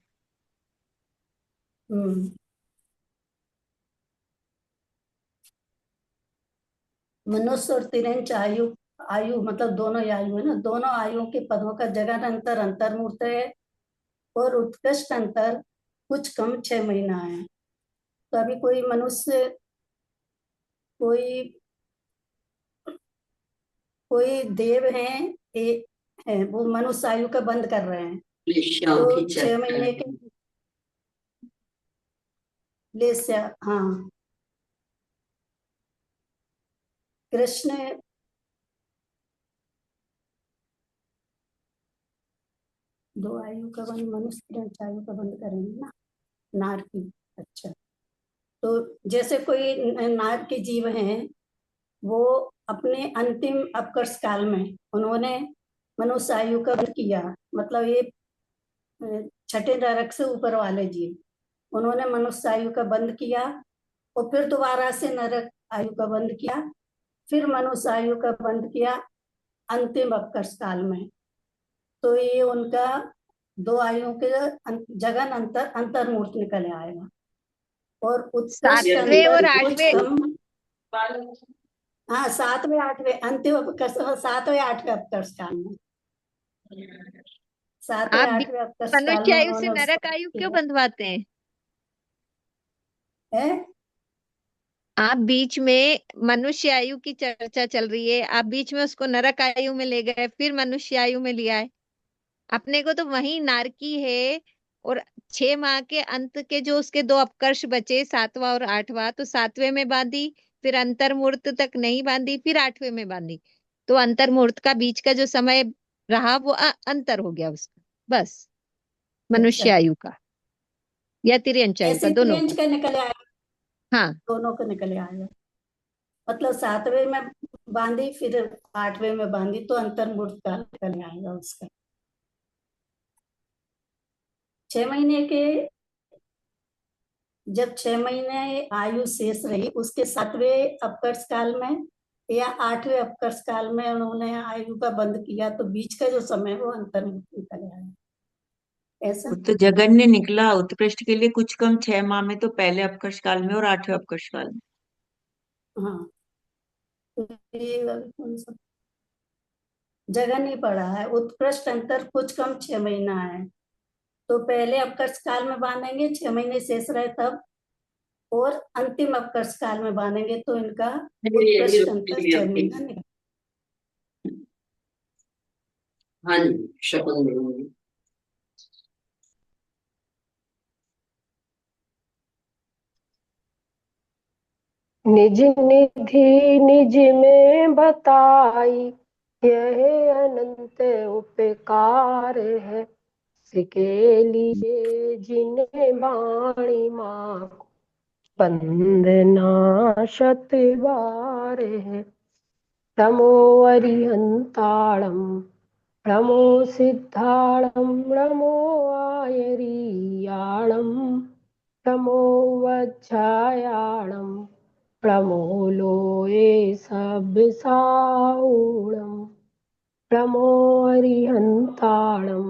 मनुष्य और तिर्यंच आयु आयु मतलब दोनों ही आयु है ना। दोनों आयुओं के पदों का जगन अंतर अंतर्मूर्त है, और उत्कृष्ट अंतर कुछ कम 6 महीना है। तो अभी कोई मनुष्य कोई कोई देव है वो मनुष्य आयु का बंद कर रहे हैं।
लेश्याओं
तो
की
6
चर्चा
महीने के लेस्या, हाँ। कृष्ण 2 आयु का बंद, मनुष्य तिर्यंच आयु का बंद करेंगे ना। नार की, अच्छा। तो जैसे कोई नार के जीव हैं, वो अपने अंतिम अपकर्ष काल में उन्होंने मनुष्य आयु का बंद किया। मतलब ये 6ठे नरक से ऊपर वाले जीव, उन्होंने मनुष्य आयु का बंद किया और फिर दोबारा से नरक आयु का बंद किया, फिर मनुष्य आयु का बंद किया अंतिम अपकर्ष काल में। तो ये उनका 2 आयुओं के जगन अंतर्मूर्त निकल आएगा। और उत्कृष्ट
7वें और
अंतर कुछ
8वें
कम, हाँ 7वें 8वें अंतिम अपकर्ष, 7वें 8वें अपकर्ष काल में, 7वें
आप
8वें अपकर्ष काल
मनुष्य
में
आयु से
उन्होंने उसको
नरक आयु क्यों
किया
बंधवाते हैं?
है।
आप बीच में मनुष्य आयु की चर्चा चल रही है, आप बीच में उसको नरक आयु में ले गए, फिर मनुष्य आयु में लिया है। अपने को तो वही नारकी है। और 6 माह के अंत के जो उसके 2 अपकर्ष बचे, 7वां और 8वां, तो 7वें में बांधी, फिर अंतर्मुहूर्त तक नहीं बांधी, फिर 8वें में बांधी। तो अंतर्मुहूर्त का बीच का जो समय रहा वो अंतर हो गया उसका, बस। मनुष्य
अच्छा,
आयु का या तिर्यंच आयु का,
ऐसे
दोनों
तिर्यंच
का।
का निकल आएगा।
हाँ
दोनों को निकले आएगा। मतलब 7वें में बांधी फिर 8वें में बांधी तो अंतर्मुहूर्त काल निकल आएगा उसका। 6 महीने के जब 6 महीने आयु शेष रही उसके 7वें अपकर्ष काल में या 8वें अपकर्ष काल में उन्होंने आयु का बंद किया तो बीच का जो समय वो अंतर्मुहूर्त निकल आया ऐसा।
तो जगन्य निकला उत्कृष्ट के लिए कुछ कम 6 माह में, तो पहले अपकर्ष काल में और 8वें अपकर्ष काल में।
हाँ ये कौन सा जगह नहीं पड़ा है। उत्कृष्ट अंतर कुछ कम 6 महीना है तो पहले अपकर्ष काल में बांधेंगे 6 महीने शेष रहे तब, और अंतिम अपकर्ष काल में बांधेंगे तो इनका उत्कृष्ट अंतर 6 महीना निकल।
हाँ जी शपथ लूंगी।
निज निधि निज में बताई, यह अनंत उपकार है। सिके लिए जिन्हें बाणी माँ बंद नाशत बार है। नमो अरिहंताणम नमो सिद्धाणम नमो आयरियाणम नमो वज्रायाणम नमो लोये सब्साऊणम नमो अरिहंताणम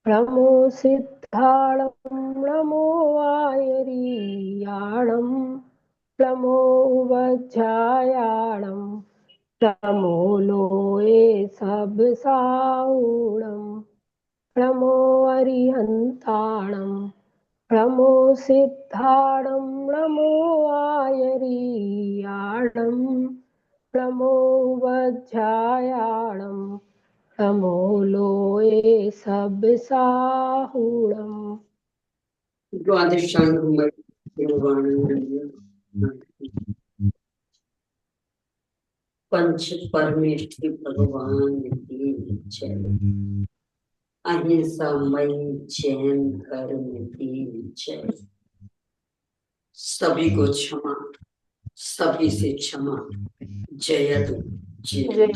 नमो सिद्धाणम नमो आयरियाणम नमो वज्रायाणम नमो लोये सब्साऊणम नमो अरिहंताणम नमो सिद्धाणम नमो आयरियाणम नमो वज्रायाणम नमो लोये सब्साऊणम।
द्वादशांग भगवान पंच परमेष्ठि भगवान की जय। अहिंसामयी जैन धर्म की जय। सभी को क्षमा, सभी से क्षमा। जय जय।
जय